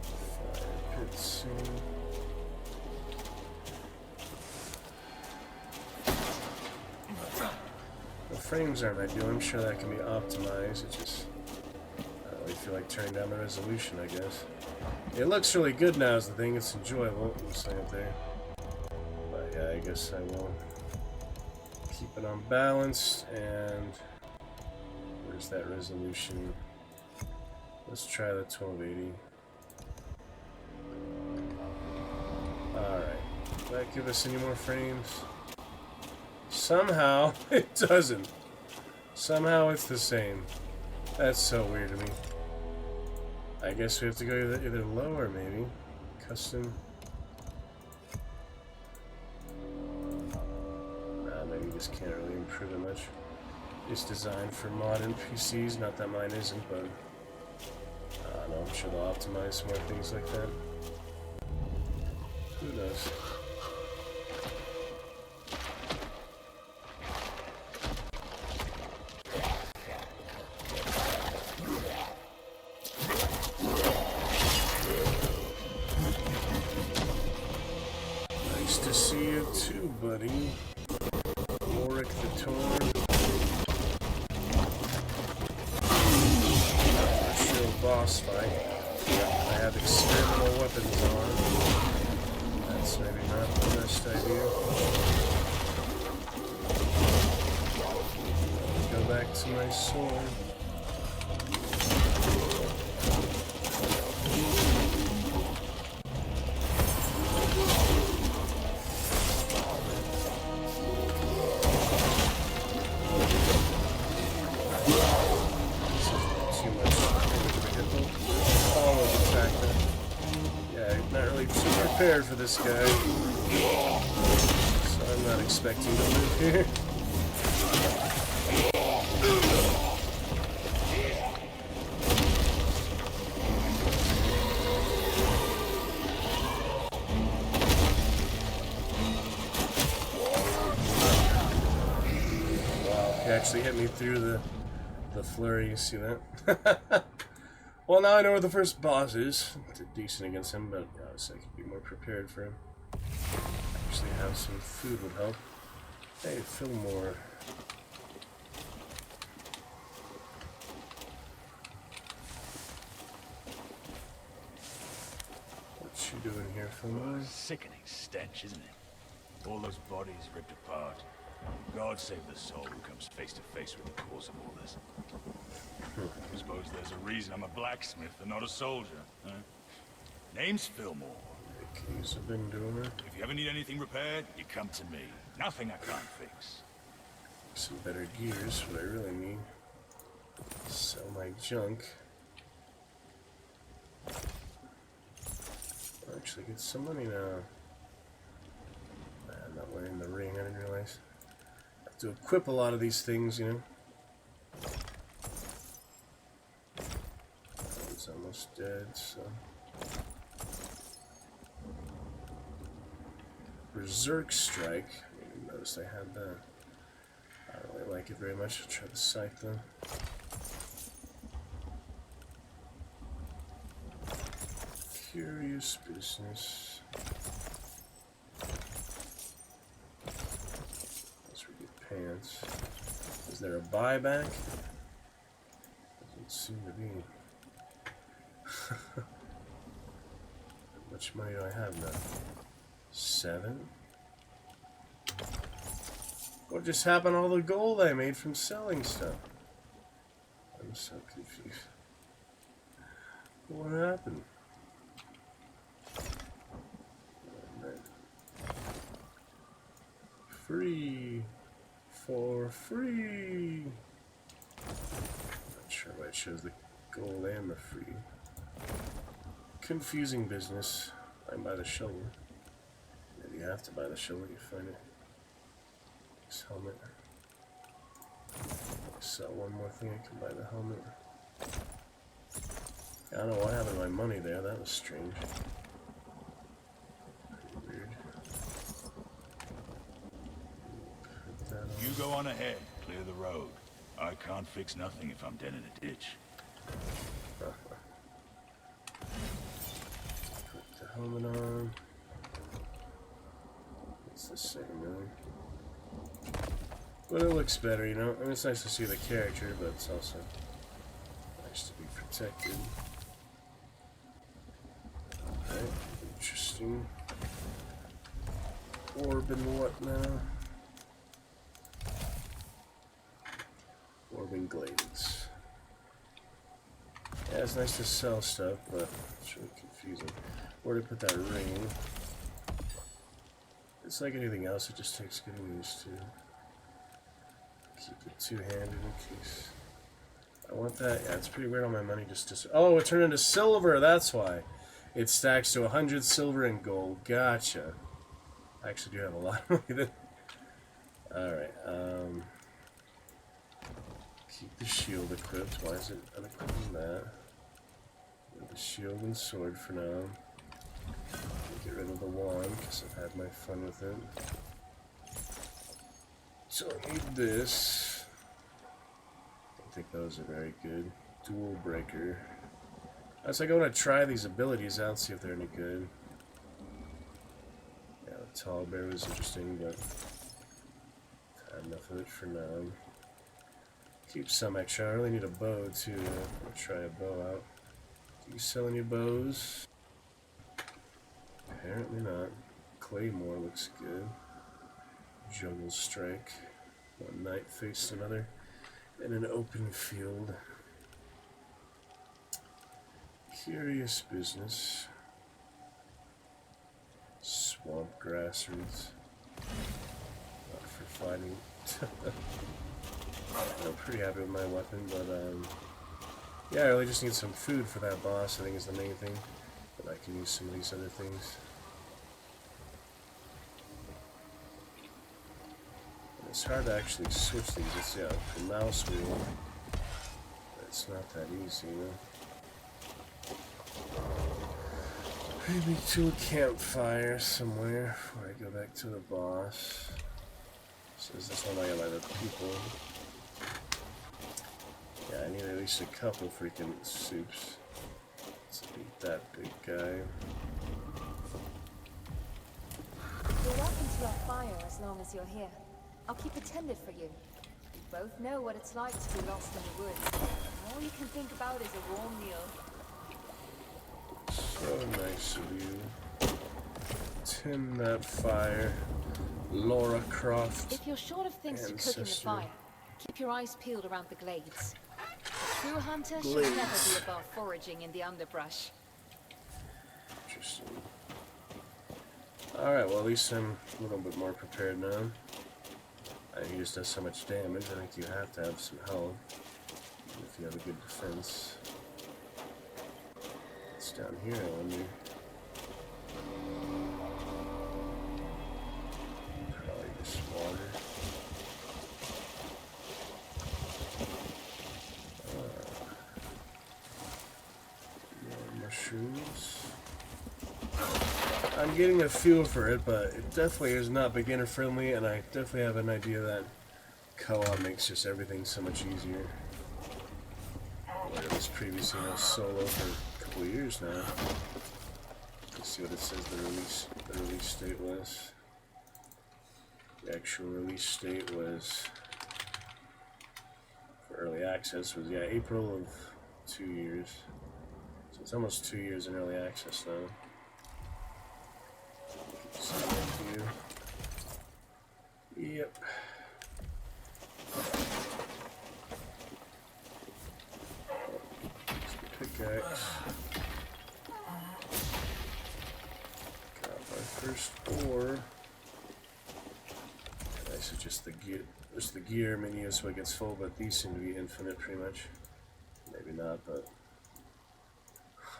Fire pit soon. The frames aren't ideal. I'm sure that can be optimized. It just I don't really feel like turning down the resolution, I guess. It looks really good now is the thing. It's enjoyable. I'm saying it there. But yeah, I guess I will keep it on balance. And where's that resolution? Let's try the 1280. Alright. Will that give us any more frames? Somehow it doesn't. Somehow it's the same. That's so weird to me. I guess we have to go either lower, maybe. Custom. Nah, maybe this can't really improve it much. It's designed for modern PCs. Not that mine isn't, but I don't know. I'm sure they'll optimize some more things like that. Who knows? Buddy, Warwick the Torn. Sure, boss fight. I have experimental weapons on. That's maybe not the best idea. Go back to my sword. Too much. Follow attack there. Yeah, not really too prepared for this guy. So I'm not expecting to live here. He actually hit me through the flurry, you see that? Well, now I know where the first boss is. Did decent against him, but obviously I could be more prepared for him. Actually have some food would help. Hey, Fillmore. What you doing here, Fillmore? Sickening stench, isn't it? All those bodies ripped apart. God save the soul who comes face to face with the cause of all this. I suppose there's a reason I'm a blacksmith and not a soldier. Huh? Name's Fillmore. Keys have been doing it. If you ever need anything repaired, you come to me. Nothing I can't fix. Some better gears, what I really need. Sell my junk. I'll actually get some money now. I'm not wearing the ring, I didn't realize. I have to equip a lot of these things, you know. It's almost dead, so. Berserk Strike. I didn't notice I had that. I don't really like it very much. I'll try the scythe though. Curious business. Let's get pants. Is there a buyback? Doesn't seem to be. How much money do I have now? 7? What just happened to all the gold I made from selling stuff? I'm so confused. What happened? Free. For free. Not sure why it shows the gold and the free. Confusing business. I buy the shovel. Maybe you have to buy the shovel, you find it. This helmet. Sell one more thing, I can buy the helmet. I don't know what happened to my money there, that was strange. Pretty weird. Put that on. You go on ahead, clear the road. I can't fix nothing if I'm dead in a ditch. Put the helmet on. It's the same, really. But it looks better, you know? I mean, it's nice to see the character, but it's also nice to be protected. Alright, interesting. Orb and what now? Orb and glades. Yeah, it's nice to sell stuff, but it's really confusing. Where to put that ring? It's like anything else, it just takes getting used to. Keep it two-handed in case. I want that. Yeah, it's pretty weird on my money just oh, it turned into silver, that's why. It stacks to 100 silver and gold. Gotcha. I actually do have a lot of money then. Alright, keep the shield equipped. Why is it unequipping that? The shield and sword for now. Get rid of the wand because I've had my fun with it. So I need this. I don't think those are very good. Dual breaker. I was like, I want to try these abilities out, see if they're any good. Yeah, the tall bear was interesting, but I had enough of it for now. Keep some extra. I really need a bow too. I'll try a bow out. Do you sell any bows? Apparently not. Claymore looks good. Juggle strike. One knight faced another in an open field. Curious business. Swamp grass roots. Not for fighting. I'm pretty happy with my weapon, but yeah, I really just need some food for that boss, I think is the main thing. But I can use some of these other things. And it's hard to actually switch these. It's, yeah, the mouse wheel. But it's not that easy, you know? Maybe to a campfire somewhere before I go back to the boss. Says this one I got other people. Yeah, I need at least a couple freaking soups. Let's beat that big guy. You're welcome to our fire as long as you're here. I'll keep it tended for you. We both know what it's like to be lost in the woods. All you can think about is a warm meal. So nice of you. Tend that fire. Laura Croft. If you're short of things to cook in the fire, keep your eyes peeled around the glades. A true hunter should never be above foraging in the underbrush. Interesting. Alright, well at least I'm a little bit more prepared now. He just does so much damage, I think you have to have some health. If you have a good defense. It's down here, I wonder. Probably just water. More mushrooms. I'm getting a feel for it, but it definitely is not beginner friendly, and I definitely have an idea that co-op makes just everything so much easier. Like it was previously solo for a couple of years now. Let's see what it says the release date was. The actual release date was for early access was April of 2 years. So it's almost 2 years in early access now. Yep. Pickaxe. Got my first ore. This is just the gear. Just the gear menu so it gets full, but these seem to be infinite pretty much. Maybe not, but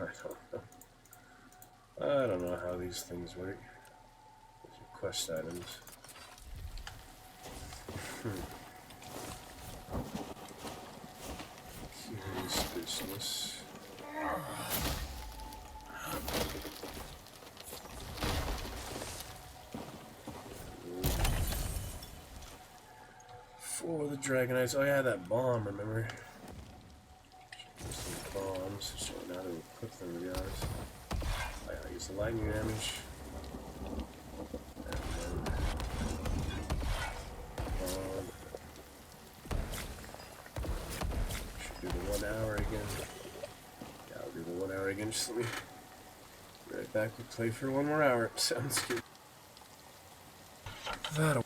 I don't know. I don't know how these things work. These are quest items. Curious business. For the Dragonites. Oh yeah, that bomb, remember? Some bombs. Just don't know how to equip them, to be honest. I use the lightning damage. Should do the 1 hour again. Yeah, I'll do the 1 hour again. Just let me be right back. We'll play for 1 more hour. Sounds good. That'll.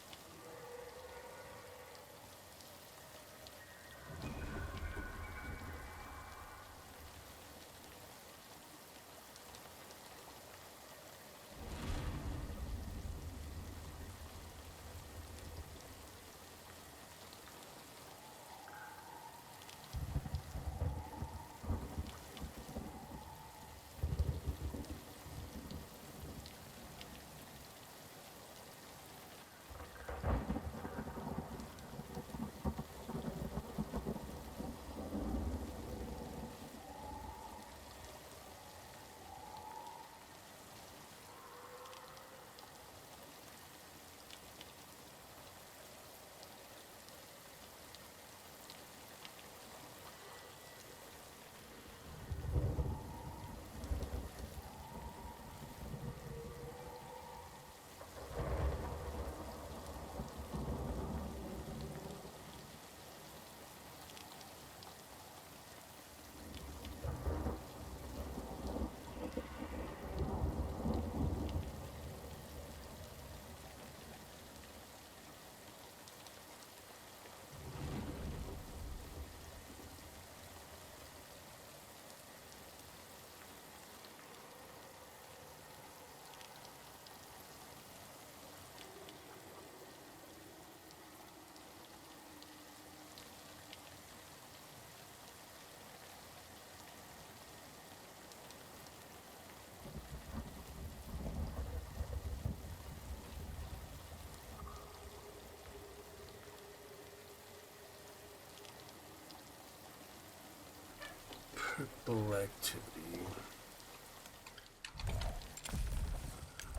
Purple activity.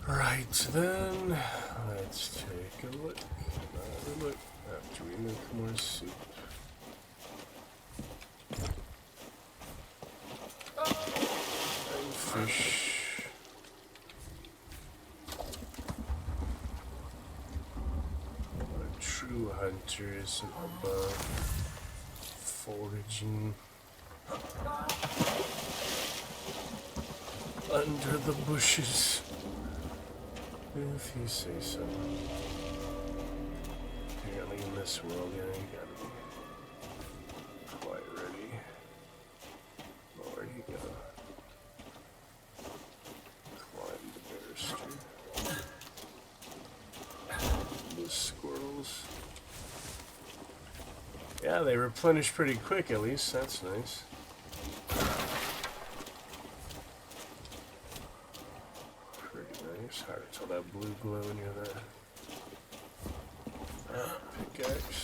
Right then, let's take a look. Another look after we make more soup. And fish. A true hunter isn't above foraging under the bushes. If you say so. Apparently in this world, yeah, you gotta be quite ready. Well, where'd he go? Climb the barister. The squirrels. Yeah, they replenish pretty quick at least, that's nice. It's hard to tell that blue glow near that pickaxe.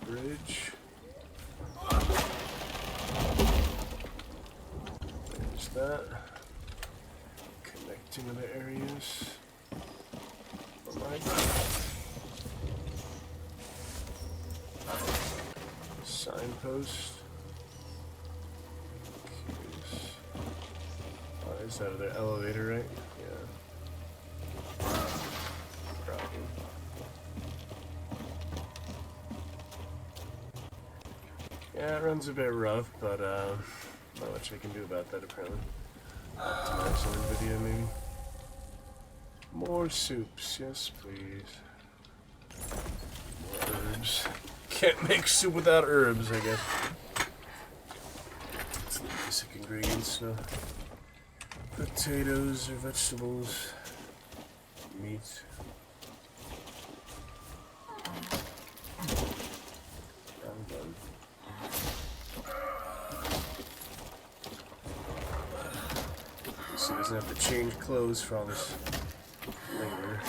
Bridge. There's that. Connecting other areas. Oh my God. Signpost. Oh, is that their elevator, right? Yeah. Probably. Yeah, it runs a bit rough, but not much I can do about that apparently. Optimize on the video maybe. More soups, yes please. More herbs. Can't make soup without herbs, I guess. It's the basic ingredients, no. Potatoes or vegetables. Meat. I'm done. So he doesn't have to change clothes for all this labor.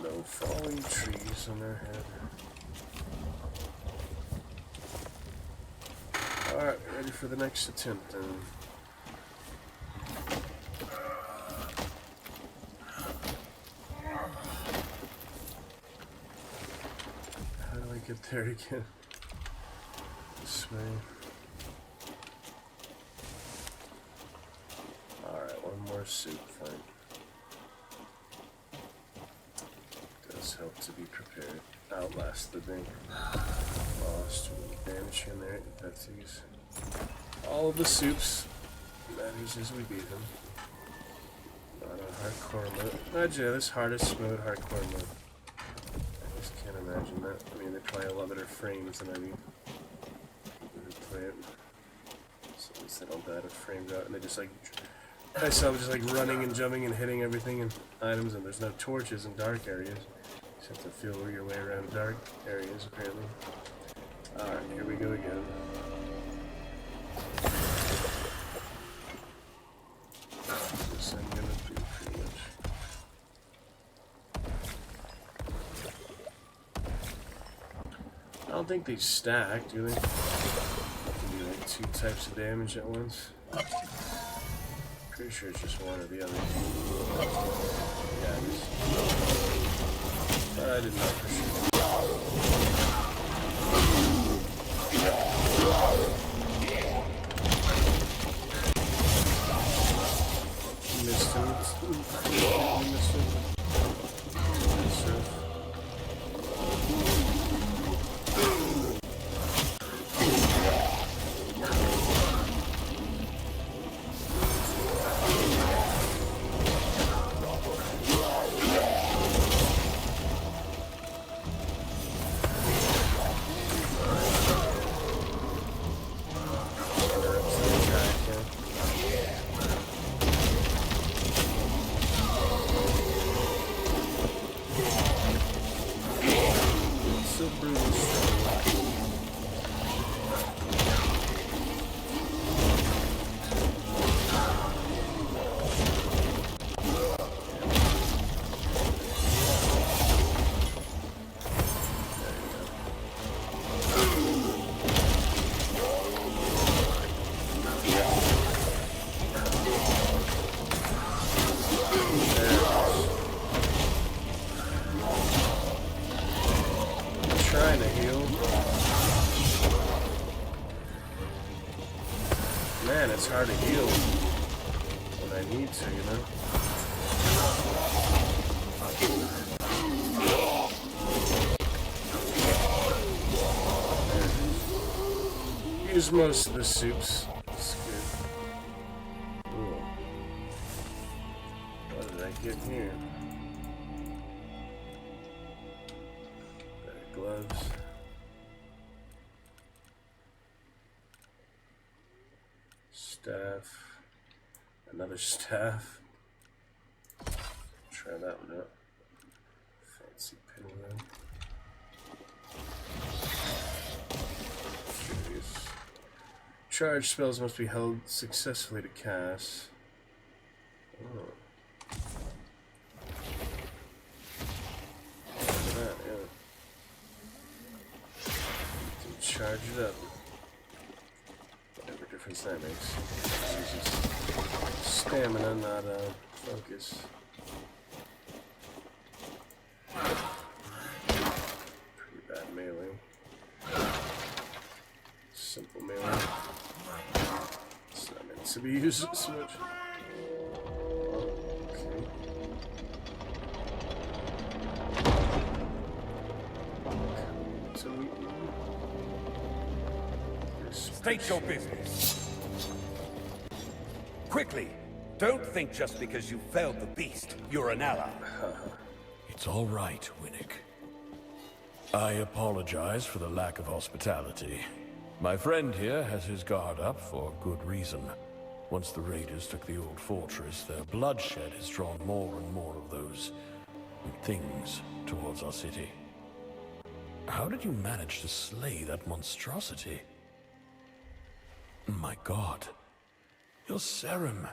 No falling trees on their head. Alright, ready for the next attempt then. How do I get there again? This way. Alright, one more soup, fine. Help to be prepared. Outlast the thing. Lost or vanish in there. That's these. All of the soups. Manage as we beat them. Not a hardcore mode. Imagine this hardest mode, hardcore mode. I just can't imagine that. I mean, they probably have a lot better frames than I do. Who play it. So at least they don't die to frames out, and they just like. I saw them just like running and jumping and hitting everything and items, and there's no torches in dark areas. You just have to feel your way around dark areas, apparently. Alright, here we go again. This I'm gonna do pretty much. I don't think they stack, do they? They can do like 2 types of damage at once. Pretty sure it's just one or the other. Yeah, it is. I didn't know for sure. Missed him. Missed him. Missed him. trying to heal. Man, it's hard to heal when I need to, you know? Use most of the soups. It's good. Ooh. What did I get here? Better gloves. Staff. Another staff. Try that one out. Fancy pinwheel. Curious. Charge spells must be held successfully to cast. Oh. Look at that, yeah. Can charge it up. Whatever difference that makes. Uses stamina, not focus. Pretty bad melee. Simple melee. It's not meant to be used as much. State your business. Quickly! Don't think just because you felled the beast, you're an ally. It's all right, Winnick. I apologize for the lack of hospitality. My friend here has his guard up for good reason. Once the raiders took the old fortress, their bloodshed has drawn more and more of those things towards our city. How did you manage to slay that monstrosity? My God. You're Serim.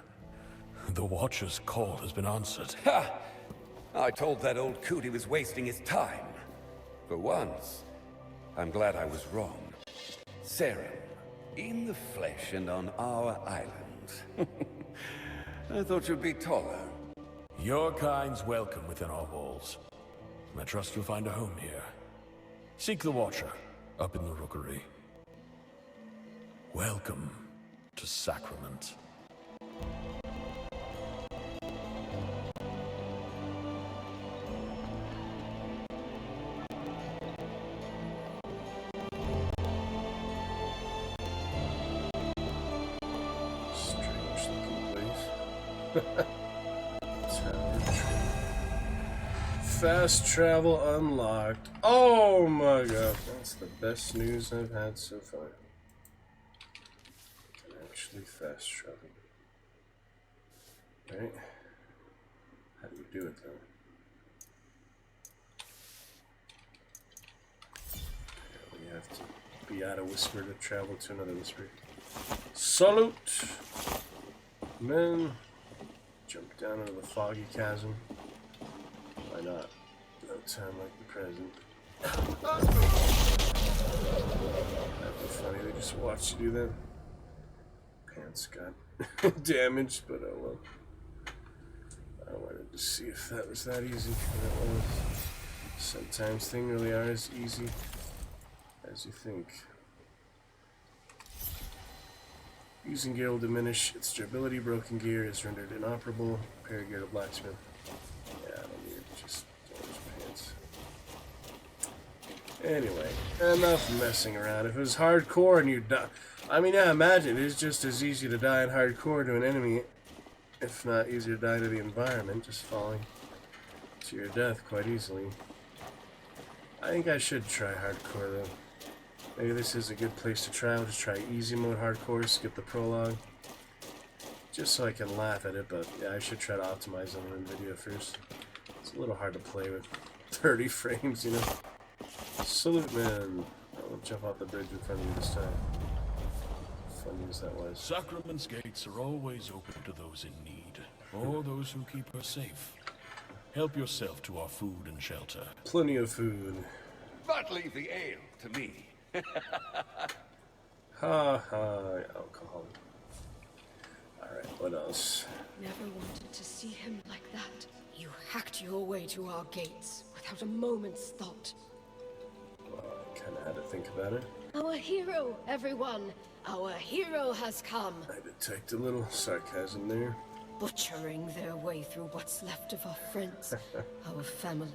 The Watcher's call has been answered. Ha! I told that old coot he was wasting his time. For once, I'm glad I was wrong. Serim, in the flesh and on our island. I thought you'd be taller. Your kind's welcome within our walls. I trust you'll find a home here. Seek the Watcher, up in the rookery. Welcome to Sacrament. Strange looking place. Fast travel unlocked. Oh my god, that's the best news I've had so far. I can actually fast travel. Right? How do you do it though? Yeah, you have to be out of Whisper to travel to another Whisper. Salute! Men, jump down into the foggy chasm. Why not? No time like the present. That'd be funny, they just watched you do that. Pants got damaged, but oh well. I wanted to see if that was that easy. And it was. Sometimes things really are as easy as you think. Using gear will diminish its durability. Broken gear is rendered inoperable. Repair gear to blacksmith. Yeah, I don't need it. Just orange pants. Anyway, enough messing around. If it was hardcore and you die... I mean, yeah, imagine. It is just as easy to die in hardcore to an enemy, if not easier to die to the environment, just falling to your death quite easily. I think I should try hardcore, though. Maybe this is a good place to try. I'll just try easy mode hardcore, skip the prologue. Just so I can laugh at it, but yeah, I should try to optimize on the video first. It's a little hard to play with 30 frames, you know. Salute, man. I won't jump off the bridge in front of you this time. Funny as that was. Sacrament's gates are always open to those in need, or those who keep her safe. Help yourself to our food and shelter. Plenty of food. But leave the ale to me. Ha ha, alcohol. Alright, what else? Never wanted to see him like that. You hacked your way to our gates without a moment's thought. think about it. Our hero, everyone! Our hero has come! I detect a little sarcasm there. Butchering their way through what's left of our friends, our family,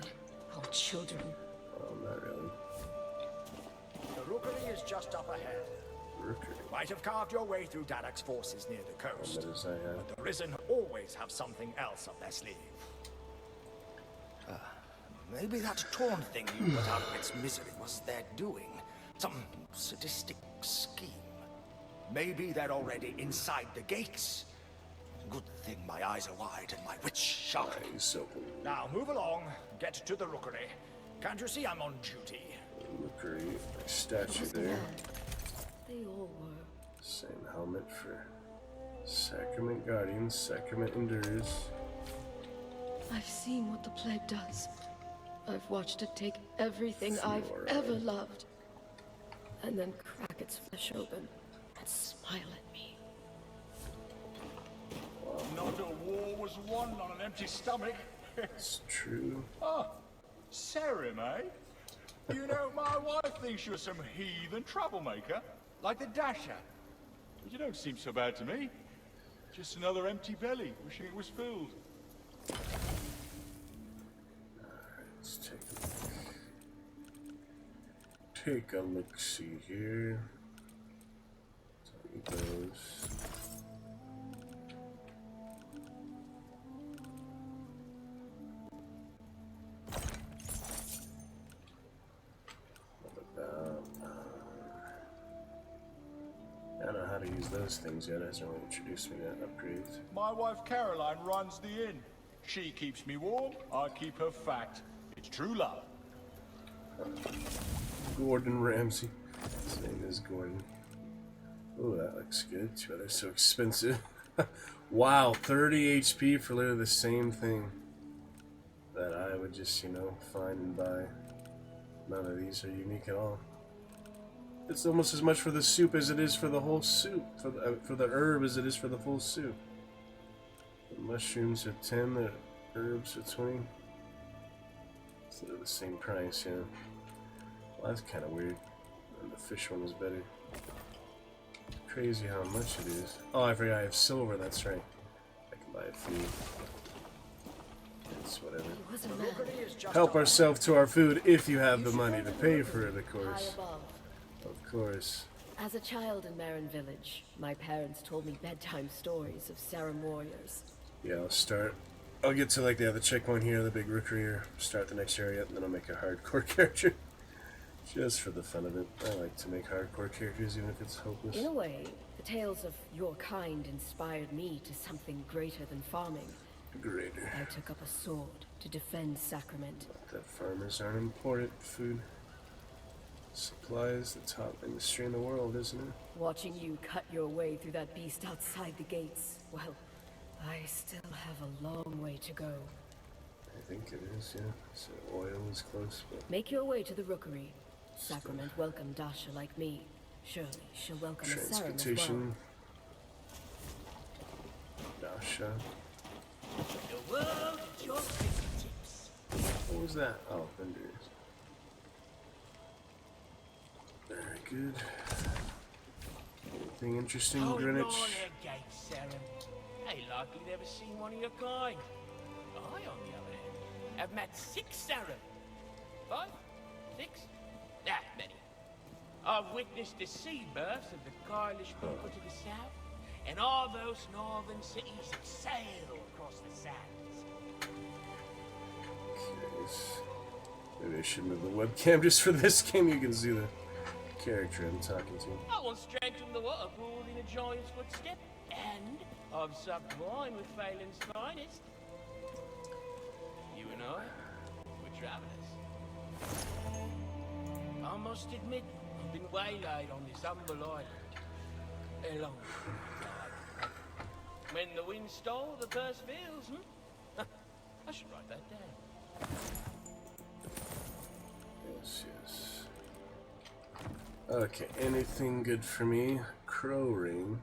our children. Well, not really. The rookery is just up ahead. Rookery. You might have carved your way through Daddock's forces near the coast. What is that? But the Risen always have something else up their sleeve. Maybe that torn thing you put out of its misery was their doing. Some sadistic scheme. Maybe they're already inside the gates. Good thing my eyes are wide and my wits sharp. Eyes open. Now move along. Get to the rookery. Can't you see I'm on duty? Rookery. A statue Was the there. man. They all were. Same helmet for Sacrament Guardians. Sacrament endures. I've seen what the plague does. I've watched it take everything I've ever loved, and then crack its flesh open and smile at me. Not a war was won on an empty stomach. It's true. Oh, Serim, eh? You know, my wife thinks you're some heathen troublemaker, like the Dasher. But you don't seem so bad to me. Just another empty belly, wishing it was filled. Let's take a look. See here. So it goes. What about? I don't know how to use those things yet. It hasn't really introduced me to upgrades. My wife Caroline runs the inn. She keeps me warm, I keep her fat. It's true love. Gordon Ramsay. His name is Gordon. Oh, that looks good. Too bad they're so expensive. Wow, 30 HP for literally the same thing that I would just, you know, find and buy. None of these are unique at all. It's almost as much for the soup as it is for the whole soup. For the herb as it is for the full soup. The mushrooms are 10, the herbs are 20. So they're the same price, yeah. Well, that's kind of weird. And the fish one is better. Crazy how much it is. Oh, I forgot I have silver, that's right. I can buy a few. It's whatever. He was a The man. rookery is just Help up ourselves to our food if you have You the should money go to the pay rookery, for it, of high course. above. Of course. As a child in Marin Village, my parents told me bedtime stories of Sarum warriors. Yeah, I'll get to like the other checkpoint here, the big rookery, or start the next area, and then I'll make a hardcore character. Just for the fun of it. I like to make hardcore characters even if it's hopeless. In a way, the tales of your kind inspired me to something greater than farming. Greater. I took up a sword to defend Sacrament. That farmers aren't important. Food. Supply is the top industry in the world, isn't it? Watching you cut your way through that beast outside the gates, well, I still have a long way to go. I think it is, yeah. So oil is close, but Make your way to the rookery. Sacrament welcomed Dasha like me. Surely she'll welcome a Sarum as well. transportation. Dasha. The world at your fingertips. What was that? Oh, vendors. Very good. Anything interesting, Hold Greenwich? on there, Gate Sarum. Ain't likely never seen one of your kind. I, on the other hand, have met 6 Sarum. 5? 6? That many. I've witnessed the sea births of the Carlish people to the south, and all those northern cities that sail across the sands. Okay, maybe I should move the webcam just for this game. You can see the character I'm talking to. I once drank from the water pool in a giant's footstep, and I've supped wine with Phelan's finest. You and I, we're travelers. I must admit, I've been waylaid on this humble island a long time. When the wind stole, the purse fills, I should write that down. Yes, yes. Okay, anything good for me? Crow ring.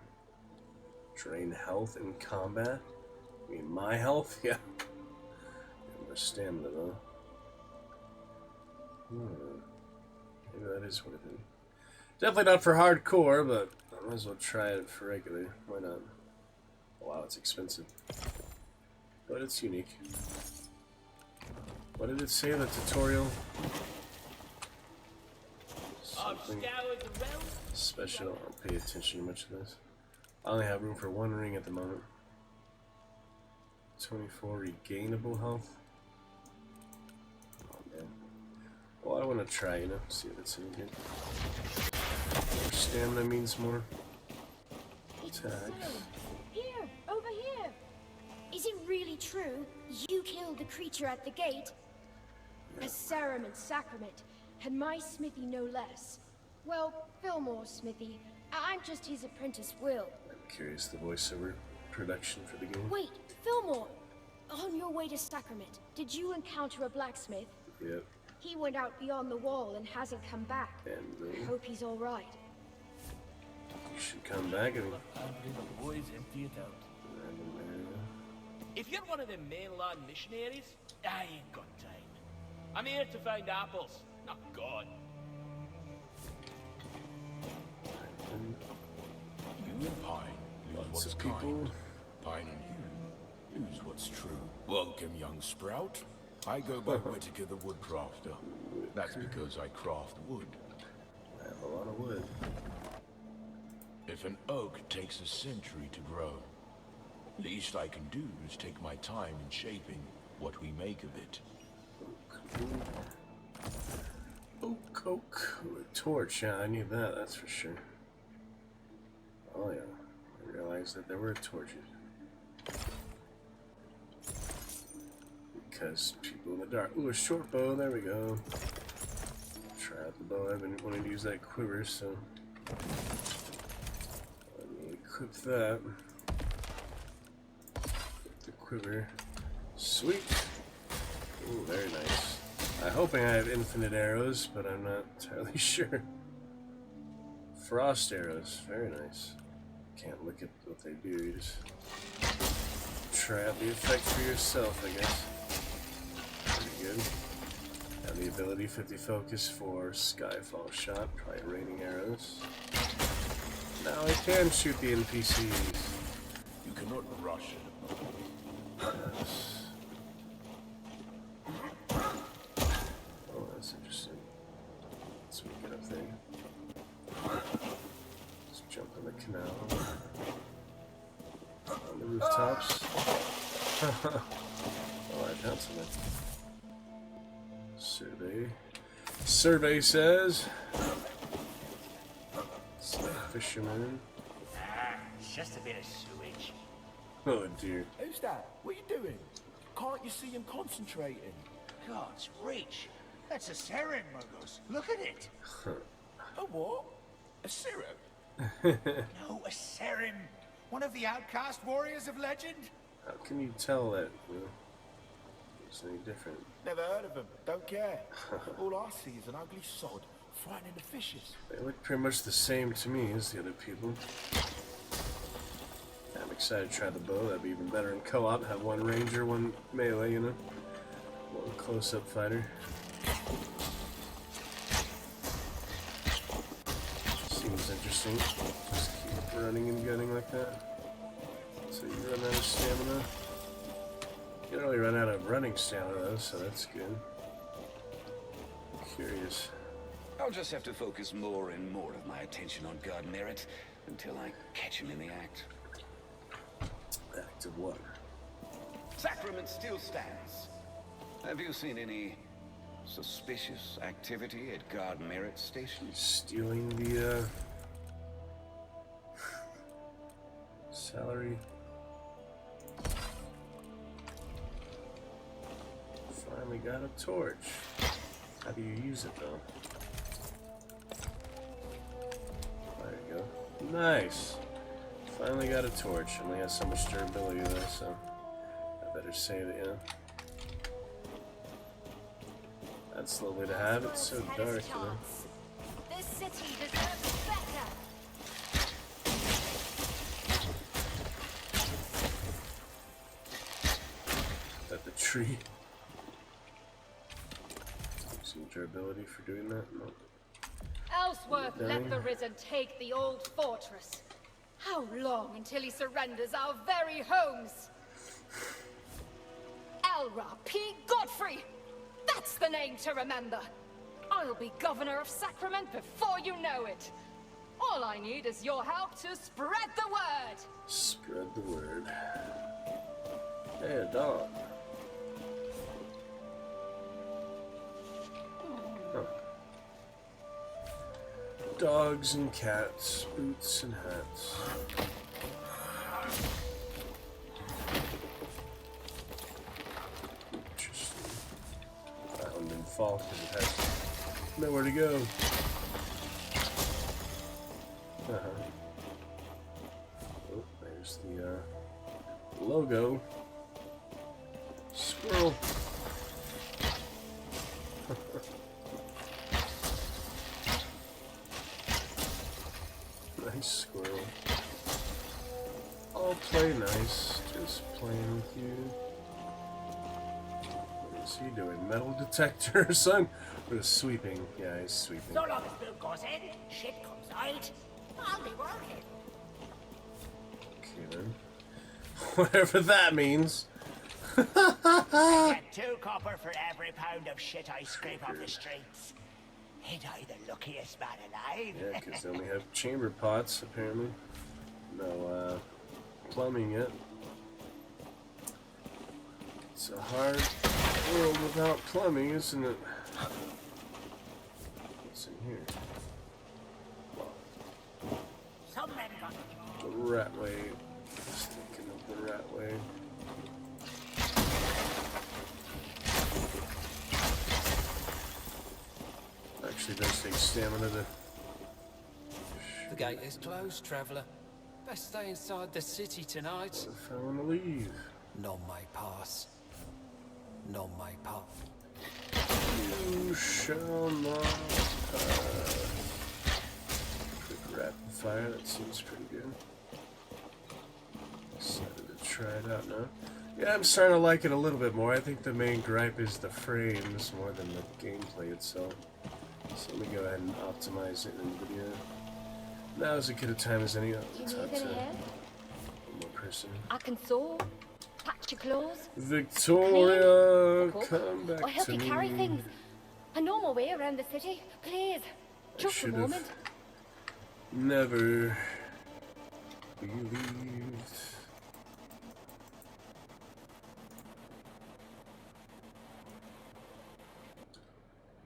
Drain health in combat. I mean, my health? Yeah. More stamina, though. Maybe that is worth it. Definitely not for hardcore, but I might as well try it for regular. Why not? Wow, it's expensive. But it's unique. What did it say in the tutorial? Something special. I don't pay attention to much of this. I only have room for one ring at the moment. 24 regainable health. Oh man. Well, I want to try, you know, see if it's any good. More stamina means more attacks. Here, over here. Is it really true you killed the creature at the gate? A serum and sacrament, and my smithy no less. Well, Fillmore's smithy. I'm just his apprentice, Will. I'm curious the voiceover production for the game. Wait, Fillmore! On your way to Sacrament, did you encounter a blacksmith? Yep. He went out beyond the wall and hasn't come back. And I hope he's all right. You should come back and... The boys empty it out. If you're one of them mainland missionaries, I ain't got time. I'm here to find apples, not God. You and Pine lose what's kind. Pine and you lose what's true. Welcome, young sprout. I go by Whitaker the Woodcrafter. That's because I craft wood. I have a lot of wood. If an oak takes a century to grow, least I can do is take my time in shaping what we make of it. Oak, coke, a torch. Yeah, I need that. That's for sure. Oh yeah, I realized that there were torches. Because people in the dark. Ooh, a short bow. There we go. Try out the bow. I've been wanting to use that quiver, so let me equip that. The quiver. Sweet. Ooh, very nice. I'm hoping I have infinite arrows, but I'm not entirely sure. Frost arrows. Very nice. Can't look at what they do. You just try out the effect for yourself, I guess. Pretty good. Have the ability 50 focus for Skyfall shot, probably raining arrows. Now I can shoot the NPCs. You cannot rush it. Yes. Oh, that's interesting. Let's get up there. Let's jump in the canal. On the rooftops. Oh, I found something. Survey. Survey says. It's a fisherman. It's just a bit of sewage. Oh dear. Who's that? What are you doing? Can't you see him concentrating? God's reach. That's a serum, Muggles. Look at it. A what? A syrup? No, a serum. One of the outcast warriors of legend. How can you tell that? It's any different. Never heard of him. Don't care. All I see is an ugly sod frightening the fishes. They look pretty much the same to me as the other people. I'm excited to try the bow. That'd be even better in co-op. Have one ranger, one melee, you know? One close-up fighter. Seems interesting. Just keep running and gunning like that. So you run out of stamina. You don't really run out of running stamina though, so that's good. Curious. I'll just have to focus more and more of my attention on God Merit until I catch him in the act. Act of what? Sacrament still stands. Have you seen any suspicious activity at God Merit Station? Stealing the salary. Finally got a torch. How do you use it though? There you go. Nice. Finally got a torch. Only has so much durability though, so I better save it, yeah. That's lovely to have. It's so dark, you know. This city deserves better. Is that the tree? Some durability for doing that? No. Ellsworth let the Risen take the old fortress. How long until he surrenders our very homes? Elra P. Godfrey! That's the name to remember! I'll be governor of Sacrament before you know it. All I need is your help to spread the word! Spread the word. Hey, a dog. Huh. Dogs and cats, boots and hats. Interesting. That one didn't fall because it has nowhere to go. Oh, there's the logo. Squirrel. Nice squirrel. I'll play nice. Just playing with you. What is he doing? Metal detector, son? What is sweeping? Yeah, he's sweeping. So long as Bill goes in, shit comes out. I'll be working. Okay then. Whatever that means. I get 2 copper for every pound of shit I scrape off the streets. Ain't I the luckiest man alive? Yeah, because they only have chamber pots, apparently. No, plumbing yet. It's a hard world without plumbing, isn't it? What's in here? Some men got The ratway. Just thinking of the ratway. Actually does take stamina to... The gate is closed, traveller. Best stay inside the city tonight. If I want to leave. None may pass. None may pass. You shall not quick rapid fire, that seems pretty good. Decided to try it out now. Yeah, I'm starting to like it a little bit more. I think the main gripe is the frames more than the gameplay itself. So let me go ahead and optimize it in the video. Now is as good a time as any. Do you need any help? One more person. I can sew, patch your clothes, Victoria, clean, come back or help to you me. carry things. I know my way around the city. Please, I just a should moment. have never believed.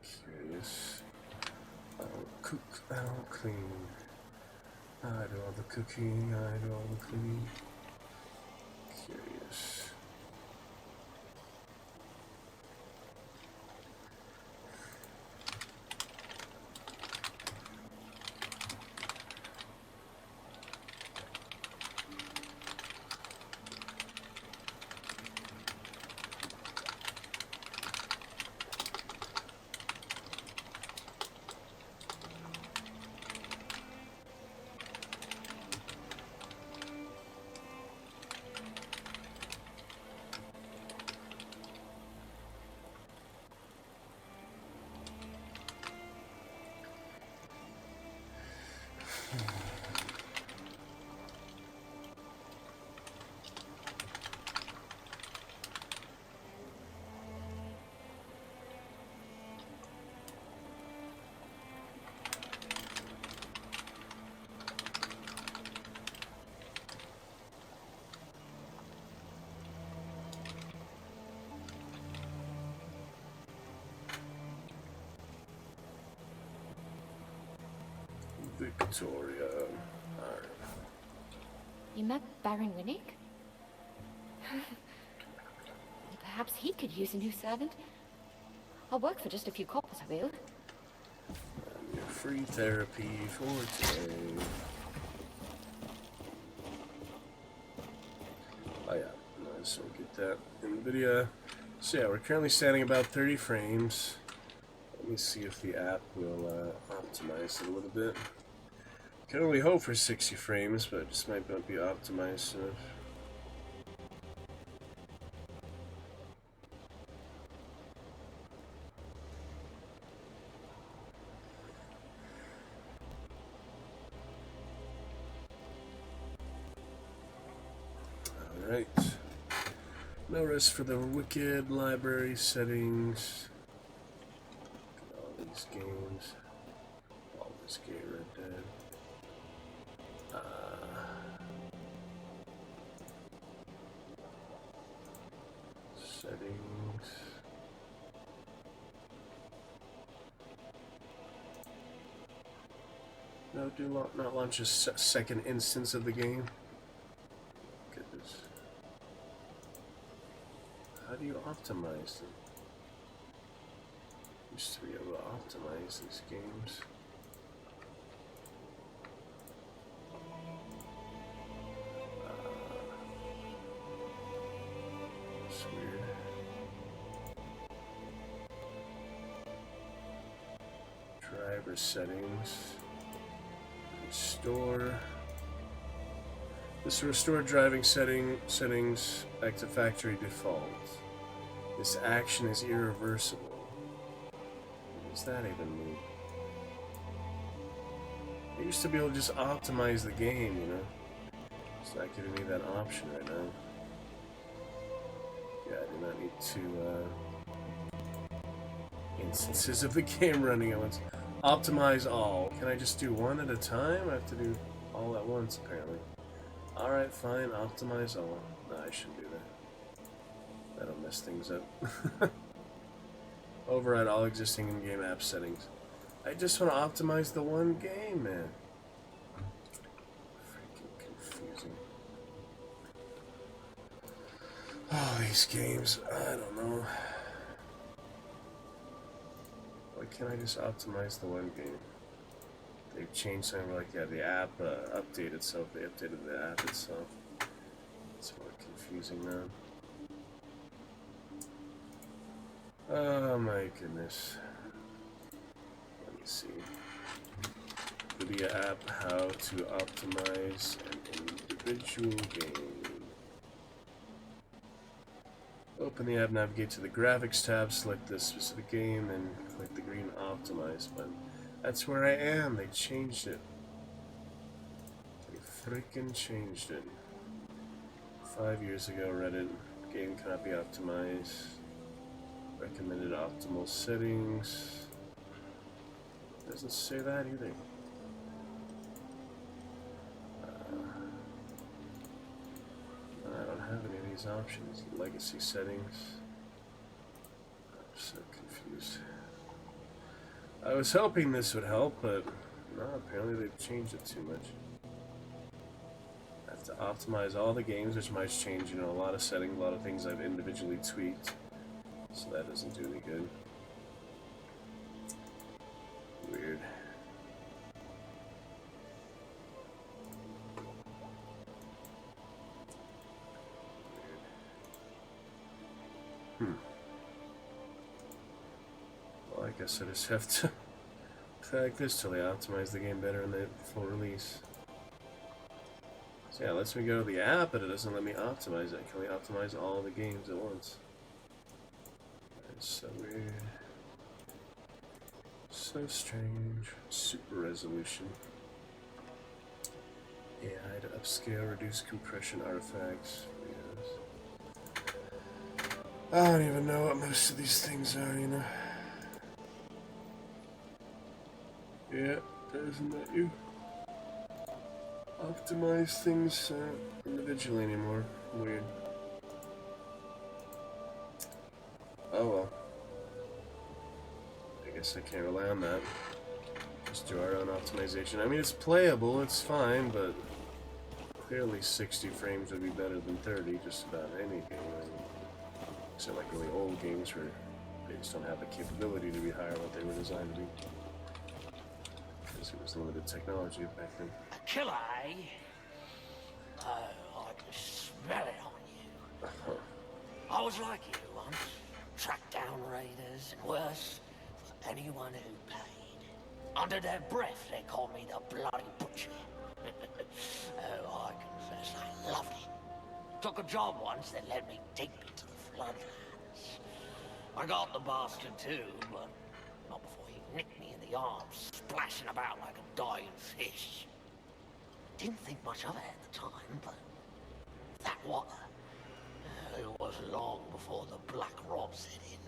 Curious. I'll cook, I'll clean. I do all the cooking, I do all the cleaning. Curious. Victoria. Alright. You met Baron Winnick? Perhaps he could use a new servant. I'll work for just a few coppers, I will. Your free therapy for today. Oh yeah, might as well get that in the video. So yeah, we're currently standing about 30 frames. Let me see if the app will optimize it a little bit. Can only hope for 60 frames, but it just might not be optimized enough. Alright. No rest for the wicked. Library settings. All these games. Baldur's Gate, Red Dead. Settings. No, not launch a second instance of the game. Goodness. How do you optimize them? Used to be able to optimize these games. It's weird. Driver settings. Restore. This restore driving settings back to factory default. This action is irreversible. What does that even mean? I used to be able to just optimize the game, you know. It's not giving me that option right now. Yeah, I do not need two instances of the game running at once. Optimize all. Can I just do one at a time? I have to do all at once, apparently. Alright, fine. Optimize all. No, I shouldn't do that. That'll mess things up. Override all existing in-game app settings. I just want to optimize the one game, man. Freaking confusing. Oh, these games. I don't know. Why can't I just optimize the one game? They've changed something like, yeah, the app update itself. They updated the app itself. It's more confusing now. Oh my goodness. Let me see. Video app, how to optimize an individual game. Open the app, navigate to the graphics tab, select this specific game, and click the green optimize button. That's where I am. They changed it. They freaking changed it. 5 years ago, Reddit. Game cannot be optimized. Recommended optimal settings. Doesn't say that either. I don't have any of these options. Legacy settings. I'm so confused. I was hoping this would help, but no, apparently they've changed it too much. I have to optimize all the games, which might change, you know, a lot of settings, a lot of things I've individually tweaked. So that doesn't do any good. Weird. Well, I guess I just have to play like this till they optimize the game better in the full release. So yeah, it lets me go to the app, but it doesn't let me optimize it. I can only optimize all the games at once. That's so weird. So strange. Super resolution. AI to upscale, reduce compression artifacts. Yes. I don't even know what most of these things are, you know. Yeah, doesn't let you optimize things individually anymore. Weird. Oh well. I guess I can't rely on that. Just do our own optimization. I mean, it's playable, it's fine, but clearly 60 frames would be better than 30, just about any game. I mean, except like really old games where they just don't have the capability to be higher what they were designed to be. Because it was limited technology back then. A killer, eh? Oh, I can smell it on you. I was like you once. Tracked down raiders, and worse, for anyone who paid. Under their breath, they called me the Bloody Butcher. Oh, I confess, I loved it. Took a job once that led me deep into the floodlands. I got the bastard too, but not before he nicked me in the arms, splashing about like a dying fish. Didn't think much of it at the time, but that water It was long before the black rot set in.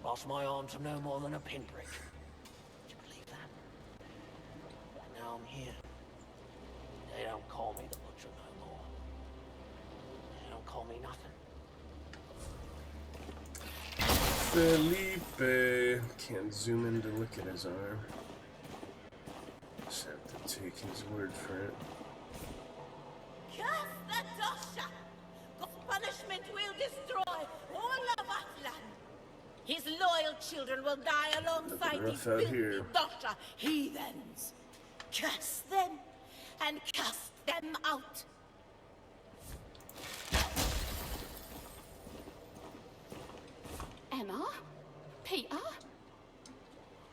Whilst my arms were no more than a pinprick. Would you believe that? And now I'm here. They don't call me the Butcher no more. They don't call me nothing. Felipe. Can't zoom in to look at his arm. Just have to take his word for it. Curse the Dosha! God's punishment will destroy all of Atlan. His loyal children will die alongside these filthy Dosha heathens. Curse them and cast them out. Emma? Peter?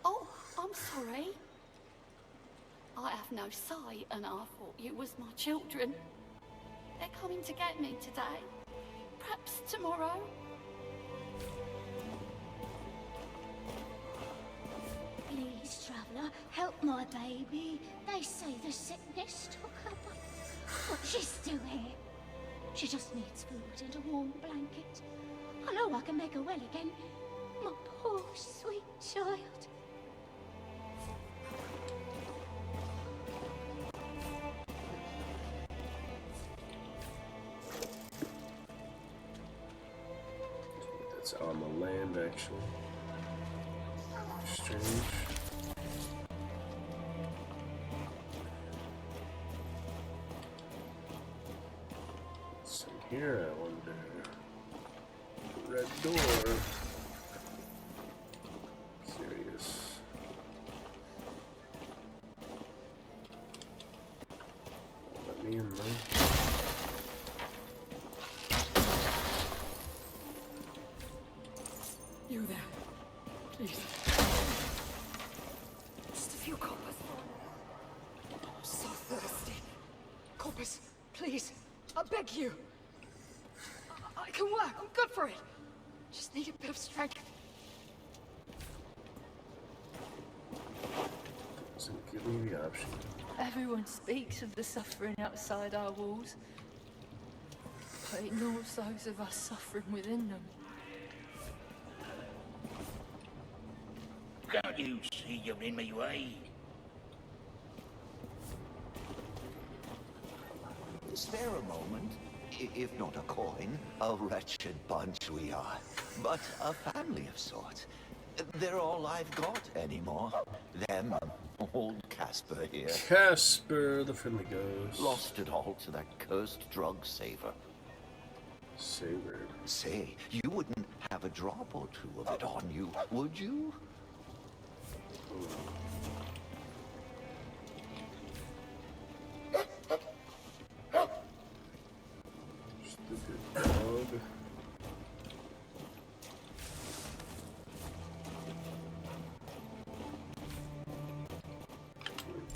Oh, I'm sorry. I have no sight and I thought you was my children. They're coming to get me today. Perhaps tomorrow. Please, traveller, help my baby. They say the sickness took her, but she's still here. She just needs food and a warm blanket. I know I can make her well again. My poor, sweet child. That's on the land, actually. Strange. What's in here, I wonder? Red door. Curious. Let me in there. You there? Please. Just a few coppers. I'm so thirsty. Coppers, please. I beg you. I can work. I'm good for it. Just need a bit of strength. Doesn't give me the option. Everyone speaks of the suffering outside our walls, but ignores those of us suffering within them. Can't you see you're in my way? Spare a moment, if not a coin. A wretched bunch we are, but a family of sorts. They're all I've got anymore. Them, old Casper here. Casper, the friendly ghost. Lost it all to that cursed drug saver. Saver? Say, you wouldn't have a drop or two of it on you, would you? Stupid dog.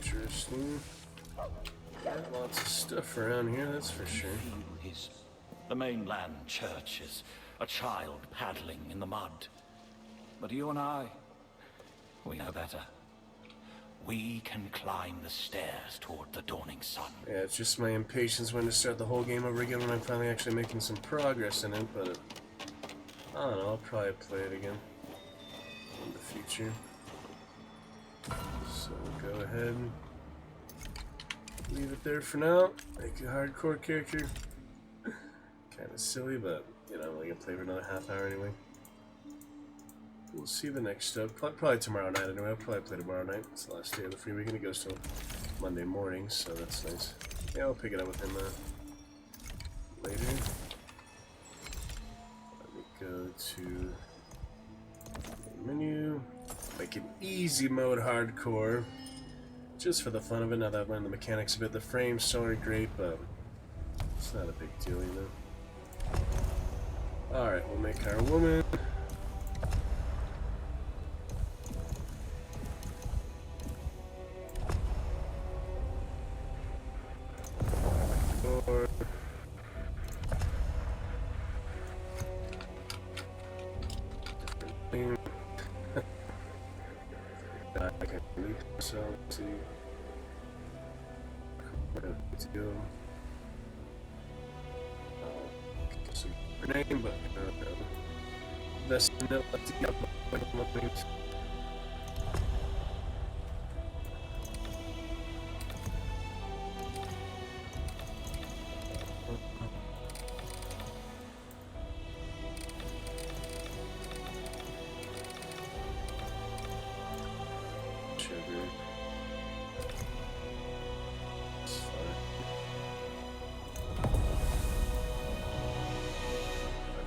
Interesting. Got lots of stuff around here, that's for sure. The mainland church is a child paddling in the mud. But you and I, we know better. We can climb the stairs toward the dawning sun. Yeah, it's just my impatience when to start the whole game over again when I'm finally actually making some progress in it, but I don't know, I'll probably play it again in the future. So go ahead and leave it there for now. Make a hardcore character. Kind of silly, but you know, I'm only gonna play for another half hour anyway. We'll see the next stuff. Probably tomorrow night anyway. I'll probably play tomorrow night. It's the last day of the free weekend. It goes till Monday morning, so that's nice. Yeah, I'll pick it up with him later. Let me go to the menu. Make an easy mode hardcore. Just for the fun of it. Now that I've learned the mechanics a bit. The frames still aren't great, but it's not a big deal, you know. Alright, we'll make our woman. I can leave myself to her name, but that's not like to get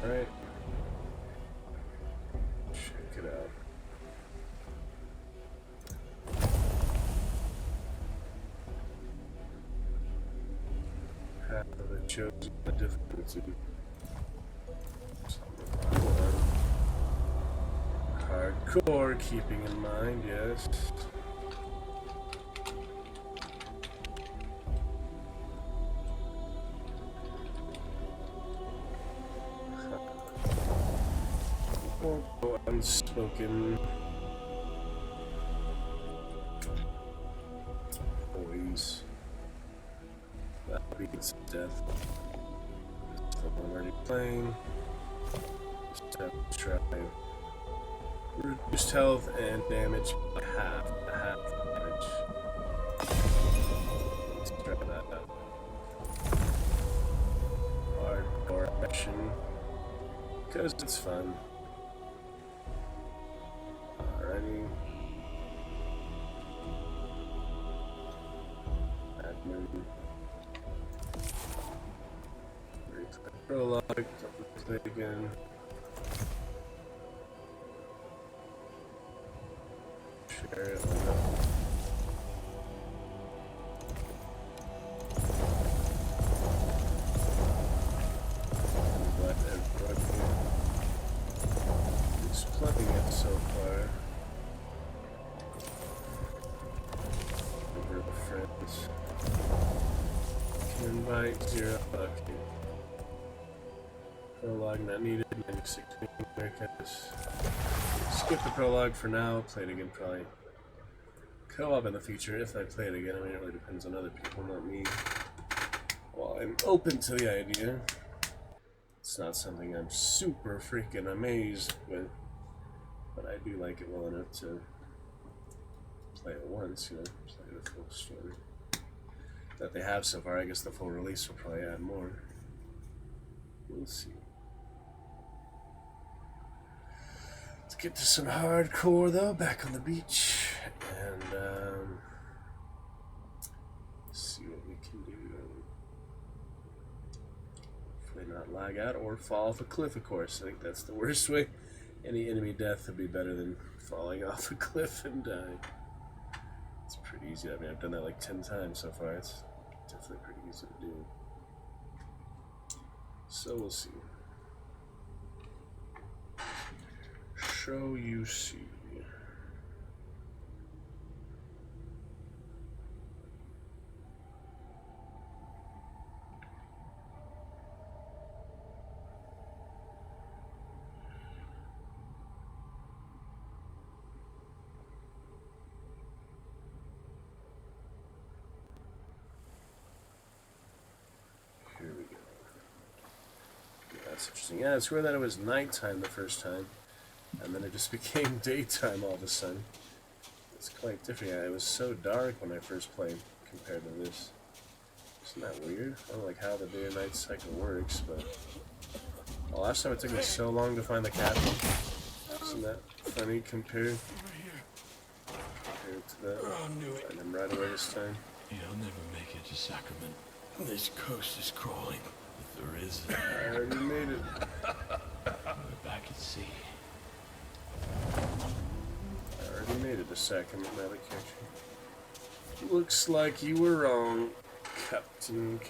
Alright. Check it out. Half of it shows the difficulty. Hardcore, keeping in mind, yes. Unspoken boys. That beats death. I'm already playing. Just have to try. Reduced health and damage by half. Half damage. Let's try that out. Hardcore action. Because it's fun. Alrighty. Admin. Prologue. Play again. Share it. It's playing it so far. Over the friends. Can invite 0. Okay. Prologue not needed. 96 Americans. Skip the prologue for now. Play it again probably. Co-op in the future if I play it again. I mean, it really depends on other people, not me. Well, I'm open to the idea. It's not something I'm super freaking amazed with, but I do like it well enough to play it once, you know, play the full story that they have so far. I guess the full release will probably add more. We'll see. Let's get to some hardcore though, back on the beach, and see what we can do. Hopefully not lag out or fall off a cliff, of course. I think that's the worst way. Any enemy death would be better than falling off a cliff and dying. It's pretty easy. I mean, I've done that like 10 times so far. It's definitely pretty easy to do. So we'll see. So you see. Here we go. That's interesting. Yeah, it's weird that it was nighttime the first time, and then it just became daytime all of a sudden. It's quite different. Yeah, it was so dark when I first played compared to this. Isn't that weird? I don't know like how the day and night cycle works, but well, last time it took me so long to find the captain. Isn't that funny compared to that? And then right away this time. You'll never make it to Sacrament. This coast is crawling. If there is, I already made it. We're back at sea. I already made it to Sacrament, now they catch you. Looks like you were wrong, Captain.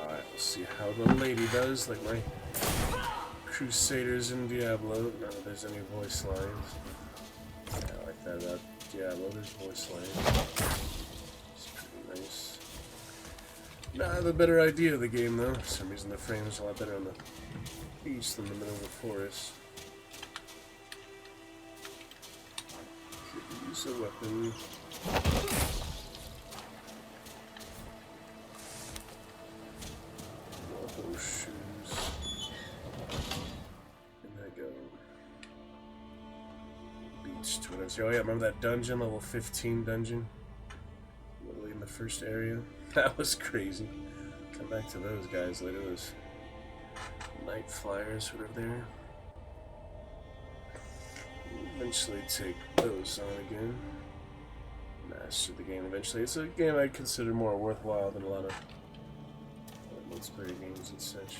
Alright, we'll see how the lady does, like my Crusaders in Diablo. None of there's any voice lines. Yeah, I like that about Diablo, there's voice lines. It's pretty nice. Now I have a better idea of the game though. For some reason the frame's a lot better on the beach than the middle of the forest. Could use a weapon. Oh yeah, remember that dungeon, level 15 dungeon? Literally in the first area? That was crazy. Come back to those guys later, those night flyers, whatever they are. Eventually take those on again. Master the game eventually. It's a game I'd consider more worthwhile than a lot of multiplayer games and such.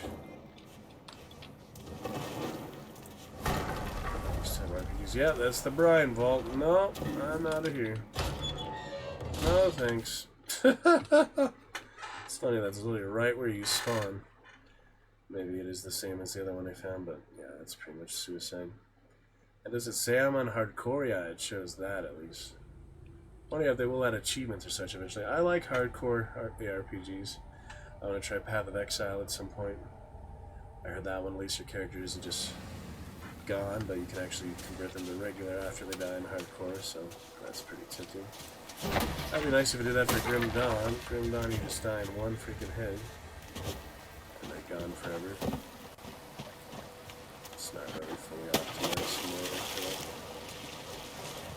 Yeah, that's the brine vault. No, I'm out of here. No, thanks. It's funny, that's literally right where you spawn. Maybe it is the same as the other one I found, but yeah, that's pretty much suicide. And does it say I'm on hardcore? Yeah, it shows that at least. Funny if they will add achievements or such eventually. I like hardcore ARPGs. I want to try Path of Exile at some point. I heard that one, at least your character isn't just gone, but you can actually convert them to regular after they die in hardcore, so that's pretty tempting. That'd be nice if it did that for Grim Dawn. Grim Dawn, you just die in one freaking head, and they're gone forever. It's not really fully optimized,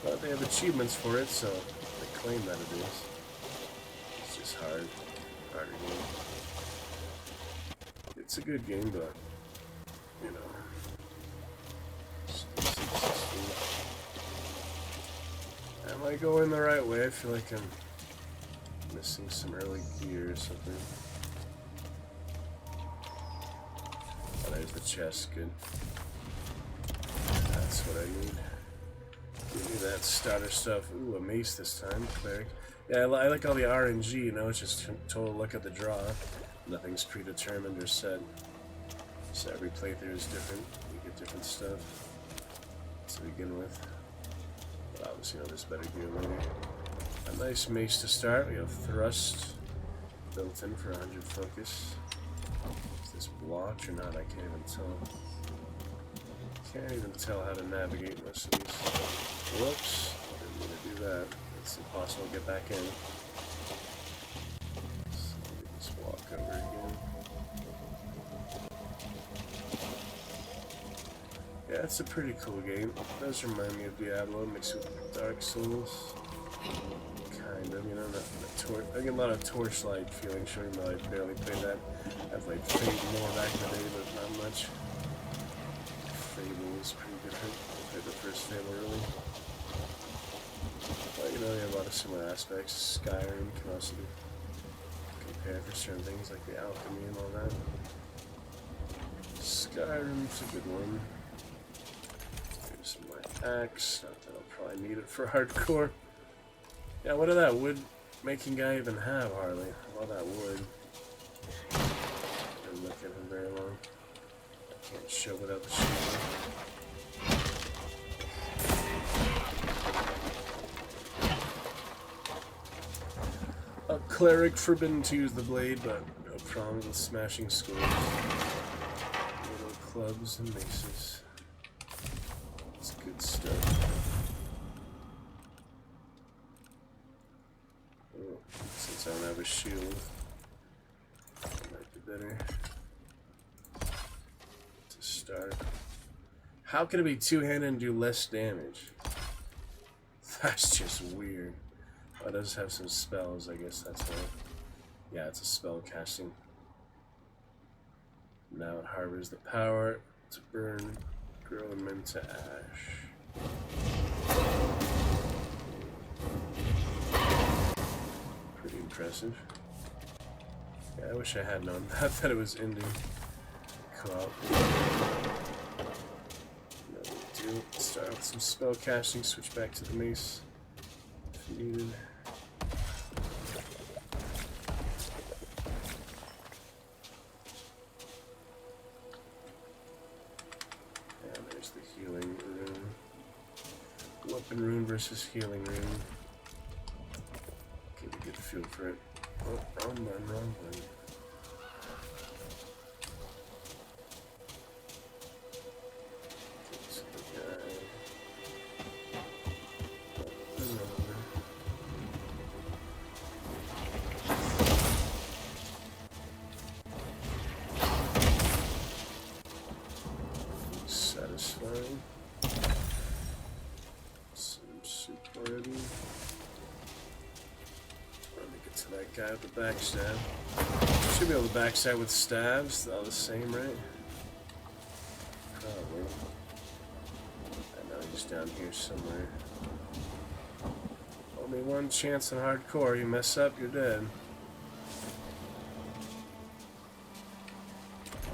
but they have achievements for it, so they claim that it is. It's just harder game. It's a good game, but you know. Am I going the right way? I feel like I'm missing some early gear or something. Oh, there's the chest. Good. That's what I need. Give me that starter stuff. Ooh, a mace this time. Cleric. Yeah, I like all the RNG, you know, it's just total look at the draw. Nothing's predetermined or set. So every playthrough is different. You get different stuff to begin with. But obviously, you know, there's better gear later. A nice mace to start. We have thrust built in for 100 focus. Is this blocked or not? I can't even tell. Can't even tell how to navigate most of these. Whoops. Didn't mean to do that. It's impossible to get back in. So let me just walk over again. Yeah, it's a pretty cool game. It does remind me of Diablo mixed with Dark Souls. Kind of, you know, I get a lot of Torchlight feeling, sure, even though I barely played that. I've played Fable more back in the day, but not much. Fable is pretty different. I played the first Fable, really. But, you know, they have a lot of similar aspects. Skyrim can also be compared for certain things, like the alchemy and all that. Skyrim's a good one. Here's my axe. Not that I'll probably need it for hardcore. Yeah, what did that wood-making guy even have, Harley? All that wood. Didn't look at him very long. Can't shove it up the shoulder. A cleric forbidden to use the blade, but no problem with smashing skulls. Little clubs and maces. It's good stuff. Oh, since I don't have a shield, it might be better to start. How can it be two-handed and do less damage? That's just weird. Oh, it does have some spells, I guess that's why. Yeah, it's a spell casting. Now it harbors the power to burn grown men to ash. Pretty impressive. Yeah, I wish I had known that, that it was ending co-op. No big deal. Start with some spell casting, switch back to the mace if needed. Healing rune. Weapon rune versus healing rune. Get a good feel for it. Oh, wrong one, wrong one. Get to the guy. Satisfying. already. Let me get to that guy with the backstab. Should be able to backstab with stabs. They're all the same, right? Probably. I know he's down here somewhere. Only one chance in hardcore. You mess up, you're dead.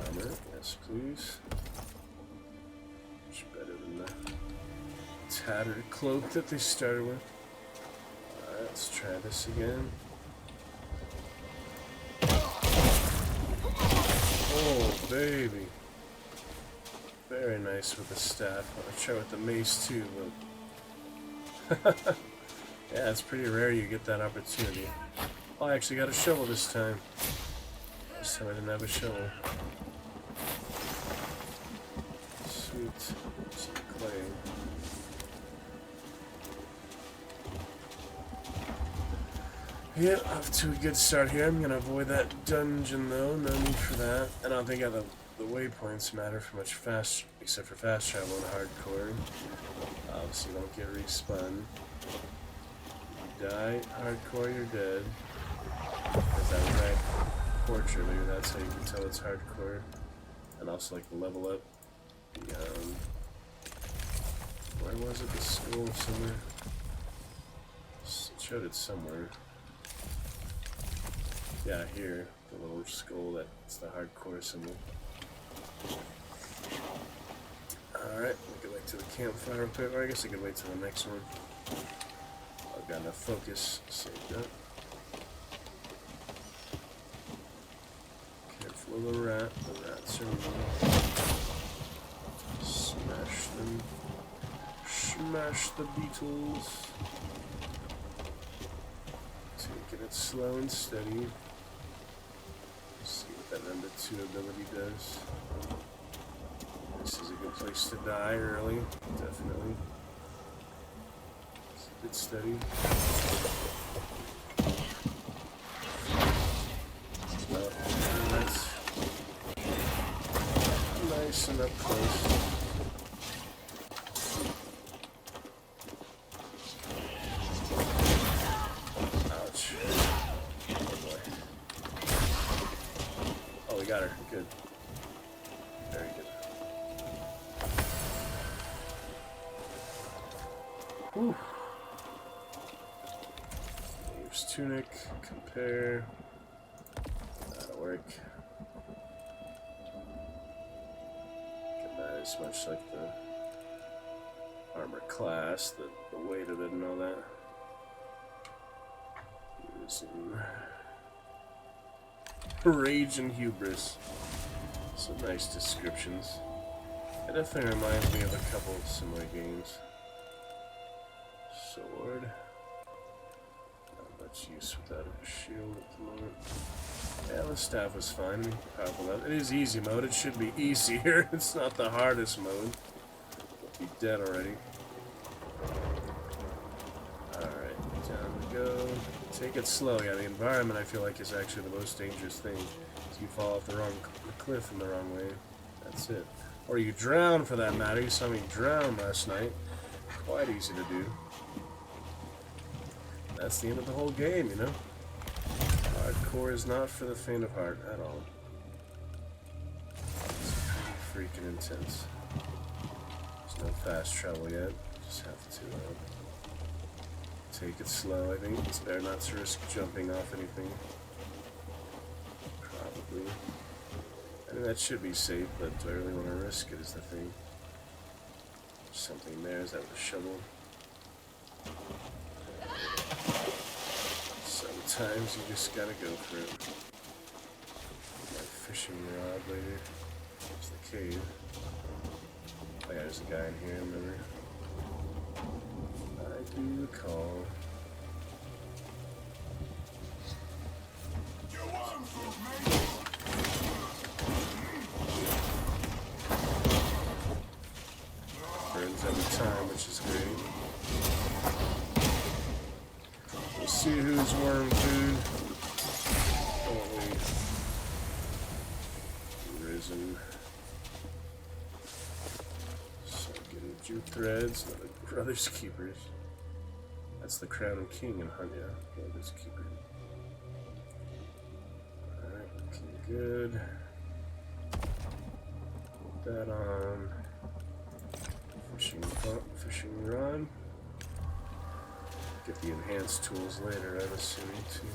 Armor, yes please. Much better than the tattered cloak that they started with. Alright, let's try this again. Oh, baby. Very nice with the staff. I'll try with the mace too, but... yeah, it's pretty rare you get that opportunity. Oh, I actually got a shovel this time. Last time I didn't have a shovel. Sweet. Some clay. Yeah, off to a good start here. I'm gonna avoid that dungeon though, no need for that. And I don't think the waypoints matter for much except for fast travel and hardcore. Obviously you don't get respawn. You die, hardcore, you're dead. There's that red torch earlier, that's how you can tell it's hardcore. And also like the level up. Where was it? The skull somewhere? It showed it somewhere. Yeah, here. The little skull, that's the hardcore symbol. Alright, we'll get back to the campfire real quick. Or I guess I could wait till the next one. I've got enough focus saved up. Careful of the rat. The rats are mean. Smash them. Smash the beetles. Taking it slow and steady. See what that number 2 ability does. This is a good place to die early, definitely. Keep it steady. Well, that's nice and up close. Got her. Good. Very good. Whew. Here's tunic. Compare. That'll work. Get that as much like the armor class, the weight of it and all that. Using Rage and Hubris. Some nice descriptions. It definitely reminds me of a couple of similar games. Sword. Not much use without a shield at the moment. Yeah, the staff was fine. Powerful enough. It is easy mode. It should be easier. It's not the hardest mode. I'll be dead already. Alright, down we go. Take it slow. Yeah, the environment I feel like is actually the most dangerous thing. So you fall off the cliff in the wrong way. That's it. Or you drown for that matter. You saw me drown last night. Quite easy to do. That's the end of the whole game, you know? Hardcore is not for the faint of heart at all. It's pretty freaking intense. There's no fast travel yet. Just have to take it slow, I think. It's better not to risk jumping off anything. Probably. I mean, that should be safe, but do I really want to risk it is the thing. There's something there. Is that with a shovel? Sometimes you just gotta go for it. My fishing rod later. There's the cave. Oh yeah, there's a guy in here, remember? I do recall. Burns every time, which is great. We'll see who's worm food. Holy. Risen. So getting jute threads, another brother's keepers. That's the Crown and King in Hunt, yeah. We'll just keep it. Alright, looking good. Put that on. Fishing rod. Get the enhanced tools later, I'm assuming, too.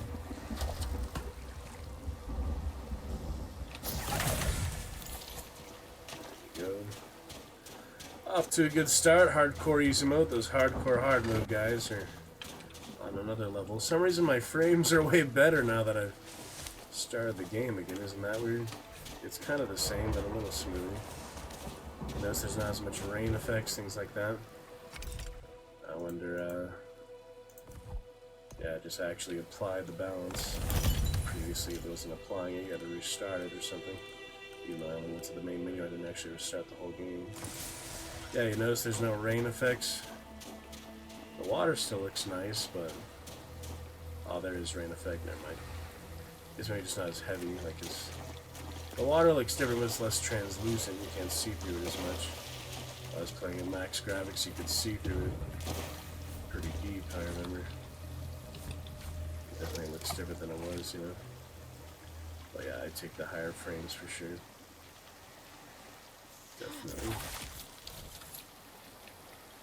There we go. Off to a good start. Hardcore easy mode. Those hardcore hard mode guys are on another level. For some reason my frames are way better now that I've started the game again. Isn't that weird? It's kind of the same, but a little smoother. Notice there's not as much rain effects, things like that. I wonder, yeah, just actually apply the balance. Previously, if it wasn't applying it, you had to restart it or something. Even though I only went to the main menu, I didn't actually restart the whole game. Yeah, you notice there's no rain effects. The water still looks nice, but... Oh, there is rain effect, never mind. It's maybe just not as heavy, like it's... The water looks different, but it's less translucent. You can't see through it as much. I was playing in max graphics, you could see through it pretty deep, I remember. It definitely looks different than it was, you know. But yeah, I take the higher frames for sure. Definitely.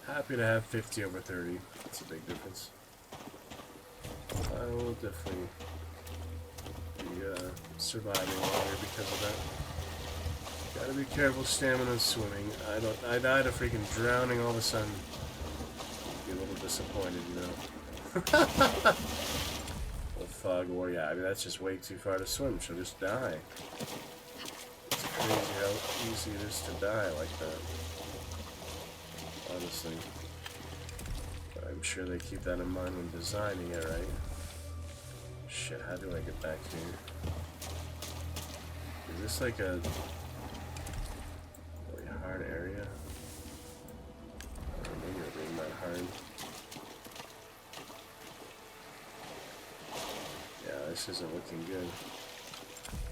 Happy to have 50 over 30. That's a big difference. I will definitely be surviving longer because of that. Gotta be careful stamina and swimming. I died of freaking drowning all of a sudden. Be a little disappointed, you know. The fog war, yeah, I mean that's just way too far to swim. She'll just die. It's crazy how easy it is to die like that. Honestly. But I'm sure they keep that in mind when designing it, right? Shit, how do I get back here? Is this like a really hard area? Or maybe it ain't that hard. Yeah, this isn't looking good.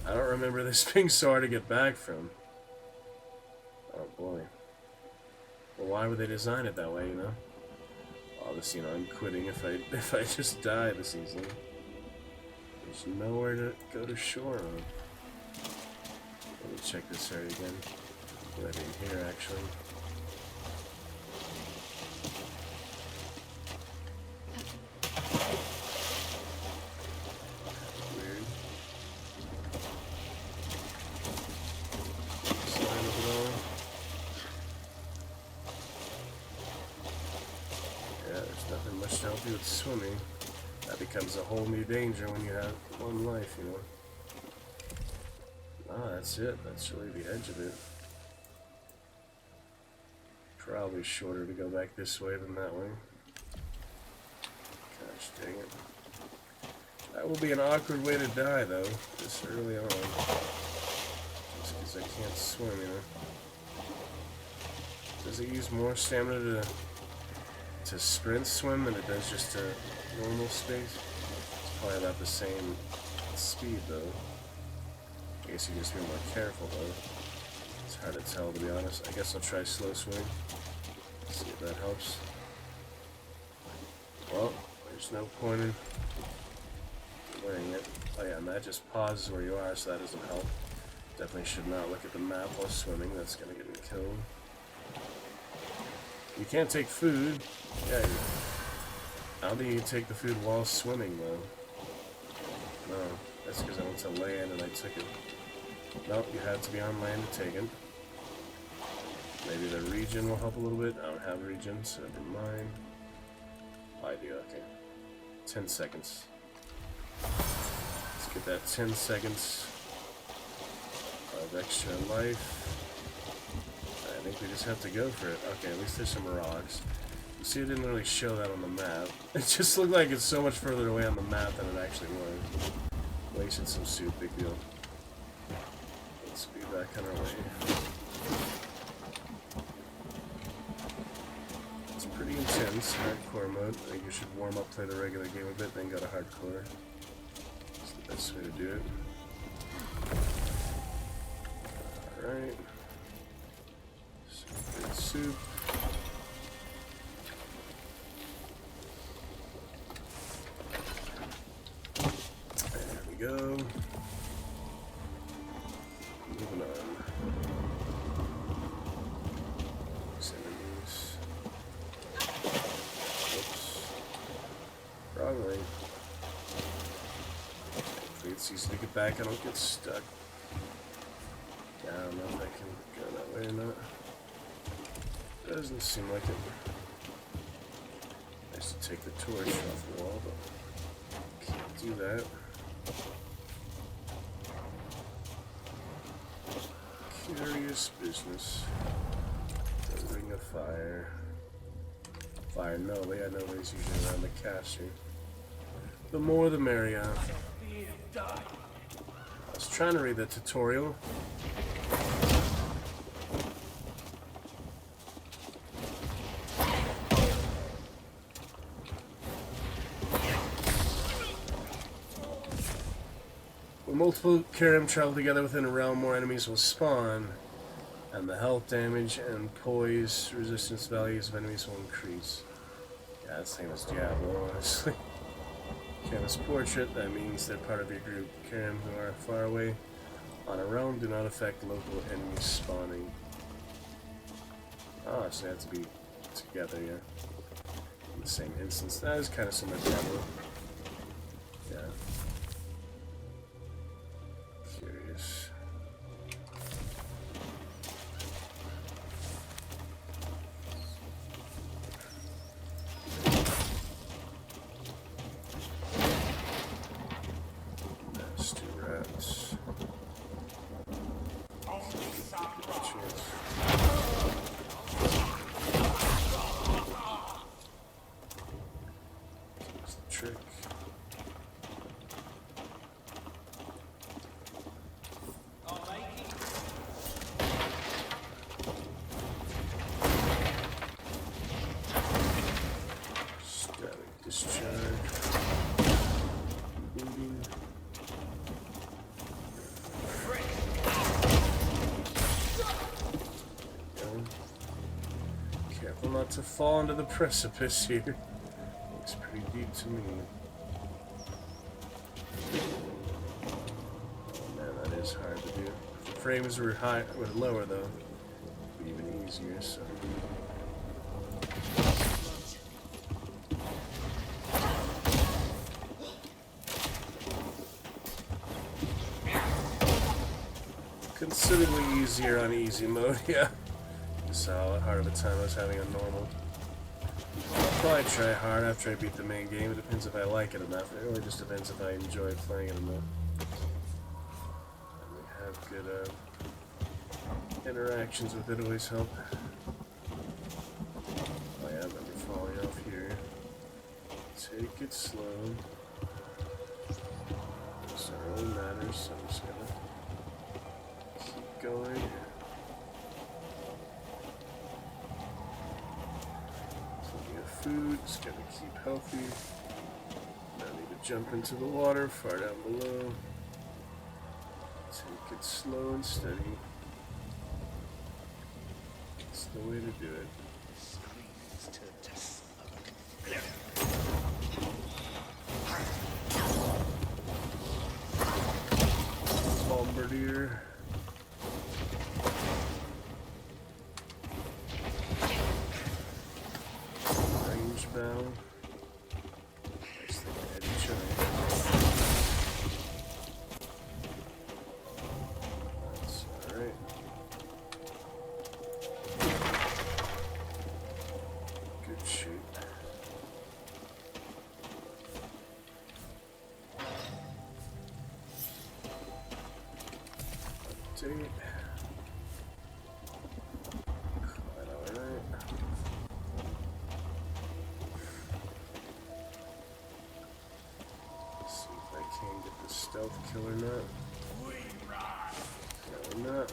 I don't remember this being so hard to get back from. Oh boy. Well, why would they design it that way, you know? Obviously, you know, I'm quitting if I just die this easily. There's nowhere to go to shore on. Let me check this area again. Maybe in here, actually. Weird. Sign of it all. Yeah, there's nothing much to help you with swimming. That becomes a whole new danger when you have one life, you know. Ah, that's it. That's really the edge of it. Probably shorter to go back this way than that way. Gosh dang it. That will be an awkward way to die, though, this early on. Just because I can't swim, you know. Does it use more stamina to sprint swim than it does just to normal space? It's probably about the same speed, though. I guess you just be more careful, though. It's hard to tell, to be honest. I guess I'll try slow swim. See if that helps. Well, there's no point in wearing it. Oh yeah, and that just pauses where you are, so that doesn't help. Definitely should not look at the map while swimming. That's gonna get me killed. You can't take food. Yeah, I don't think you can take the food while swimming, though. No, that's because I went to land and I took it. Nope, you have to be on land to take it. Maybe the region will help a little bit. I don't have a region, so never mind. I do, okay. 10 seconds. Let's get that 10 seconds of extra life. I think we just have to go for it. Okay, at least there's some rocks. You see, it didn't really show that on the map. It just looked like it's so much further away on the map than it actually was. Wasted some soup, big deal. Let's be back on our way. It's pretty intense, hardcore mode. I think you should warm up, play the regular game a bit, then go to hardcore. It's the best way to do it. Alright. Some good soup. go. Moving on. These enemies. Oops. Wrong way. Hopefully it's easy to get back. I don't get stuck. Yeah, I don't know if I can go that way or not. Doesn't seem like it. Nice to take the torch off the wall, but can't do that. Curious business. The ring of fire. Fire, no, yeah, nobody's usually around the castle. The more the merrier. I was trying to read the tutorial. When multiple Karim travel together within a realm, more enemies will spawn, and the health damage and poise resistance values of enemies will increase. Yeah, that's the same as Diablo, honestly. Canvas portrait, that means they're part of your group. Karim who are far away on a realm do not affect local enemies spawning. Oh, so they have to be together, yeah. In the same instance. That is kind of similar to Diablo. Yeah. Curious. That's 2 rats. That's the trick. Static discharge. Booting. Careful not to fall into the precipice here. Looks pretty deep to me. Oh man, that is hard to do. If the frames were lower though, it'd be even easier. So. Considerably easier on easy mode, yeah. You saw how hard of a time I was having on normal. I'll probably try hard after I beat the main game. It depends if I like it enough. It really just depends if I enjoy playing it enough. And we have good interactions with it, always help. Oh yeah, remember falling off here. Take it slow. This really matters, so I'm just gonna keep going. Plenty of food, just gotta keep healthy. Now I need to jump into the water far down below. Take it slow and steady. That's the way to do it. Bombardier. Range bow. Nice thing to edit each other. That's alright. Good shoot. Update. Quite alright. See if I can get the stealth kill or not. No, not.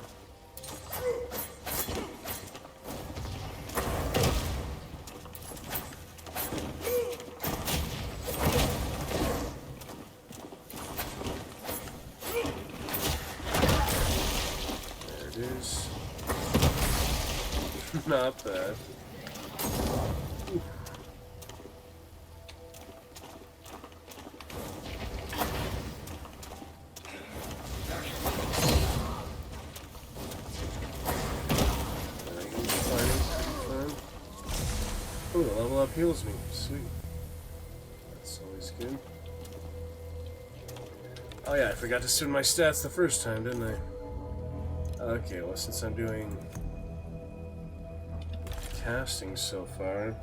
There it is. Not bad. level up heals me. Sweet. That's always good. Oh yeah, I forgot to swim my stats the first time, didn't I? Okay, well since I'm doing casting so far,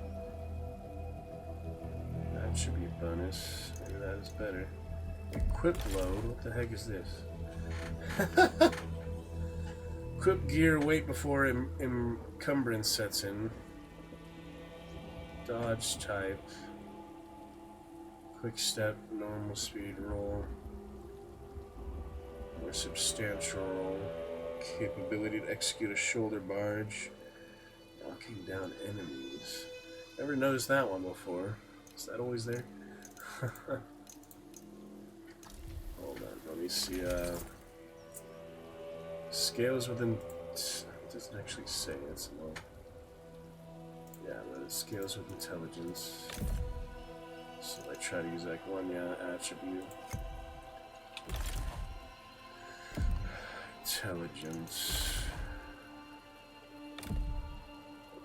that should be a bonus. Maybe that is better. Equip load? What the heck is this? Equip gear, wait before encumbrance sets in. Dodge type. Quick step, normal speed roll. More substantial roll. Capability to execute a shoulder barge. Knocking down enemies. Never noticed that one before. Is that always there? Hold on, let me see. Scales within. It doesn't actually say it's low. Yeah, but it scales with intelligence. So I try to use like one attribute. Intelligence.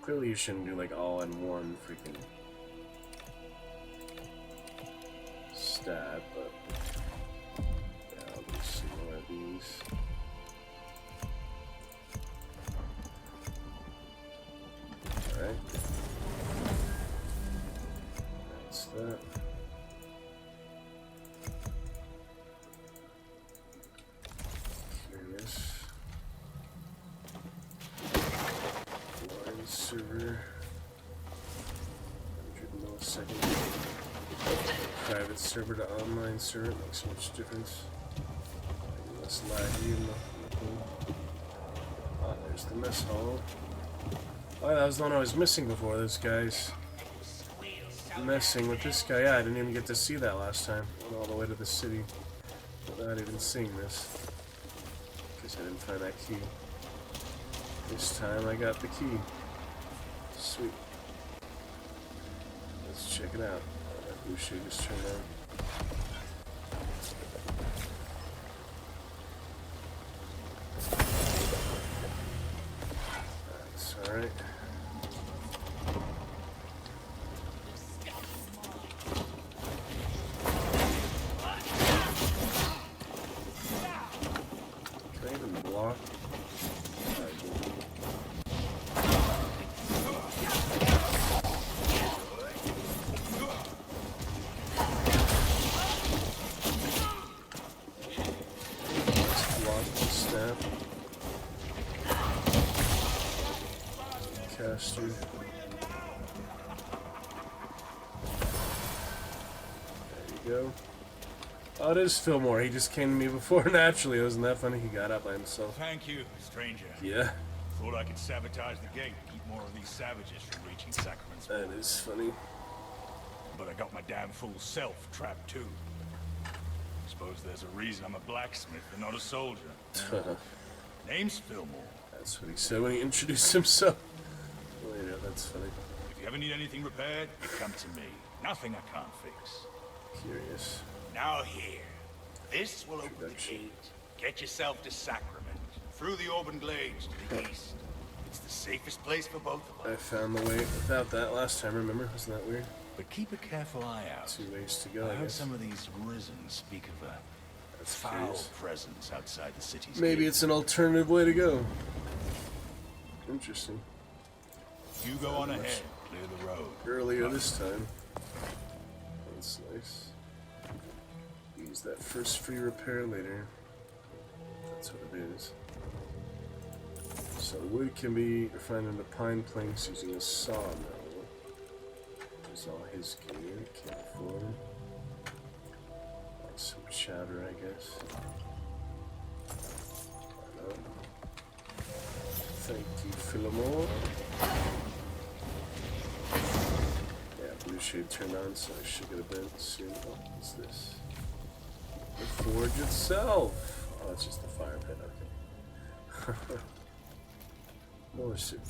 Clearly you shouldn't do like all in one freaking stat, but yeah, I'll do some more of these. Alright. That's that. Curious. Line server. 100 milliseconds. Private server to online server makes so much difference. Less laggy and nothing. Ah, there's the mess hall. Oh, that was the one I was missing before. Those guys messing with this guy. Yeah, I didn't even get to see that last time. Went all the way to the city without even seeing this. Because I didn't find that key. This time I got the key. Sweet. Let's check it out. Oh, that blue shade just turned on. That's alright. Can I even block? Caster. There you go. Oh, it is Fillmore. He just came to me before naturally. Wasn't that funny? He got up by himself. Thank you, stranger. Yeah. Thought I could sabotage the gate, keep more of these savages from reaching Sacrament's. That is funny. But I got my damn fool self trapped too. Suppose there's a reason I'm a blacksmith and not a soldier. Name's Fillmore. That's what he said when he introduced himself. Later, that's funny. If you ever need anything repaired, you come to me. Nothing I can't fix. Curious. Now here. This will open the gate. Get yourself to Sacrament. Through the Auburn Glades to the east. It's the safest place for both of us. I found the way without that last time, remember? Wasn't that weird? But keep a careful eye out. 2 ways to go, I I heard guess. some of these risen speak of a foul curious. presence outside the city's Maybe gate. it's an alternative way to go. Interesting. You go on ahead. Clear the road. Earlier this time. That's nice. Use that first free repair later. That's what it is. So wood can be refined into pine planks using a sawmill. There's all his gear. Can't afford it. Some chowder, I guess. Why not? Thank you, Fillmore. Yeah, blue shade turned on, so I should get a bit soon. Oh, what's this? The forge itself! Oh, it's just the fire pit, okay. More soup.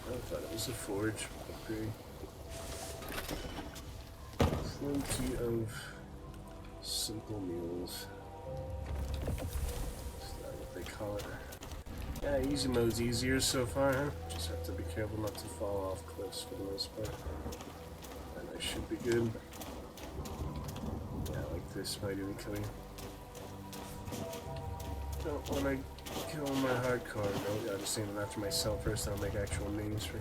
I thought it was a forge. Okay. Plenty of simple meals. Is that what they call it? Yeah, easy mode's easier so far, huh? Just have to be careful not to fall off cliffs for the most part. And I should be good. Yeah, like this might even kill you. Don't want to kill my hardcore, though. I'm just naming after myself first, and I'll make actual names for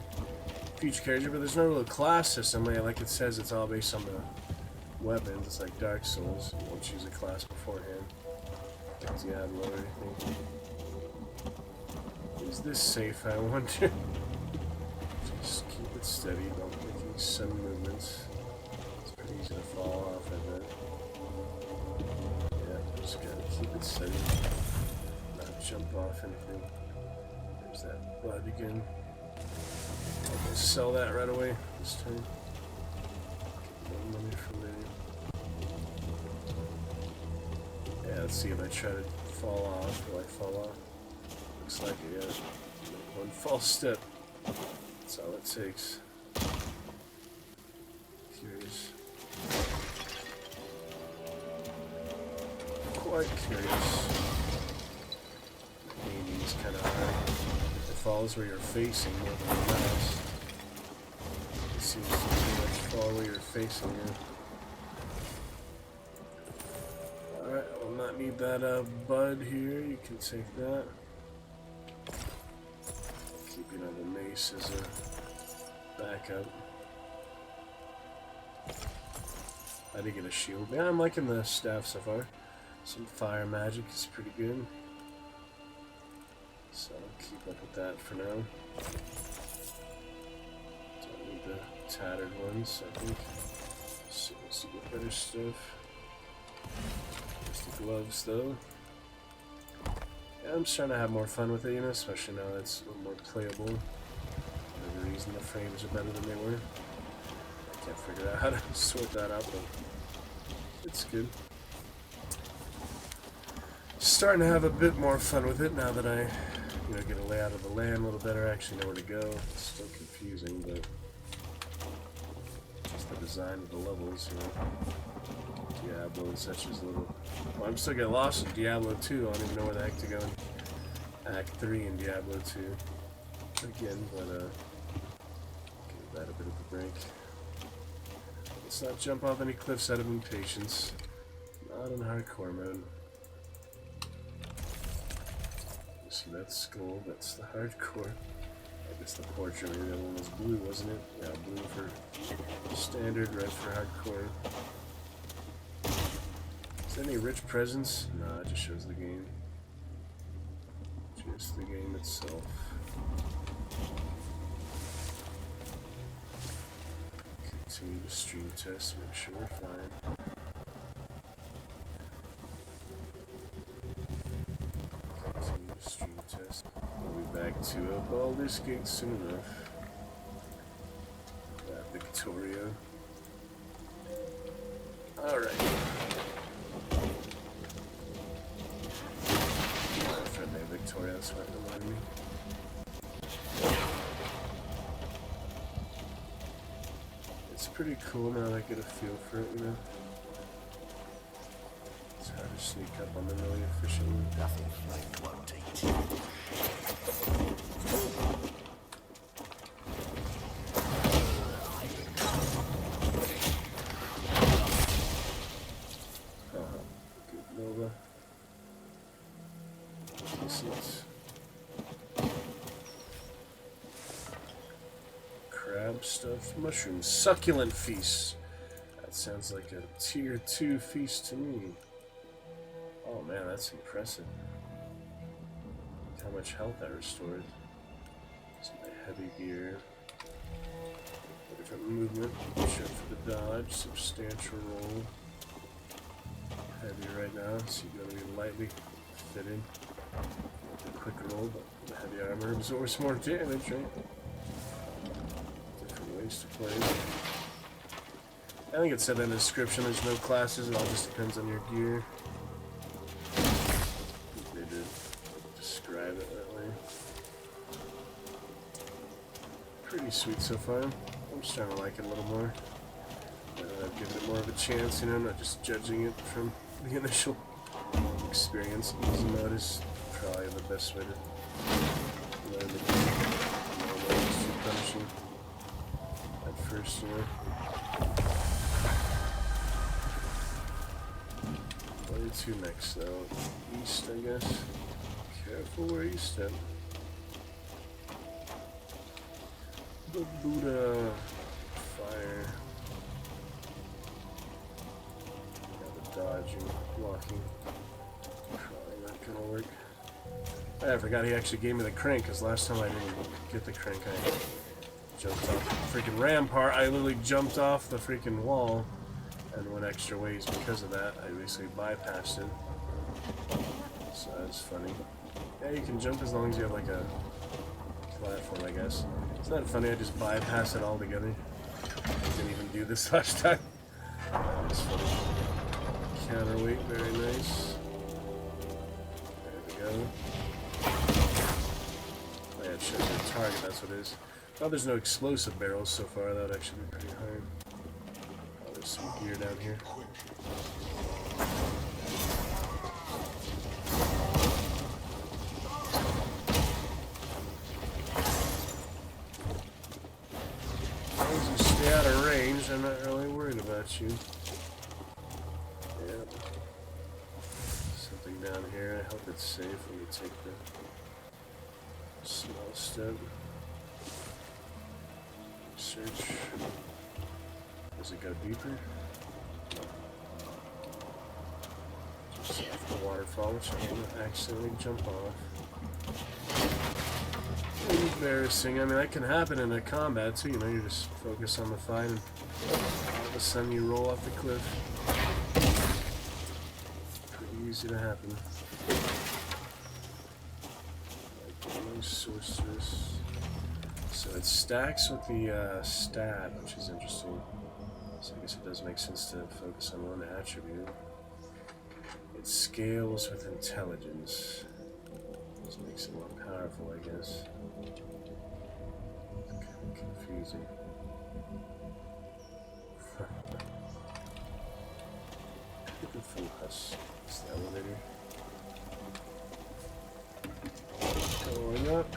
future character. But there's no real class system. Like it says, it's all based on the weapons. It's like Dark Souls. You won't choose a class beforehand. Like Diablo or anything. Is this safe, I wonder? Just keep it steady. Don't make any sudden movements. It's pretty easy to fall off, I bet. Yeah, just gotta keep it steady. Not jump off anything. There's that bud again. I'm gonna sell that right away this time. Get more money from there. Yeah, let's see if I try to fall off. Will I fall off? Looks like it, yeah. One false step. That's all it takes. Curious. Quite curious. Aiming is kind of hard. It falls where you're facing more than the mouse. It seems to pretty much fall where you're facing you. Alright, I will not need that bud here. You can take that. Keep, the mace as a backup. I did get a shield. Yeah, I'm liking the staff so far. Some fire magic is pretty good. So I'll keep up with that for now. Don't need the tattered ones, I think. So let's get better stuff. There's the gloves though. Yeah, I'm starting to have more fun with it, especially now that it's a little more playable. For whatever reason, the frames are better than they were. I can't figure out how to sort that out, but it's good. Starting to have a bit more fun with it now that I, get a layout of the land a little better. I actually know where to go. It's still confusing, but just the design of the levels, Diablo and such is a little. Well, I'm still getting lost in Diablo 2. I don't even know where the heck to go in Act 3 in Diablo 2. Again, but give that a bit of a break. Let's not jump off any cliffs out of impatience. Not in hardcore mode. You see that skull? That's the hardcore. I guess the portrait, maybe that one was blue, wasn't it? Yeah, blue for standard, red for hardcore. Is there any rich presents? Nah, it just shows the game. Just the game itself. Continue to stream test, make sure we're fine. Continue to stream test. We'll be back to Baldur's Gate soon enough. Victoria. Alright. Friendly Victoria, that's right, remind me. It's pretty cool now that I get a feel for it, It's hard to sneak up on them really efficiently. Nothing flame won't eat. Good Nova. Decent. Crab stuffed mushrooms. Succulent feast. That sounds like a tier 2 feast to me. Oh man, that's impressive. Look how much health I restored. Some my heavy gear. Different movement. Check for the dodge. Substantial roll. Heavy right now, so you're going to be lightly fitted. A quick roll, but the heavy armor absorbs more damage, right? Different ways to play. I think it said in the description there's no classes, it all just depends on your gear. They did describe it that way. Pretty sweet so far. I'm just trying to like it a little more. I've given it more of a chance, I'm not just judging it from the initial experience. Easy mode is probably the best way to learn the game. Just too punishing at first, you know. Where to next, though? East, I guess. Careful where you step. The Buddha fire. Yeah, the dodging, blocking. Probably not gonna work. I forgot he actually gave me the crank, because last time I didn't get the crank, I jumped off the freaking rampart. I literally jumped off the freaking wall and went extra ways because of that. I basically bypassed it. So that's funny. Yeah, you can jump as long as you have like a platform, I guess. It's not funny, I just bypassed it altogether. I didn't even do this last time. That's funny. Counterweight, very nice. There we go. Oh yeah, it shows the target, that's what it is. Oh, there's no explosive barrels so far, that would actually be pretty hard. Oh, there's some gear down here. Out of range, I'm not really worried about you. Yep. Something down here, I hope it's safe. Let me take the small step. Search. Does it go deeper? Just off the waterfall, which I'm gonna accidentally jump off. Embarrassing. I mean, that can happen in a combat too, you know, you just focus on the fight and all of a sudden you roll off the cliff. Pretty easy to happen. Like no sorceress. So it stacks with the stab, which is interesting. So I guess it does make sense to focus on one attribute. It scales with intelligence. This makes it more powerful, I guess. It's kind of confusing. Look at full hush. It's the elevator. Going up.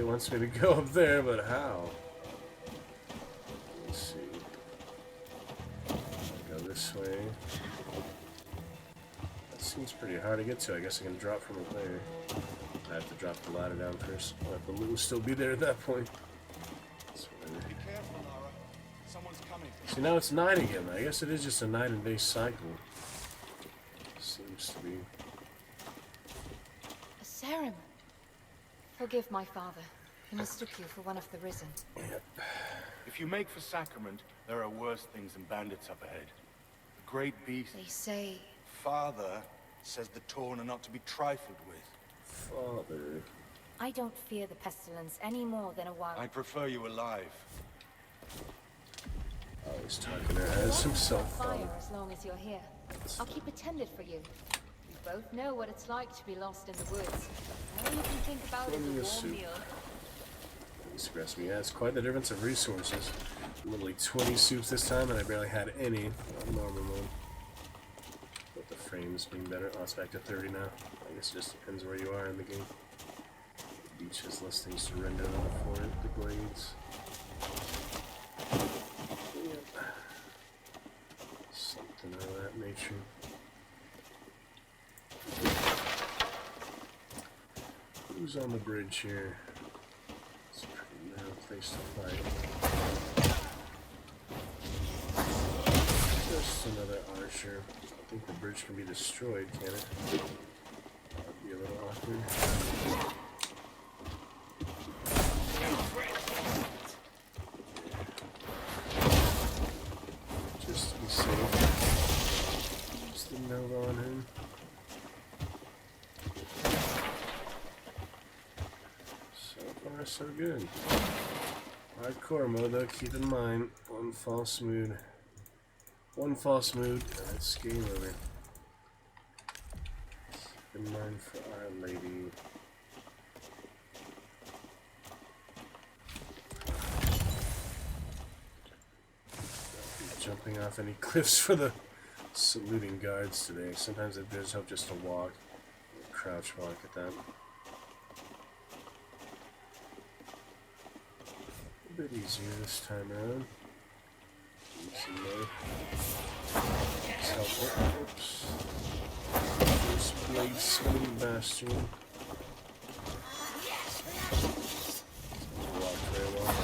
Wants me to go up there, but how? Let's see. I'll go this way. That seems pretty hard to get to. I guess I can drop from up there. I have to drop the ladder down first. I'll have the loot will still be there at that point. Be careful, Lara. Someone's coming. See, now it's night again. I guess it is just a night and day cycle. Seems to be. A serum. Forgive my father. He mistook you for one of the risen. Yep. If you make for Sacrament, there are worse things than bandits up ahead. The great beast. They say... Father says the Torn are not to be trifled with. Father... I don't fear the pestilence any more than a wild... I prefer you alive. Oh, he's talking to her as himself. Fire as long as you're here. I'll keep it tended for you. We both know what it's like to be lost in the woods. All you can think about is a warm meal. Express me. Yeah, it's quite the difference of resources. Literally 20 soups this time, and I barely had any on normal mode. With the frames being better. Oh, it's back to 30 now. I guess it just depends where you are in the game. The beach has less things to render than before it. The glades. Yep. Something of that nature. Who's on the bridge here? Place to fight. Just another archer. I think the bridge can be destroyed, can it? That'd be a little awkward. Just to be safe. Just the note on him. So far, so good. Hardcore mode though, keep in mind, one false move, and it's game over. Keep in mind for Our Lady. Jumping off any cliffs for the saluting guards today. Sometimes it does help just to walk, crouch walk at them. A bit easier this time around. It's helpful. Oops. First blade swinging bastion. Walk very well.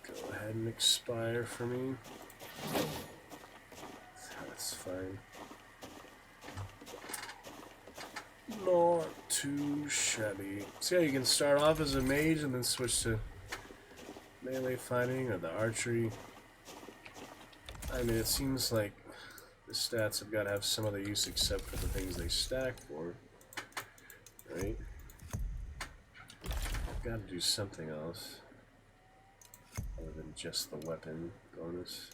Go ahead and expire for me. That's fine. Not too shabby. See how you can start off as a mage and then switch to melee fighting or the archery. I mean, it seems like the stats have got to have some other use except for the things they stack for, right? Gotta do something else other than just the weapon bonus.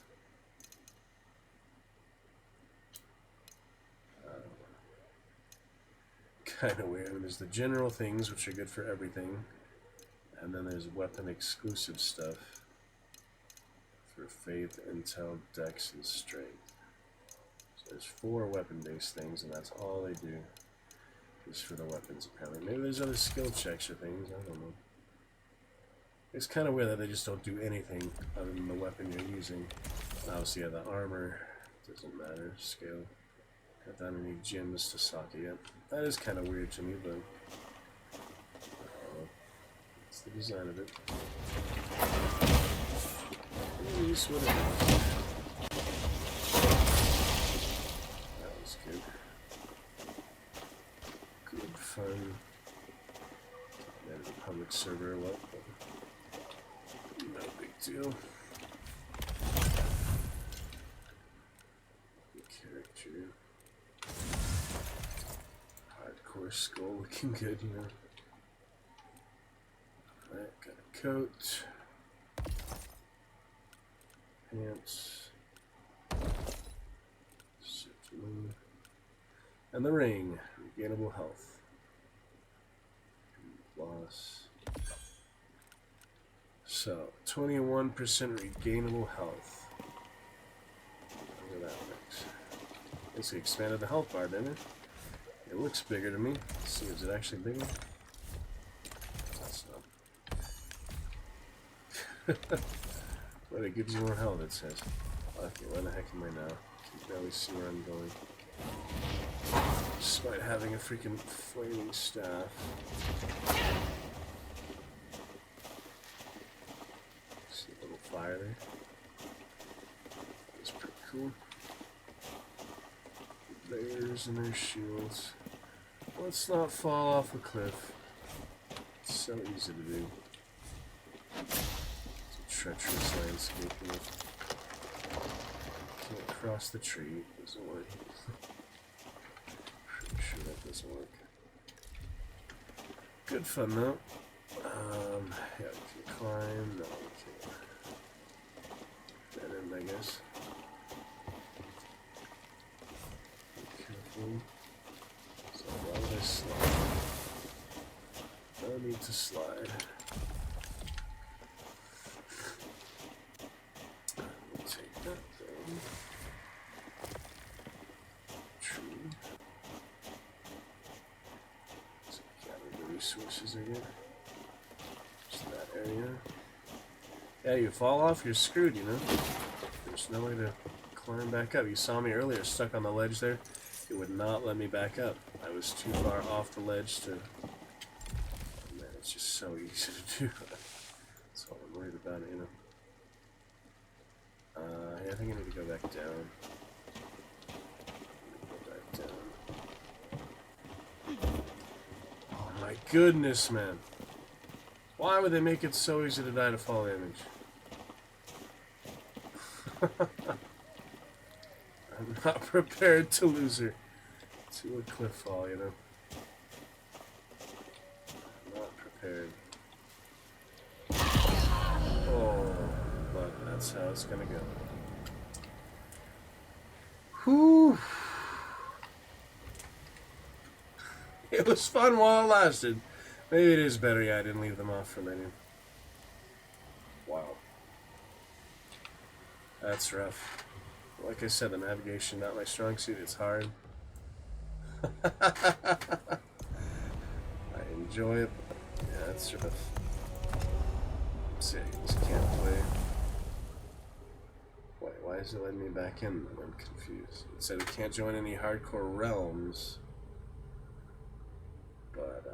Kind of weird. I mean, there's the general things which are good for everything, and then there's weapon exclusive stuff for faith, intel, dex, and strength. So there's 4 weapon-based things, and that's all they do. Just for the weapons, apparently. Maybe there's other skill checks or things, I don't know. It's kind of weird that they just don't do anything other than the weapon you're using. Obviously, yeah, the armor doesn't matter. Scale. Got that many gems to sock it yet. That is kind of weird to me, but it's the design of it. It is what it is. That was good. Good fun. Yeah, the public server or what? No big deal. Character. Hardcore skull looking good, you know. Alright, got a coat. Pants. And the ring. Regainable health. Loss. So, 21% regainable health. Look at that works. Basically expanded the health bar, didn't it? It looks bigger to me. Let's see, is it actually bigger? That's not. But it gives you more health, it says. Okay, where the heck am I now? I can barely see where I'm going. Despite having a freaking flaming staff. See a little fire there. That's pretty cool. Bears and their shields. Let's not fall off a cliff. It's so easy to do. It's a treacherous landscape. You know? Can't cross the tree. It doesn't work. Pretty sure that doesn't work. Good fun though. Yeah, we can climb. No, we can't. Dead end, I guess. So why would I slide? No need to slide. We'll take that down. Tree. So gather the resources again. Just that area. Yeah, you fall off, you're screwed, you know? There's no way to climb back up. You saw me earlier stuck on the ledge there. It would not let me back up. I was too far off the ledge to... Oh man, it's just so easy to do. That's all I'm worried about, you know. Yeah, I think I need to go back down. Go back down. Oh my goodness, man. Why would they make it so easy to die to fall damage? I'm not prepared to lose her. See what cliff fall, you know. Not prepared. Oh, but that's how it's gonna go. Whew. It was fun while it lasted. Maybe it is better, yeah, I didn't leave them off for later. Wow. That's rough. Like I said, the navigation, not my strong suit, it's hard. I enjoy it, but yeah, it's rough. Let's see, I just can't play. Wait, why is it letting me back in? I'm confused. It said it can't join any hardcore realms. But,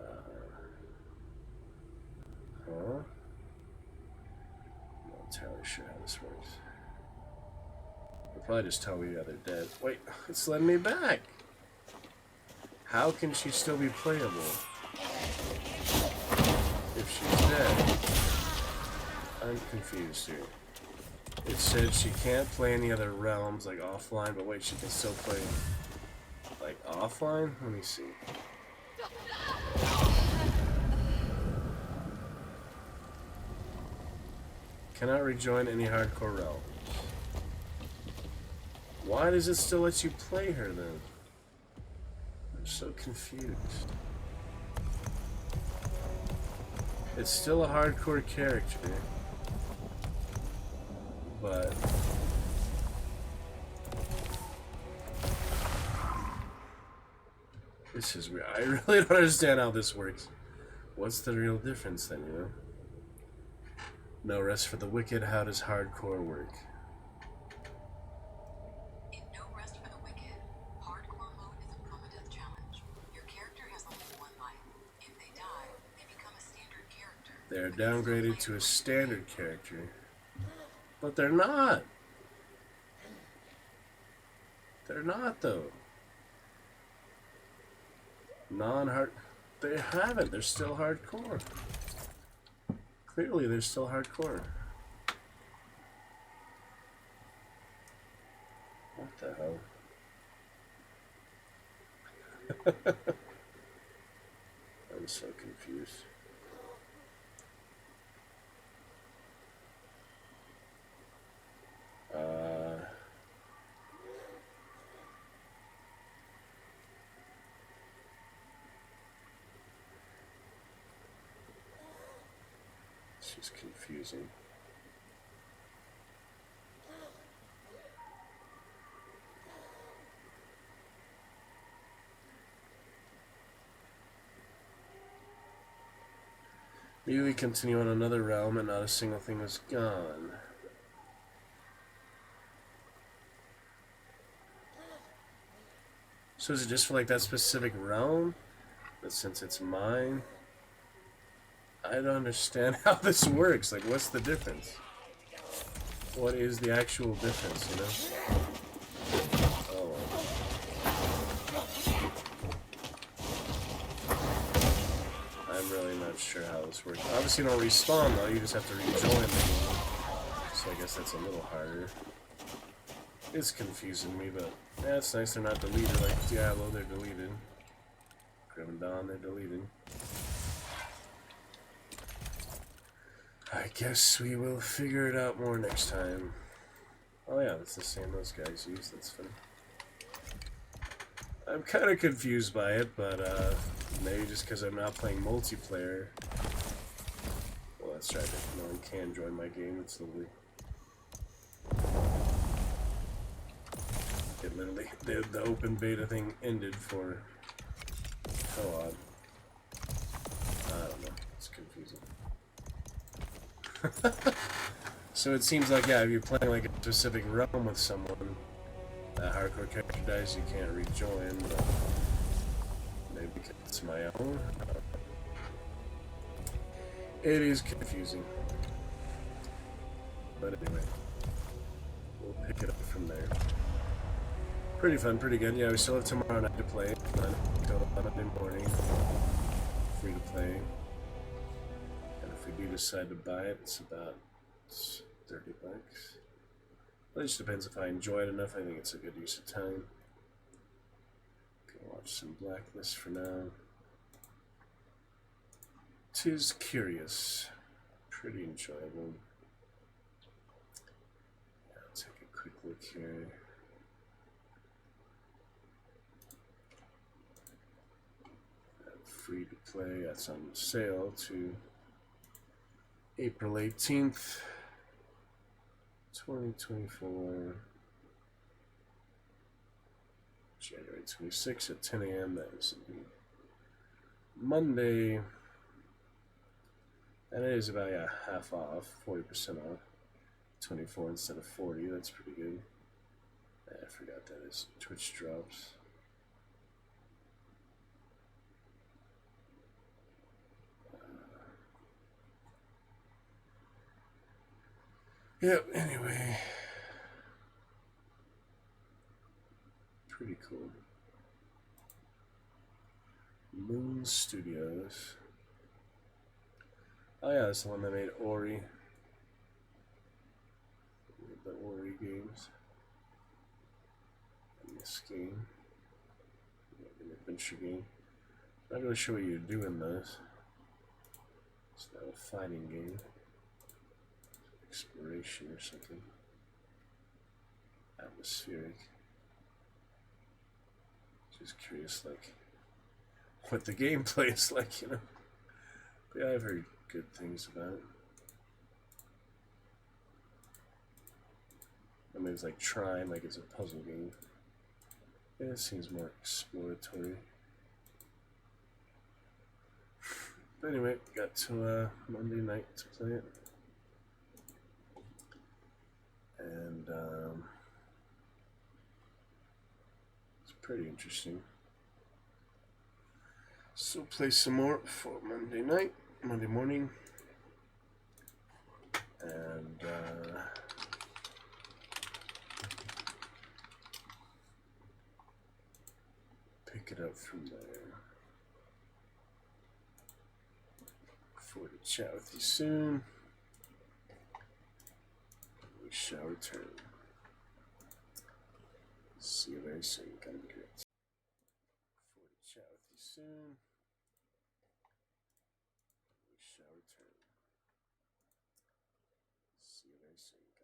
huh? I'm not entirely sure how this works. They'll probably just tell me, yeah, they're dead. Wait, it's letting me back! How can she still be playable if she's dead? I'm confused here. It said she can't play any other realms, like offline, but wait, she can still play, like, offline? Let me see. Cannot rejoin any hardcore realms. Why does it still let you play her then? I'm so confused. It's still a hardcore character, but this is weird. I really don't understand how this works. What's the real difference then, you know? No rest for the wicked. How does hardcore work? In No Rest for the Wicked, hardcore mode is a permadeath challenge. Your character has only one life. If they die, they become a standard character. They're downgraded to a standard character. But they're not. They're not, though. Non-hard... They haven't. They're still hardcore. Clearly, they're still hardcore. What the hell? I'm so confused. It's just confusing. Maybe we continue on another realm and not a single thing was gone. So is it just for like that specific realm? But since it's mine, I don't understand how this works. Like, what's the difference? What is the actual difference, you know? Oh, well. I'm really not sure how this works. Obviously, you don't respawn, though. You just have to rejoin the game. So I guess that's a little harder. It's confusing me, but yeah, it's nice they're not deleted. Like Diablo, they're deleted. Grim and Dawn, they're deleted. I guess we will figure it out more next time. Oh yeah, that's the same those guys use. That's funny. I'm kind of confused by it, but maybe just because I'm not playing multiplayer. Well, that's right. No one can join my game. It's lovely. It literally, the open beta thing ended for how odd. I don't know. It's confusing. So it seems like, yeah, if you're playing like a specific realm with someone, that hardcore character dies, you can't rejoin, but maybe because it's my own. It is confusing. But anyway, we'll pick it up from there. Pretty fun, pretty good. Yeah, we still have tomorrow night to play. Until Monday morning. Free to play. And if we do decide to buy it, it's about $30. It just depends if I enjoy it enough. I think it's a good use of time. Gonna watch some Blacklist for now. 'Tis Curious. Pretty enjoyable. Yeah, I'll take a quick look here. Free to play. That's on sale to April 18th, 2024. January 26th at 10 a.m. That is Monday. And it is about half off, 40% off. 24 instead of 40. That's pretty good. I forgot that is Twitch drops. Yep, anyway. Pretty cool. Moon Studios. Oh yeah, that's the one that made Ori. The Ori games. And this game. An adventure game. Not really sure what you do in those. It's not a fighting game. Exploration or something. Atmospheric. Just curious, like, what the gameplay is like, you know. But yeah, I've heard good things about it. I mean, it's like Trine, like it's a puzzle game. Yeah, it seems more exploratory. But anyway, got to Monday night to play it. And it's pretty interesting. So play some more for Monday night, Monday morning. And pick it up from there. Forward to chat with you soon. We shall return. See you very soon. Gotta be great. Forward to chat with you soon. We shall return. See you very soon.